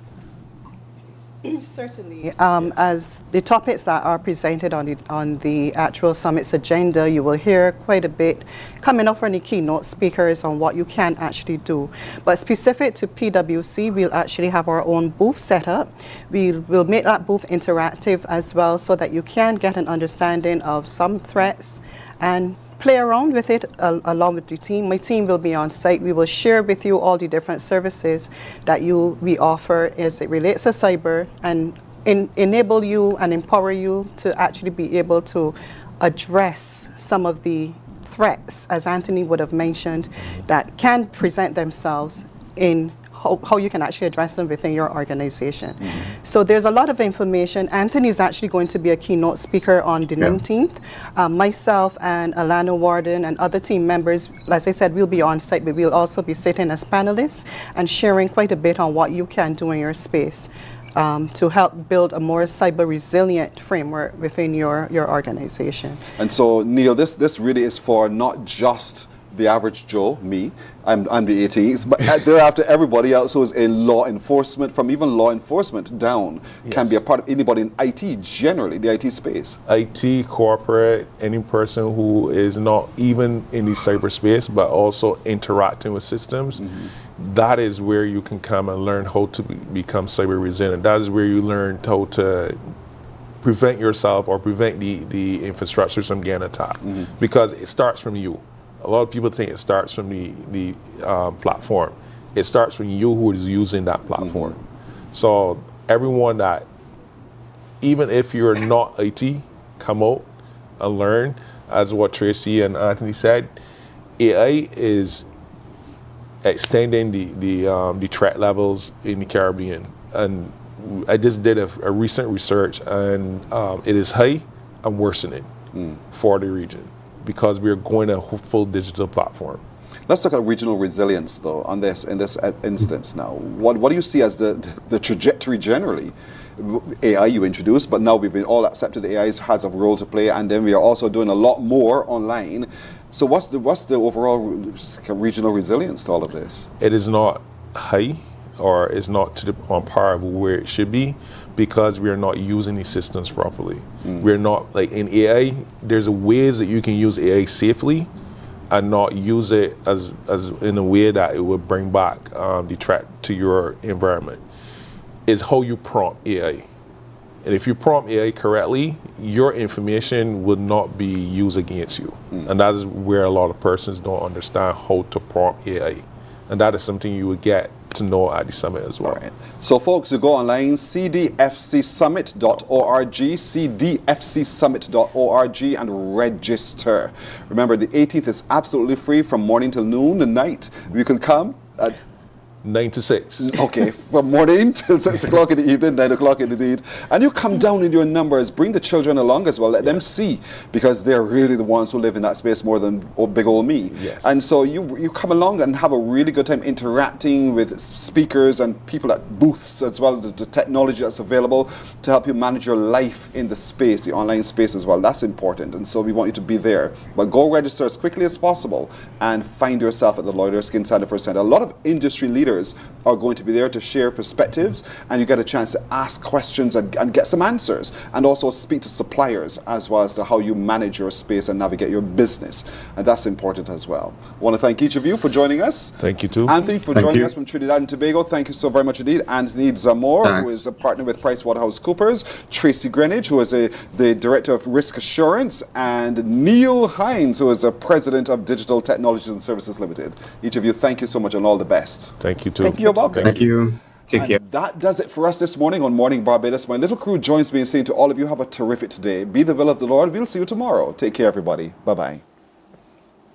[SPEAKER 13] Certainly. As the topics that are presented on the actual summit's agenda, you will hear quite a bit coming up from the keynote speakers on what you can actually do. But specific to PwC, we'll actually have our own booth set up. We'll make that booth interactive as well so that you can get an understanding of some threats and play around with it along with the team. My team will be on site. We will share with you all the different services that we offer as it relates to cyber and enable you and empower you to actually be able to address some of the threats, as Anthony would have mentioned, that can present themselves in how you can actually address them within your organization. So there's a lot of information. Anthony is actually going to be a keynote speaker on the 19th. Myself and Alana Warden and other team members, as I said, we'll be on site, but we'll also be sitting as panelists and sharing quite a bit on what you can do in your space to help build a more cyber resilient framework within your organization.
[SPEAKER 3] And so, Neil, this really is for not just the average Joe, me, I'm the 18th, but thereafter everybody else who is in law enforcement, from even law enforcement down, can be a part of anybody in IT generally, the IT space.
[SPEAKER 10] IT, corporate, any person who is not even in the cyberspace, but also interacting with systems, that is where you can come and learn how to become cyber resilient. That is where you learn how to prevent yourself or prevent the infrastructure from getting attacked, because it starts from you. A lot of people think it starts from the platform. It starts from you who is using that platform. So everyone that, even if you're not IT, come out and learn. As what Tracy and Anthony said, AI is extending the threat levels in the Caribbean. And I just did a recent research, and it is high and worsening for the region, because we're going to a full digital platform.
[SPEAKER 3] Let's look at regional resilience, though, in this instance now. What do you see as the trajectory generally? AI you introduced, but now we've been all accepted AI has a role to play, and then we are also doing a lot more online. So what's the overall regional resilience to all of this?
[SPEAKER 10] It is not high, or is not on par with where it should be, because we are not using these systems properly. We're not, like in AI, there's ways that you can use AI safely, and not use it as in a way that it would bring back the threat to your environment is how you prompt AI. And if you prompt AI correctly, your information would not be used against you. And that is where a lot of persons don't understand how to prompt AI. And that is something you would get to know at the summit as well.
[SPEAKER 3] Right. So folks, you go online, cdfcsummit.org, cdfcsummit.org, and register. Remember, the 18th is absolutely free from morning till noon, the night. You can come at
[SPEAKER 10] 9 to 6.
[SPEAKER 3] Okay, from morning till 6 o'clock in the evening, 9 o'clock in the evening. And you come down in your numbers, bring the children along as well, let them see, because they're really the ones who live in that space more than big old me.
[SPEAKER 10] Yes.
[SPEAKER 3] And so you come along and have a really good time interacting with speakers and people at booths as well, the technology that's available to help you manage your life in the space, the online space as well. That's important. And so we want you to be there. But go register as quickly as possible and find yourself at the Lloyd Erskine Sandifer Center. A lot of industry leaders are going to be there to share perspectives, and you get a chance to ask questions and get some answers, and also speak to suppliers as well as to how you manage your space and navigate your business. And that's important as well. I want to thank each of you for joining us.
[SPEAKER 10] Thank you too.
[SPEAKER 3] Anthony for joining us from Trinidad and Tobago. Thank you so very much indeed. Anthony Zamor,
[SPEAKER 11] Thanks.
[SPEAKER 3] who is a partner with PricewaterhouseCoopers, Tracy Greenwich, who is the Director of Risk Assurance, and Neil Hines, who is the President of Digital Technologies and Services Limited. Each of you, thank you so much and all the best.
[SPEAKER 10] Thank you too.
[SPEAKER 3] You're welcome.
[SPEAKER 11] Thank you. Take care.
[SPEAKER 3] That does it for us this morning on Morning Barbados. My little crew joins me in saying to all of you, have a terrific day. Be the will of the Lord. We'll see you tomorrow. Take care, everybody. Bye-bye.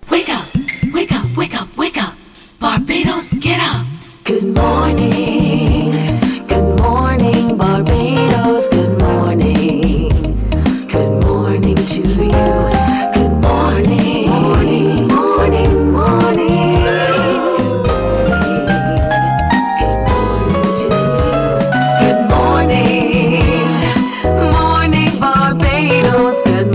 [SPEAKER 2] Wake up, wake up, wake up, wake up. Barbados, get up. Good morning. Good morning, Barbados. Good morning. Good morning to you. Good morning. Morning, morning, morning. Good morning, Barbados. Good